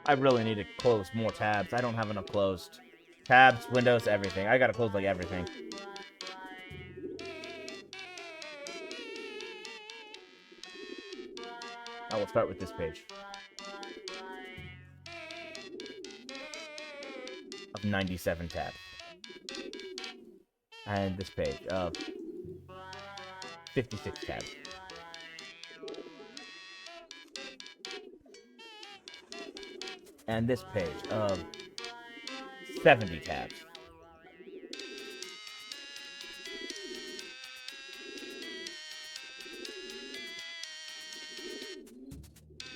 S2: I really need to close more tabs. I don't have enough closed. Tabs, windows, everything. I gotta close, like, everything. I will start with this page. Of 97 tabs. And this page of 56 tabs. And this page of 70 tabs.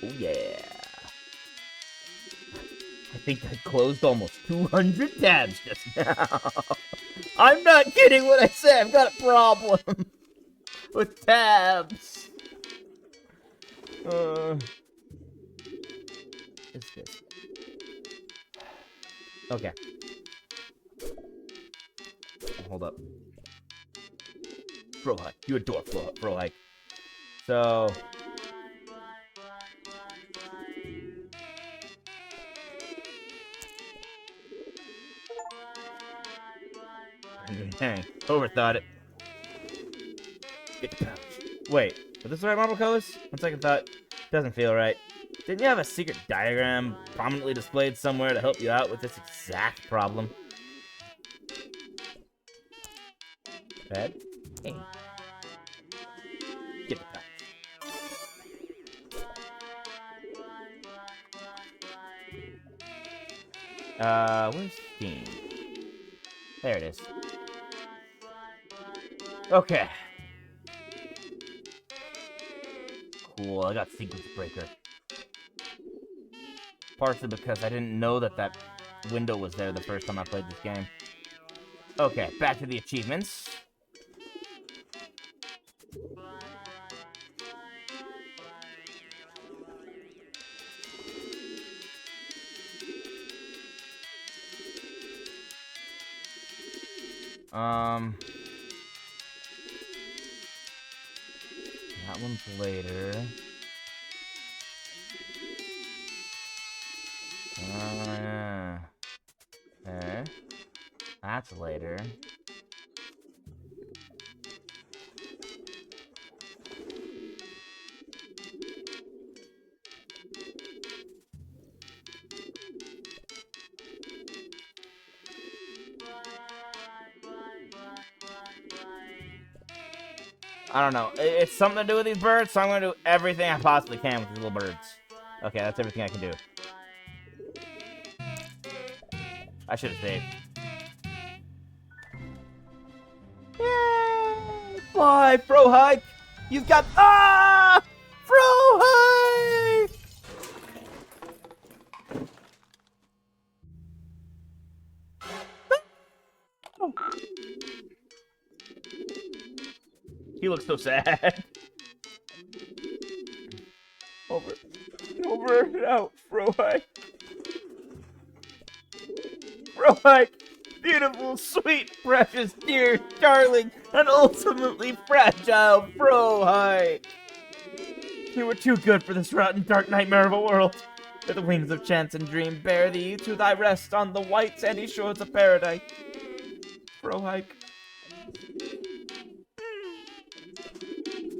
S2: Oh yeah. I think I closed almost 200 tabs just now. I'm not kidding when I say I've got a problem with tabs. What's this? Okay. Hold up. Frohike. You adore Frohike. So...
S1: Dang, overthought it. Get the pouch. Wait, are this the right marble colors? On second thought, doesn't feel right. Didn't you have a secret diagram prominently displayed somewhere to help you out with this exact problem? Bad. Hey. Get the pouch. Where's Steam? There it is. Okay. Cool, I got Sequence Breaker. Partially because I didn't know that window was there the first time I played this game. Okay, back to the achievements. That one's later. Okay. That's later. I don't know. It's something to do with these birds, so I'm going to do everything I possibly can with these little birds. Okay, that's everything I can do. I should have saved. Yay! Fly, Fro Hike! You've got... Ah! Fro Hike! He looks so sad. Over and out, Fro Hike. Fro Hike, beautiful, sweet, precious, dear, darling, and ultimately fragile Fro Hike. You were too good for this rotten, dark nightmare of a world. With the wings of chance and dream, bear thee to thy rest on the white sandy shores of paradise. Fro Hike.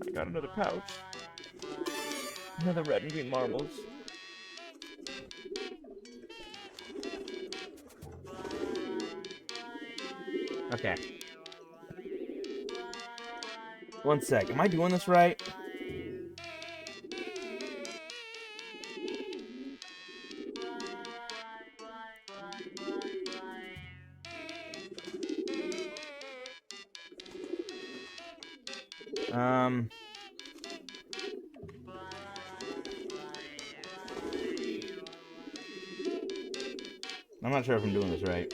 S1: I got another pouch. Another red and green marbles. Okay. One sec. Am I doing this right? I'm not sure if I'm doing this right.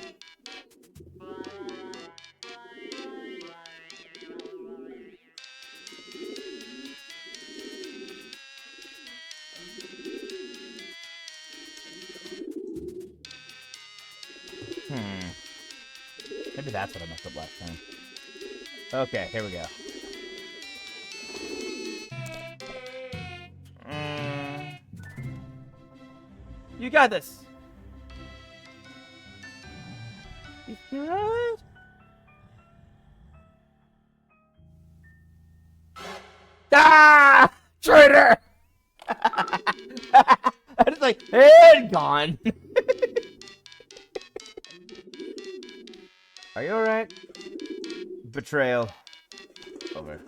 S1: Maybe that's what I messed up last time. Okay, here we go. You got this! You got it? Ah! Traitor! I was like, and gone. Are you alright? Betrayal. Over.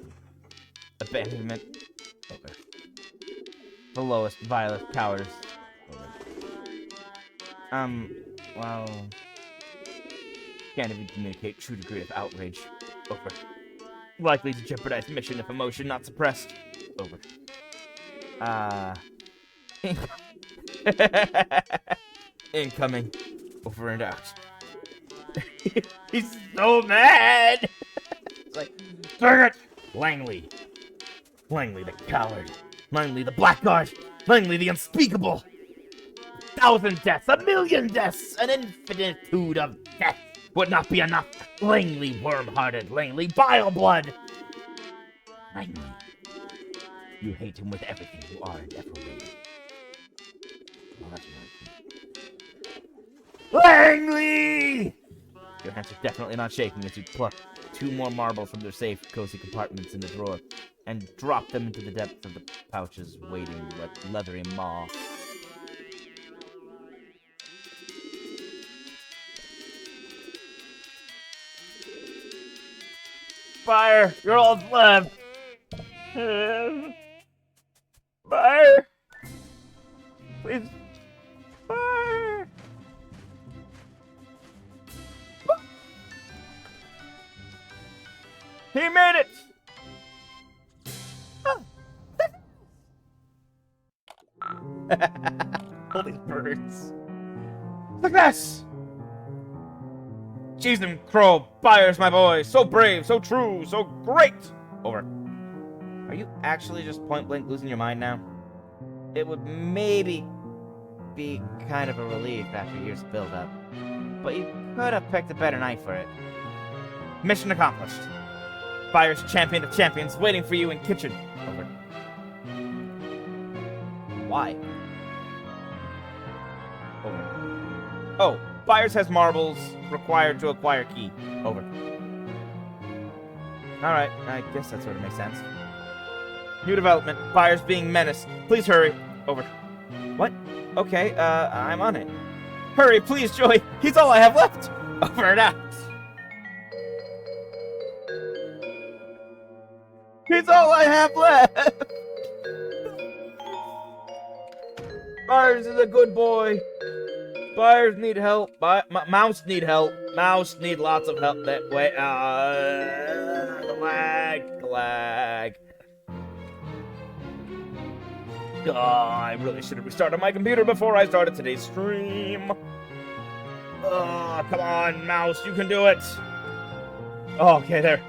S1: Abandonment. Over. The lowest, vilest powers. Over. Well... Can't even communicate true degree of outrage. Over. Likely to jeopardize mission if emotion not suppressed. Over. Incoming. Over and out. He's so mad! It's like, dang it! Langley. Langley the coward. Langley the blackguard. Langley the unspeakable. 1,000 deaths, 1,000,000 deaths, an infinitude of death would not be enough. Langley worm-hearted, Langley bile-blood. Langley, you hate him with everything you are and ever will. Langley!
S2: Your hands are definitely not shaking as you pluck 2 more marbles from their safe, cozy compartments in the drawer and drop them into the depths of the pouch's waiting, leathery maw. Fire! You're all that's left! Fire! Please! Fire! He made it! All these birds. Look at this! Cheese and Crow, Byers, my boy, so brave, so true, so great! Over. Are you actually just point blank losing your mind now? It would maybe be kind of a relief after years of build up, but you could have picked a better night for it. Mission accomplished. Byers, champion of champions, waiting for you in kitchen. Over. Why? Over. Oh, Byers has marbles required to acquire key. Over. Alright, I guess that sort of makes sense. New development. Byers being menaced. Please hurry. Over. What? Okay, I'm on it. Hurry, please, Joey. He's all I have left. Over and out. He's all I have left. Byers is a good boy. Byers need help. Mouse need help. Mouse need lots of help. That way. Lag. Oh, I really should have restarted my computer before I started today's stream. Oh, come on, Mouse, you can do it. Oh, okay, there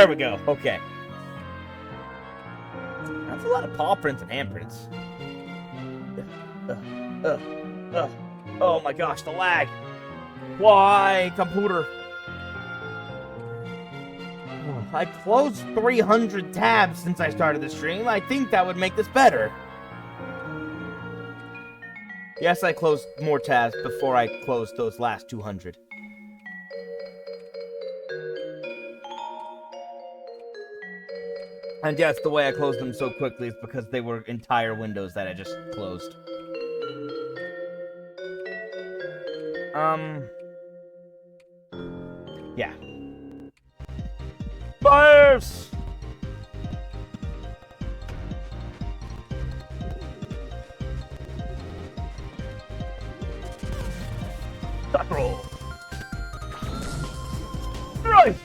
S2: we go. Okay. That's a lot of paw prints and handprints. Oh my gosh, the lag. Why, computer? I closed 300 tabs since I started the stream. I think that would make this better. Yes, I closed more tabs before I closed those last 200. And yes, the way I closed them so quickly is because they were entire windows that I just closed. Yeah. Byers! Duck roll. Right!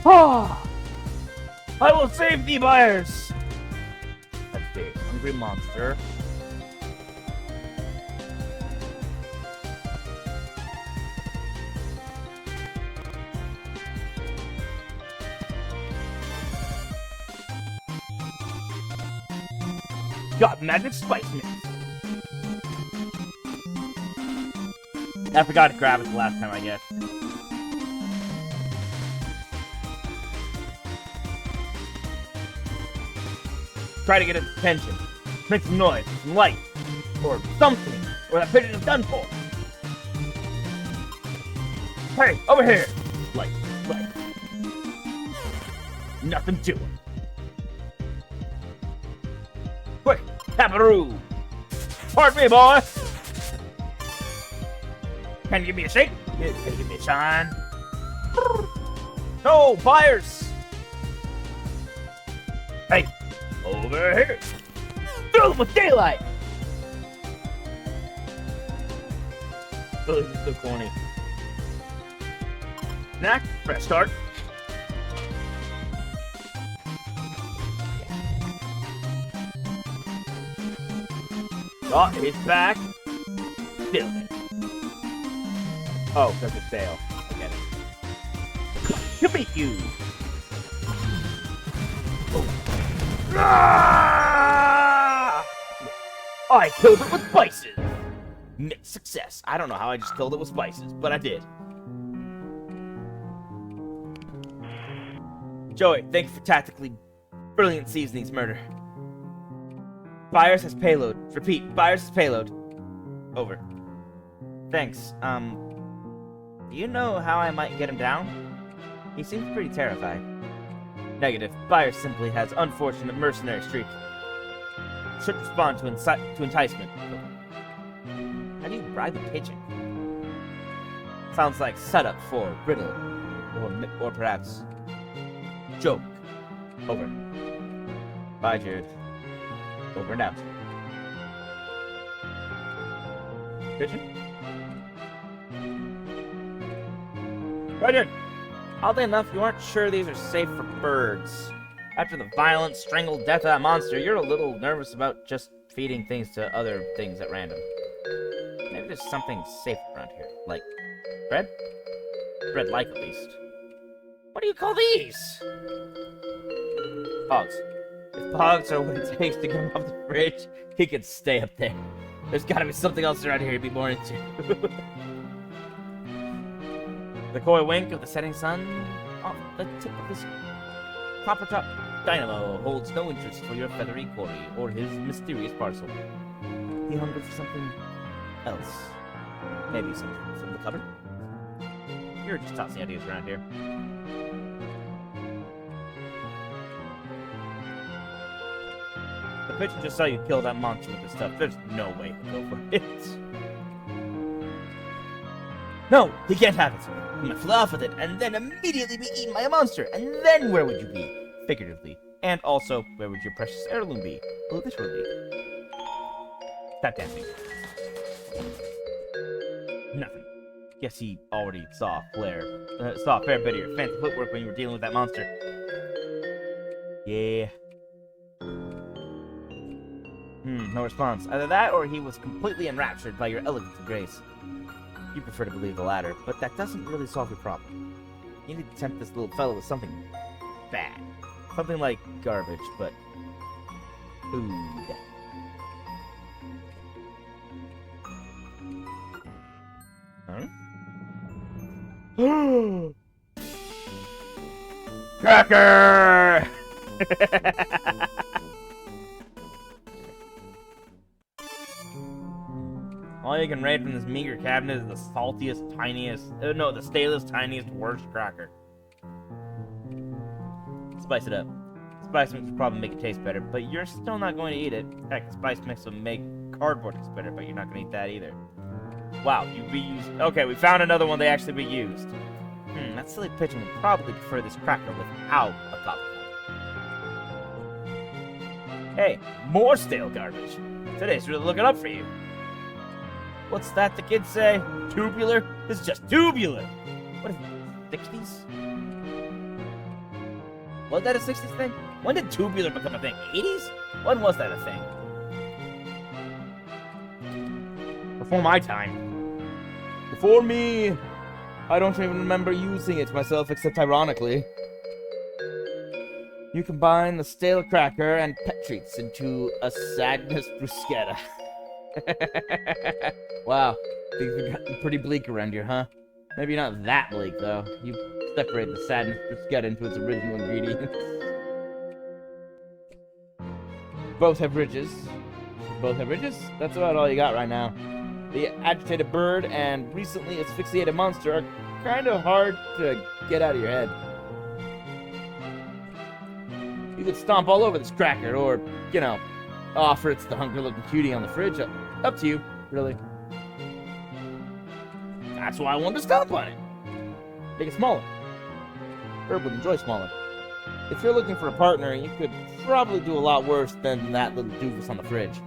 S2: Ah! I will save thee, Byers! That's the hungry monster. Got magic spice mix. I forgot to grab it the last time, I guess. Try to get its attention. Make some noise, some light, or something, or that pigeon is done for. Hey, over here! Light. Nothing to it. Quick, taparoo! Pardon me, boy! Can you give me a shake? Can you give me a shine? No, Byers! Hey, over here! Fill them with daylight! Oh, this is so corny. Snack, fresh start. Oh, it's back. Fill it. Oh, because it's stale. I get it. To meet you. Oh. Ah! I killed it with spices. Mixed success. I don't know how I just killed it with spices, but I did. Joey, thank you for tactically brilliant seasonings murder. Byers has payload. Repeat, Byers has payload. Over. Thanks. Do you know how I might get him down? He seems pretty terrified. Negative. Byers simply has unfortunate mercenary streak. Should respond to enticement. How do you bribe a pigeon? Sounds like setup for riddle, or perhaps joke. Over. Bye, Jared. Over and out. Pigeon? Pigeon! Oddly enough, you aren't sure these are safe for birds. After the violent, strangled death of that monster, you're a little nervous about just feeding things to other things at random. Maybe there's something safe around here, like bread? Bread-like, at least. What do you call these? Pogs. If pogs are what it takes to get him off the fridge, he can stay up there. There's gotta be something else around here to be more into. The coy wink of the setting sun off the tip of this copper top dynamo holds no interest for your feathery quarry or his mysterious parcel. He hungered for something else. Maybe something from the cupboard? You're just tossing ideas around here. The pigeon just saw you kill that monster with this stuff. There's no way he'll go for it. No, he can't have it. He might fly off with it, and then immediately be eaten by a monster. And then where would you be? Figuratively. And also, where would your precious heirloom be? Literally. Stop dancing. Nothing. Guess he already saw a fair bit of your fancy footwork when you were dealing with that monster. Yeah. No response. Either that, or he was completely enraptured by your elegance and grace. You prefer to believe the latter, but that doesn't really solve your problem. You need to tempt this little fellow with something bad. Something like garbage, but food. Huh? Cracker! All you can raid from this meager cabinet is the saltiest, the stalest, tiniest, worst cracker. Spice it up. Spice mix will probably make it taste better, but you're still not going to eat it. Heck, spice mix will make cardboard taste better, but you're not going to eat that either. Wow, you reused... Okay, we found another one they actually reused. That silly pigeon would probably prefer this cracker without a top. Hey, more stale garbage. Today's really looking up for you. What's that the kids say? Tubular? This is just tubular! What is it, 60s? Was that a 60s thing? When did tubular become a thing? 80s? When was that a thing? Before my time. Before me! I don't even remember using it myself, except ironically. You combine the stale cracker and pet treats into a sadness bruschetta. Wow, things have gotten pretty bleak around here, huh? Maybe not that bleak, though. You separate the sadness bruschetta into its original ingredients. Both have ridges. Both have ridges? That's about all you got right now. The agitated bird and recently asphyxiated monster are kind of hard to get out of your head. You could stomp all over this cracker, or, you know, offer it to the hungry-looking cutie on the fridge. Up to you, really. That's why I wanted to stomp on it. Make it smaller. Herb would enjoy smaller. If you're looking for a partner, you could probably do a lot worse than that little doofus on the fridge.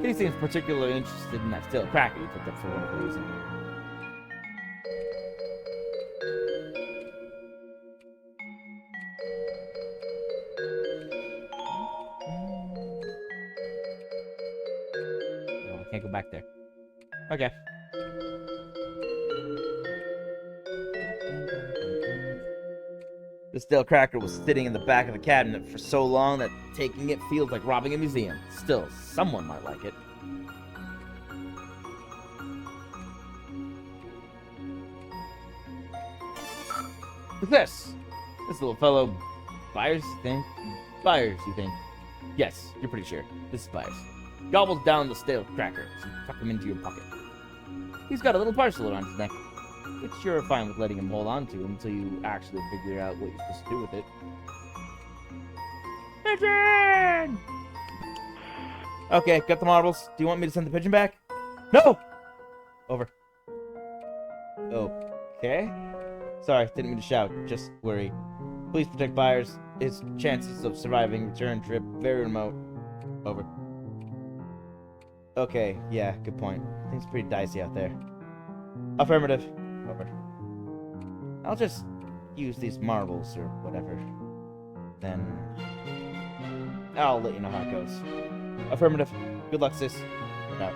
S2: He seems particularly interested in that stale cracker you picked up for whatever reason. No, I can't go back there. Okay. The stale cracker was sitting in the back of the cabinet for so long that taking it feels like robbing a museum. Still, someone might like it. What's this? This little fellow... Byers, you think? Byers, you think? Yes, you're pretty sure. This is Byers. Gobbles down the stale cracker, so tuck him into your pocket. He's got a little parcel around his neck, which you're fine with letting him hold on to until you actually figure out what you're supposed to do with it. Pigeon! Okay, got the marbles. Do you want me to send the pigeon back? No! Over. Okay. Sorry, didn't mean to shout. Just worried. Please protect Byers. His chances of surviving return trip very remote. Over. Okay, yeah, good point. Things pretty dicey out there. Affirmative. Over. I'll just use these marbles or whatever. Then I'll let you know how it goes. Affirmative. Good luck, sis. Look out.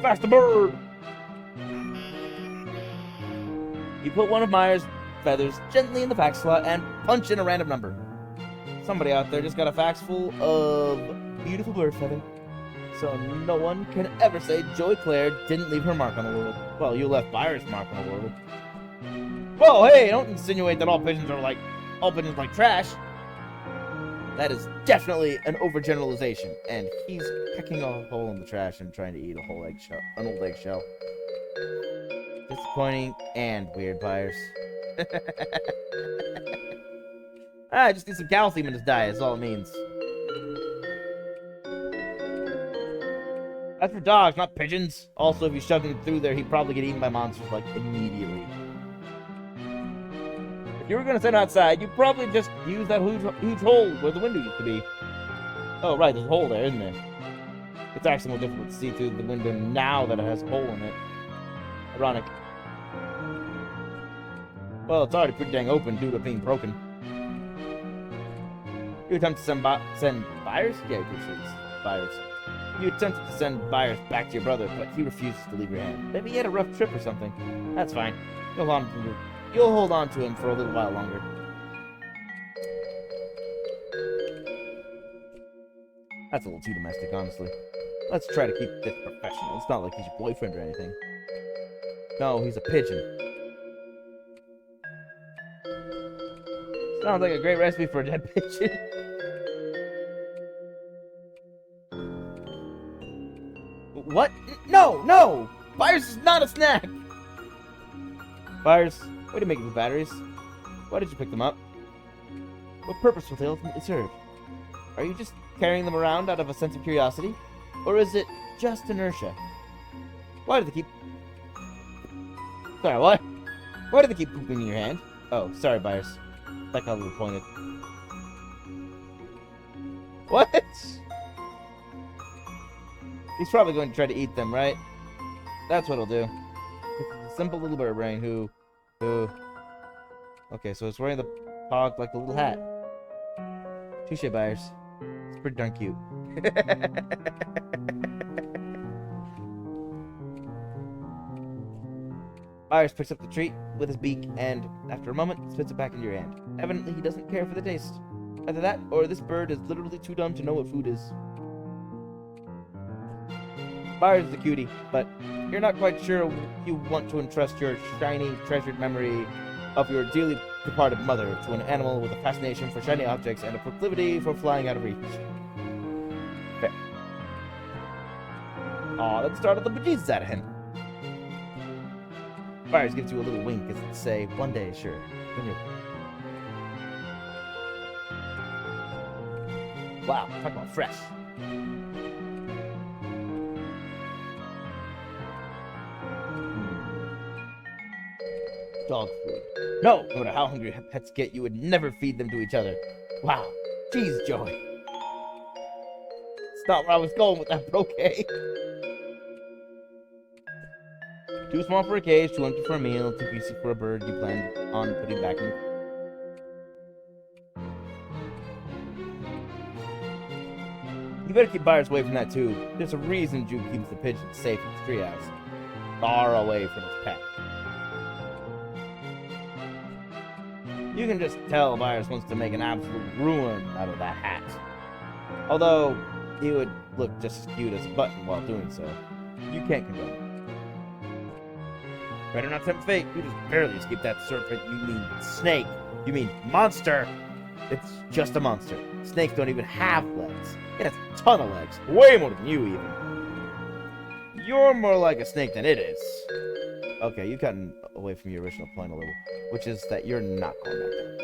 S2: Faster bird! You put one of Myers' feathers gently in the fax slot and punch in a random number. Somebody out there just got a fax full of beautiful bird feather. So no one can ever say Joy Claire didn't leave her mark on the world. Well, you left Byers' mark on the world. Whoa, hey, don't insinuate that all pigeons like trash. That is definitely an overgeneralization, and he's picking a hole in the trash and trying to eat an old eggshell. Disappointing and weird, Byers. I just need some calcium in his diet, is all it means. That's for dogs, not pigeons. Also, if you shoved him through there, he'd probably get eaten by monsters, like, immediately. If you were gonna sit outside, you'd probably just use that huge hole where the window used to be. Oh, right, there's a hole there, isn't there? It's actually more difficult to see through the window now that it has a hole in it. Ironic. Well, it's already pretty dang open due to being broken. You attempt to send Byers? Yeah, Byers. You attempted to send Byers back to your brother, but he refuses to leave your hand. Maybe he had a rough trip or something. That's fine. You'll hold on to him for a little while longer. That's a little too domestic, honestly. Let's try to keep this professional. It's not like he's your boyfriend or anything. No, he's a pigeon. Sounds like a great recipe for a dead pigeon. What? No! Byers is not a snack! Byers, what are you making with batteries? Why did you pick them up? What purpose will they ultimately serve? Are you just carrying them around out of a sense of curiosity? Or is it just inertia? Why do they keep... Sorry, what? Why do they keep pooping in your hand? Oh, sorry, Byers. That got a little pointed. What? He's probably going to try to eat them, right? That's what he'll do. It's a simple little bird brain who... Okay, so it's wearing the hog like a little hat. Touche, Byers. It's pretty darn cute. Byers picks up the treat with his beak and, after a moment, spits it back into your hand. Evidently, he doesn't care for the taste. Either that, or this bird is literally too dumb to know what food is. Byers is a cutie, but you're not quite sure you want to entrust your shiny, treasured memory of your dearly departed mother to an animal with a fascination for shiny objects and a proclivity for flying out of reach. Fair. Aw, that startled the bejesus out of him. Byers gives you a little wink as if to say, one day, sure. When you're... Wow, talk about fresh. Dog food. No matter how hungry pets get, you would never feed them to each other. Wow. Jeez, Joey. It's not where I was going with that bouquet. Too small for a cage, too empty for a meal, too greasy for a bird you planned on putting back in. You better keep Byers away from that too. There's a reason Jude keeps the pigeons safe in his treehouse. Far away from his pet. You can just tell Byers wants to make an absolute ruin out of that hat. Although, he would look just as cute as a button while doing so. You can't condone it. Better not tempt fate. You just barely escaped that serpent. You mean snake. You mean monster. It's just a monster. Snakes don't even have legs. It has a ton of legs. Way more than you, even. You're more like a snake than it is. Okay, you've gotten away from your original point a little, which is that you're not going back there.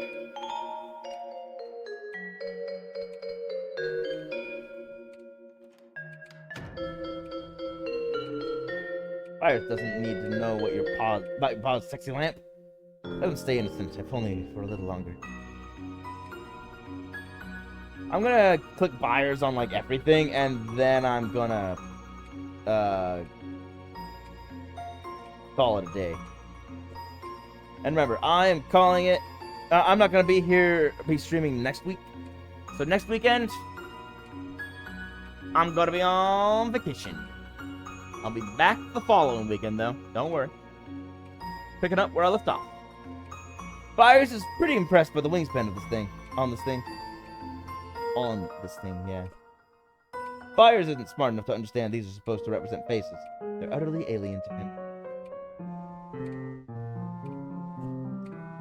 S2: Fires doesn't need to know what about your paw's sexy lamp. Let him stay innocent, if only for a little longer. I'm gonna click buyers on like everything, and then I'm gonna call it a day. And remember, I am calling it. I'm not gonna be streaming next week. So next weekend, I'm gonna be on vacation. I'll be back the following weekend, though. Don't worry. Picking up where I left off. Byers is pretty impressed by the wingspan of this thing. On this thing, yeah. Byers isn't smart enough to understand these are supposed to represent faces. They're utterly alien to him.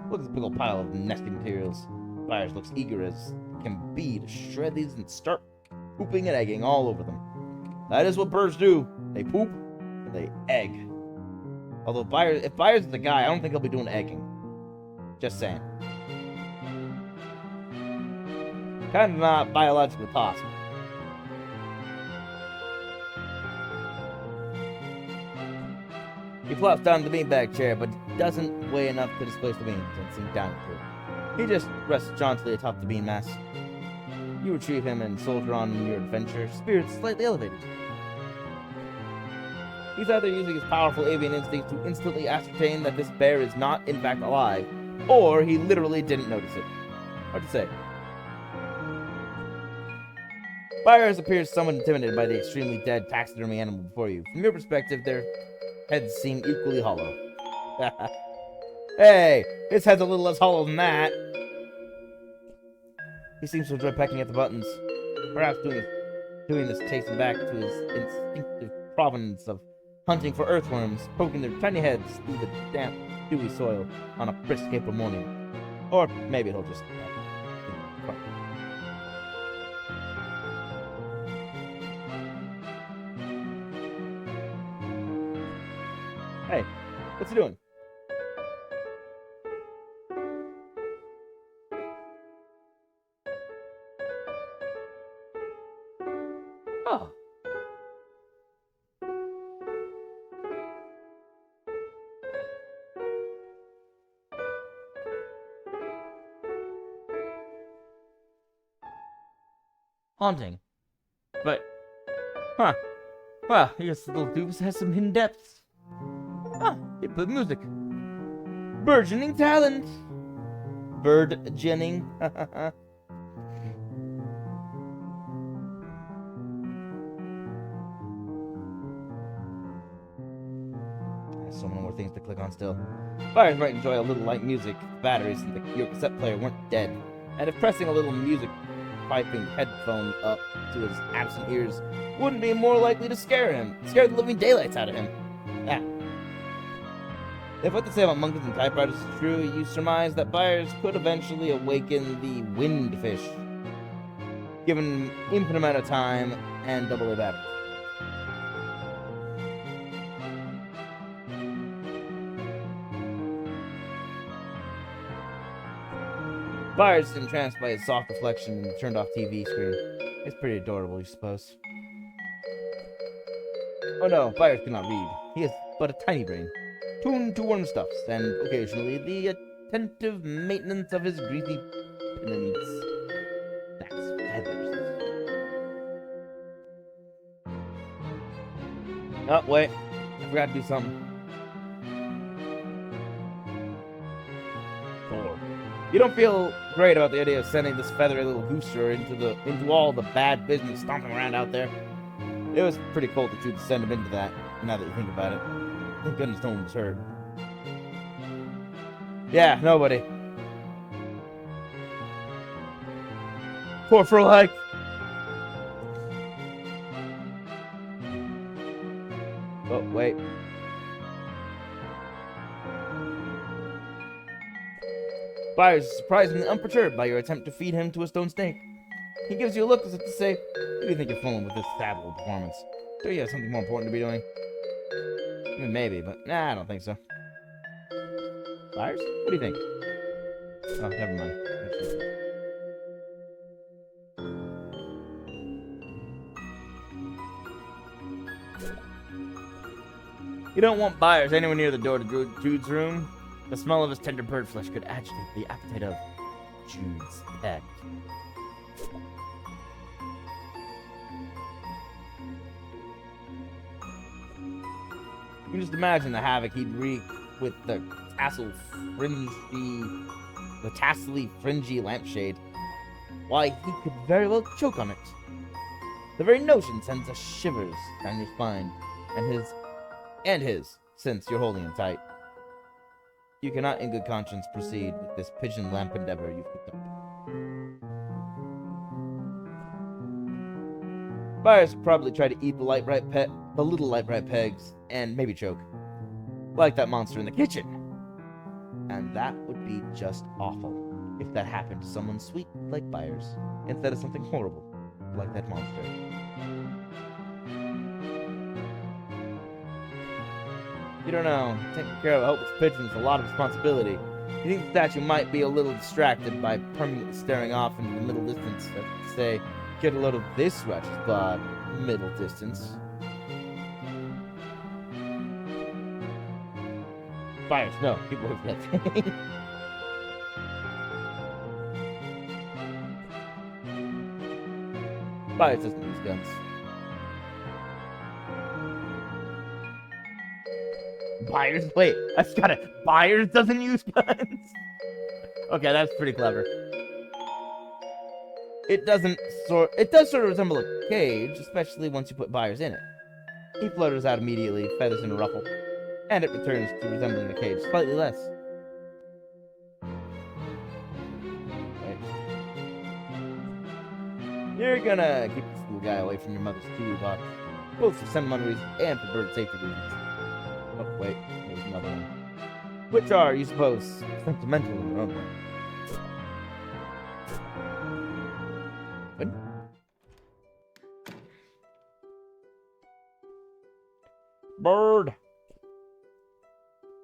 S2: Look at this big old pile of nesting materials. Byers looks eager as can be to shred these and start pooping and egging all over them. That is what birds do. They poop and they egg. Although if Byers is the guy, I don't think he'll be doing egging. Just saying. Kind of not biologically possible. He flops down to the beanbag chair, but doesn't weigh enough to displace the beans and sink down into it. He just rests jauntily atop the bean mass. You retrieve him and soldier on your adventure, spirits slightly elevated. He's either using his powerful avian instinct to instantly ascertain that this bear is not, in fact, alive, or he literally didn't notice it. Hard to say. Byers appears somewhat intimidated by the extremely dead taxidermy animal before you. From your perspective, their heads seem equally hollow. Hey, his head's a little less hollow than that. He seems to enjoy pecking at the buttons, perhaps doing this takes him back to his instinctive provenance of hunting for earthworms, poking their tiny heads through the damp, dewy soil on a brisk April morning. Or maybe he'll just... Hey, what's he doing? Oh. Haunting. But, huh. Well, I guess the little doofus has some hidden depths. Ah, he played music. Burgeoning talent. Bird-genning. So many more things to click on still. Byers might enjoy a little light music. The batteries in your cassette player weren't dead. And if pressing a little music piping headphone up to his absent ears wouldn't be more likely to scare the living daylights out of him. Ah. If what they say about monkeys and typewriters is true, you surmise that Byers could eventually awaken the windfish, given infinite amount of time and AA batteries. Byers is entranced by his soft reflection in the turned-off TV screen. It's pretty adorable, you suppose. Oh no, Byers cannot read. He has but a tiny brain, tuned to worm stuffs, and occasionally the attentive maintenance of his greasy pennants. That's feathers. Oh, wait. I forgot to do something. You don't feel great about the idea of sending this feathery little gooster into all the bad business stomping around out there. It was pretty cold that you'd send him into that, now that you think about it. Thank goodness no one was hurt. Yeah, nobody. Poor for life. Oh, wait. Byers is surprisingly unperturbed by your attempt to feed him to a stone snake. He gives you a look as if to say, "Who do you think you're fooling with this sad little performance? Do you have something more important to be doing?" I mean, maybe, but nah, I don't think so. Buyers? What do you think? Oh, never mind. You don't want buyers anywhere near the door to Jude's room. The smell of his tender bird flesh could agitate the appetite of Jude's pet. You can just imagine the havoc he'd wreak with the tassely fringy lampshade. Why, he could very well choke on it. The very notion sends a shivers down your spine, and his, since you're holding him tight. You cannot in good conscience proceed with this pigeon lamp endeavor you've picked up. Buyers would probably try to eat the little light bright pegs, and maybe choke. Like that monster in the kitchen. And that would be just awful if that happened to someone sweet like Byers, instead of something horrible like that monster. You don't know. Taking care of a helpless pigeon is a lot of responsibility. You think the statue might be a little distracted by permanently staring off into the middle distance. Let's say, get a load of this wretched spot, middle distance. Fires, no, people are that thing. Byers doesn't use guns. Byers? Wait, I just got it. Byers doesn't use guns? Okay, that's pretty clever. It does sort of resemble a cage, especially once you put Byers in it. He flutters out immediately, feathers in a ruffle, and it returns to resembling a cage, slightly less. Right. You're gonna keep this little guy away from your mother's kiwi box, both for sentimental reasons and for bird safety reasons. Oh, wait, there's another one. Which are, you suppose, sentimental in their own way. Good. Bird!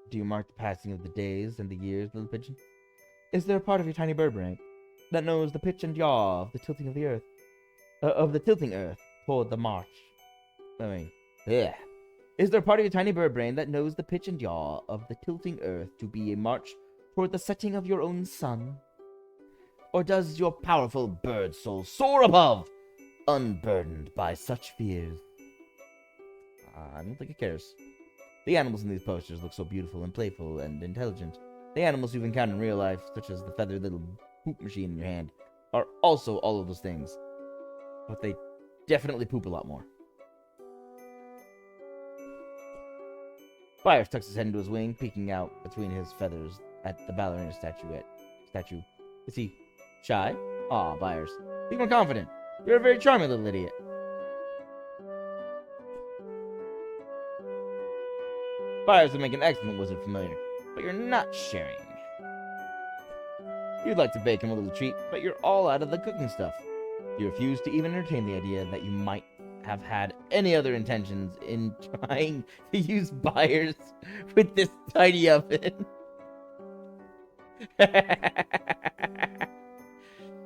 S2: Do you mark the passing of the days and the years, little pigeon? Is there a part of your tiny bird brain that knows the pitch and yaw of the tilting of the earth, toward the march? Yeah. Is there a part of your tiny bird brain that knows the pitch and yaw of the tilting earth to be a march toward the setting of your own sun? Or does your powerful bird soul soar above, unburdened by such fears? I don't think it cares. The animals in these posters look so beautiful and playful and intelligent. The animals you've encountered in real life, such as the feathered little poop machine in your hand, are also all of those things. But they definitely poop a lot more. Byers tucks his head into his wing, peeking out between his feathers at the ballerina statue. Is he shy? Aw, Byers. Be more confident. You're a very charming little idiot. Byers would make an excellent wizard familiar, but you're not sharing. You'd like to bake him a little treat, but you're all out of the cooking stuff. You refuse to even entertain the idea that you might have had any other intentions in trying to use Byers with this tiny oven.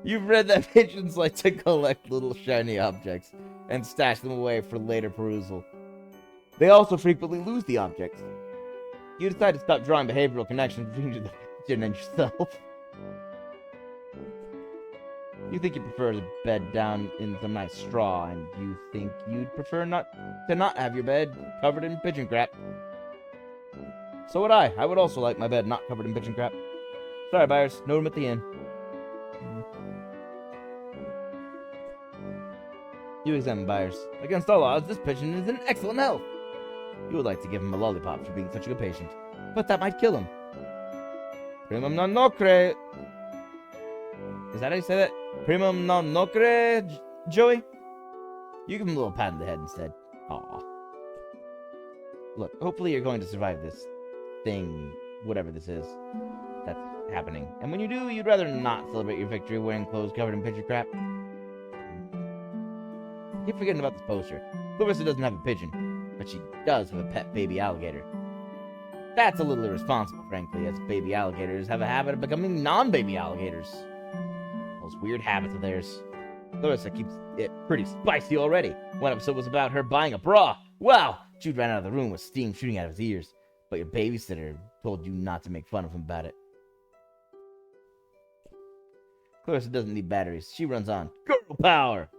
S2: You've read that pigeons like to collect little shiny objects and stash them away for later perusal. They also frequently lose the objects. You decide to stop drawing behavioral connections between the pigeon and yourself. You think you prefer to bed down in some nice straw, and you think you'd prefer not have your bed covered in pigeon crap. So would I. I would also like my bed not covered in pigeon crap. Sorry, Byers. No room at the inn. You examine Byers. Against all odds, this pigeon is in excellent health. You would like to give him a lollipop for being such a good patient, but that might kill him. Primum non nocere. Is that how you say that? Primum non nocere, Joey? You give him a little pat on the head instead. Aw. Look, hopefully you're going to survive this thing, whatever this is, that's happening. And when you do, you'd rather not celebrate your victory wearing clothes covered in pigeon crap. Keep forgetting about this poster. Clarissa doesn't have a pigeon. but she does have a pet baby alligator. That's a little irresponsible, frankly, as baby alligators have a habit of becoming non-baby alligators. Those weird habits of theirs. Clarissa keeps it pretty spicy already. One episode was about her buying a bra. Wow! Jude ran out of the room with steam shooting out of his ears, but your babysitter told you not to make fun of him about it. Clarissa doesn't need batteries. She runs on. Girl power!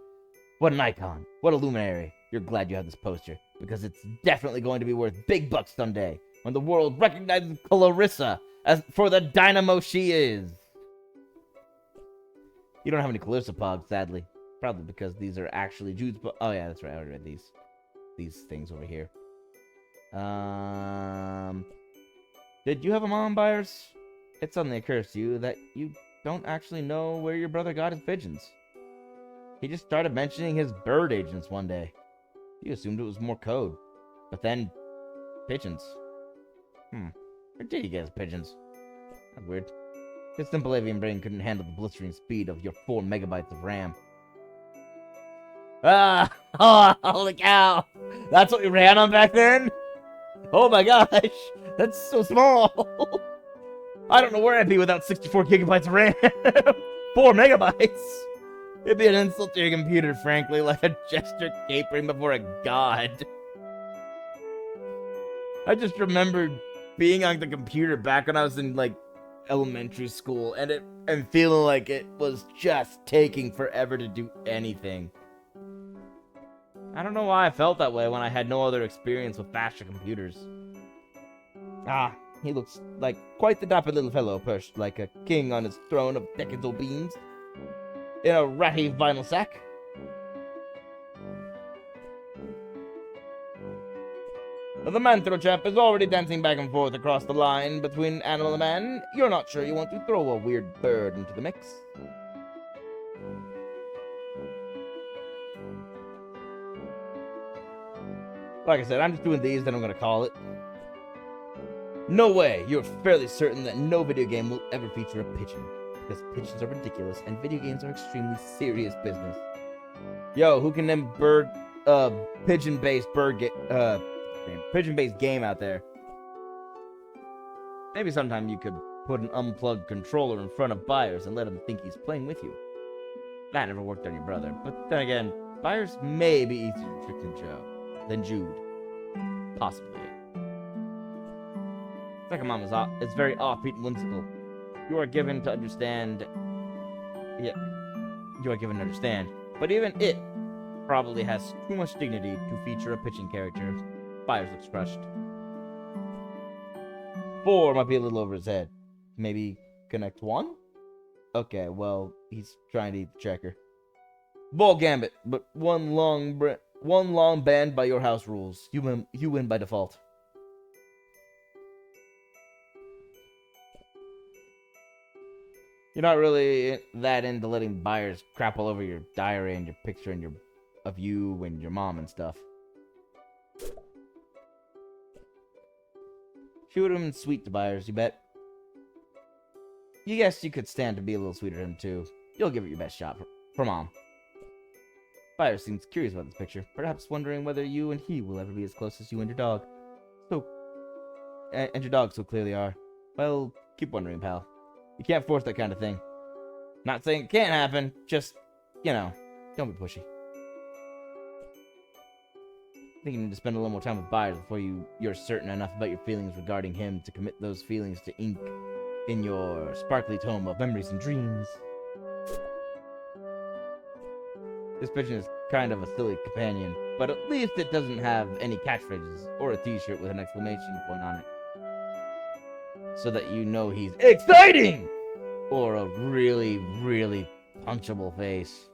S2: What an icon. What a luminary. You're glad you have this poster, because it's definitely going to be worth big bucks someday, when the world recognizes Clarissa as for the dynamo she is. You don't have any Clarissa pogs, sadly. Probably because these are actually Jude's oh yeah, that's right, I already read these. These things over here. Did you have a mom, Byers? It suddenly occurs to you that you don't actually know where your brother got his pigeons. He just started mentioning his bird agents one day. You assumed it was more code. But then, pigeons. Where did he get his pigeons? That's weird. His simple avian brain couldn't handle the blistering speed of your 4 megabytes of RAM. Ah! Oh, holy cow! That's what we ran on back then? Oh my gosh! That's so small! I don't know where I'd be without 64 gigabytes of RAM! 4 megabytes! It'd be an insult to your computer, frankly, like a jester capering before a god. I just remember being on the computer back when I was in, like, elementary school, and feeling like it was just taking forever to do anything. I don't know why I felt that way when I had no other experience with faster computers. Ah, he looks like quite the dapper little fellow, perched like a king on his throne of decadal beans, in a ratty vinyl sack. The Mantro chap is already dancing back and forth across the line between animal and man. You're not sure you want to throw a weird bird into the mix. Like I said, I'm just doing these, then I'm gonna call it. No way! You're fairly certain that no video game will ever feature a pigeon, because pigeons are ridiculous and video games are extremely serious business. Yo, who can name pigeon-based pigeon-based game out there? Maybe sometime you could put an unplugged controller in front of Byers and let him think he's playing with you. That never worked on your brother, but then again, Byers may be easier to trick than Jude. Possibly. Second mom is very offbeat and whimsical. You are given to understand. Yeah, you are given to understand. But even it probably has too much dignity to feature a pitching character. Byers looks crushed. 4 might be a little over his head. Maybe connect 1? Okay, well, he's trying to eat the checker. Ball gambit, but one long band by your house rules. You win by default. You're not really that into letting Byers crap all over your diary and your picture and of you and your mom and stuff. She would have been sweet to Byers, you bet. You guess you could stand to be a little sweeter to him too. You'll give it your best shot for mom. Byers seems curious about this picture, perhaps wondering whether you and he will ever be as close as you and your dog. And your dog so clearly are. Well, keep wondering, pal. You can't force that kind of thing. Not saying it can't happen, just, don't be pushy. I think you need to spend a little more time with Byers before you're certain enough about your feelings regarding him to commit those feelings to ink in your sparkly tome of memories and dreams. This pigeon is kind of a silly companion, but at least it doesn't have any catchphrases or a t-shirt with an exclamation point on it. So that you know he's exciting! Or a really, really punchable face.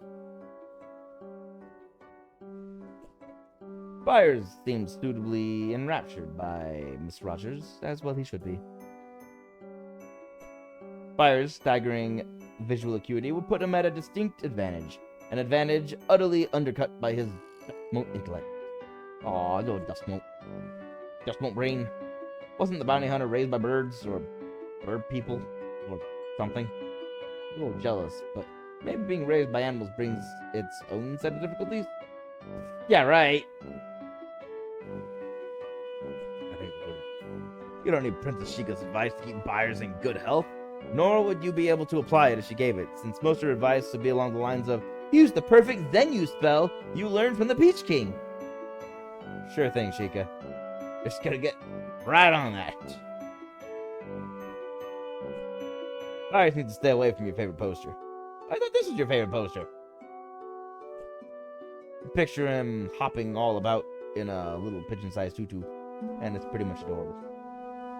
S2: Byers seems suitably enraptured by Miss Rogers, as well he should be. Byers' staggering visual acuity would put him at a distinct advantage, an advantage utterly undercut by his dust-mote intellect. Aw, little dust-mote. Dust-mote brain. Wasn't the bounty hunter raised by birds, or bird people, or something? A little jealous, but maybe being raised by animals brings its own set of difficulties? Yeah, right. You don't need Princess Sheikah's advice to keep buyers in good health, nor would you be able to apply it if she gave it, since most of her advice would be along the lines of, use the perfect Zenyu spell you learned from the Peach King. Sure thing, Sheikah. Just gonna get right on that. I just need to stay away from your favorite poster. I thought this was your favorite poster. Picture him hopping all about in a little pigeon-sized tutu, and it's pretty much adorable.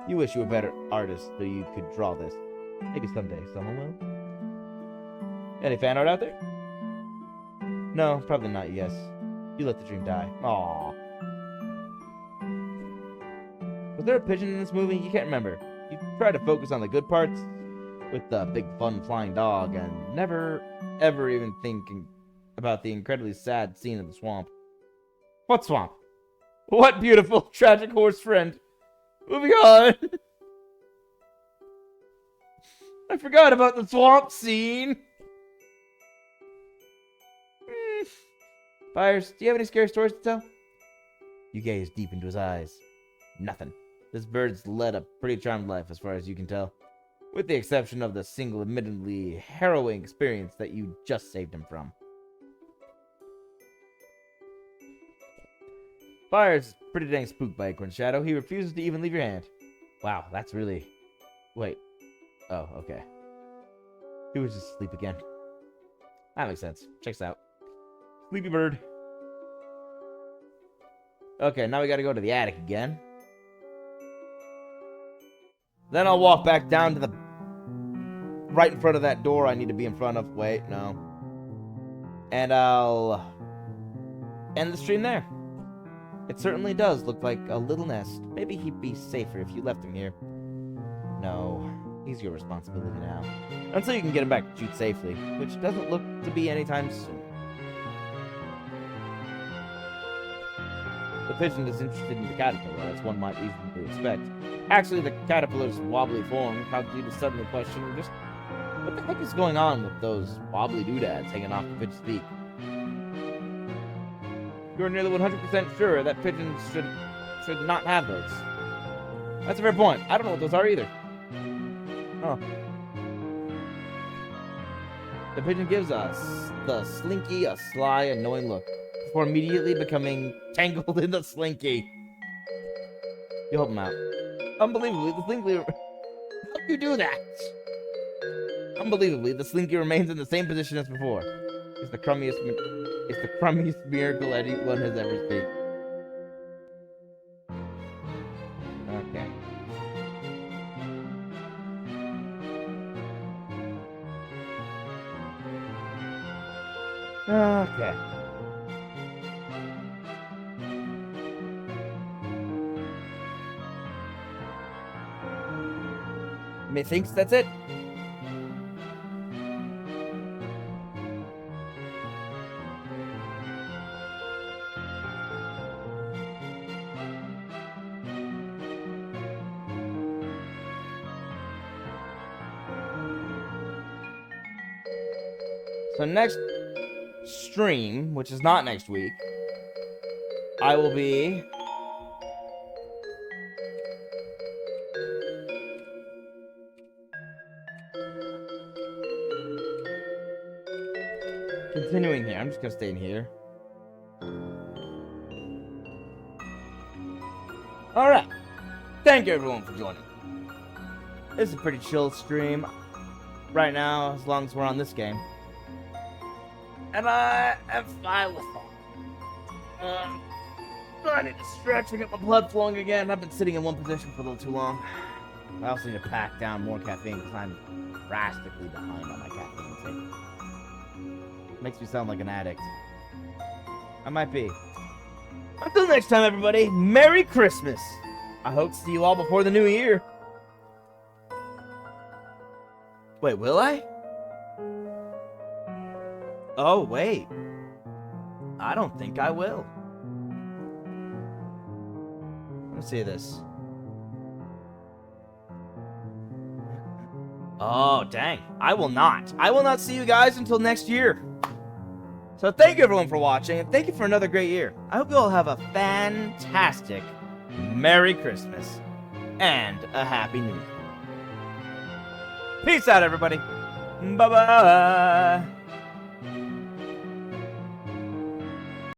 S2: You wish you were a better artist so you could draw this. Maybe someday someone will. Any fan art out there? No, probably not, yes. You let the dream die. Aww. Was there a pigeon in this movie? You can't remember. You try to focus on the good parts with the big fun flying dog and never ever even thinking about the incredibly sad scene of the swamp. What swamp? What beautiful, tragic horse friend. Moving on. I forgot about the swamp scene. Byers, do you have any scary stories to tell? You gaze deep into his eyes. Nothing. This bird's led a pretty charmed life as far as you can tell. With the exception of the single admittedly harrowing experience that you just saved him from. Byers is pretty dang spooked by Acorn's shadow. He refuses to even leave your hand. Wow, that's really... Wait. Oh, okay. He was just asleep again. That makes sense. Checks out. Sleepy bird. Okay, now we gotta go to the attic again. Then I'll walk back down to the... right in front of that door I need to be in front of. Wait, no. And I'll... end the stream there. It certainly does look like a little nest. Maybe he'd be safer if you left him here. No, he's your responsibility now. Until you can get him back to Jute safely, which doesn't look to be anytime soon. The pigeon is interested in the caterpillar, as one might reasonably expect. Actually, the caterpillar's wobbly form caused you to suddenly question just what the heck is going on with those wobbly doodads hanging off the pigeon's beak. You're nearly 100% sure that pigeons should not have those. That's a fair point. I don't know what those are either. Oh. The pigeon gives us the slinky a sly, annoying look before immediately becoming tangled in the slinky. You help him out. Unbelievably, the slinky... How do you do that? Unbelievably, the slinky remains in the same position as before. It's the crummiest miracle anyone has ever seen. Okay. Okay. Methinks that's it. So next stream, which is not next week, I will be continuing here. I'm just gonna stay in here. Alright. Thank you everyone for joining. This is a pretty chill stream right now, as long as we're on this game. And I am fine with that. I need to stretch and get my blood flowing again. I've been sitting in one position for a little too long. I also need to pack down more caffeine because I'm drastically behind on my caffeine intake. Makes me sound like an addict. I might be. Until next time, everybody, Merry Christmas! I hope to see you all before the new year. Wait, will I? Oh, wait. I don't think I will. Let's see this. Oh, dang. I will not. I will not see you guys until next year. So thank you everyone for watching, and thank you for another great year. I hope you all have a fantastic Merry Christmas.
S1: and a Happy New Year. Peace out, everybody. Bye-bye.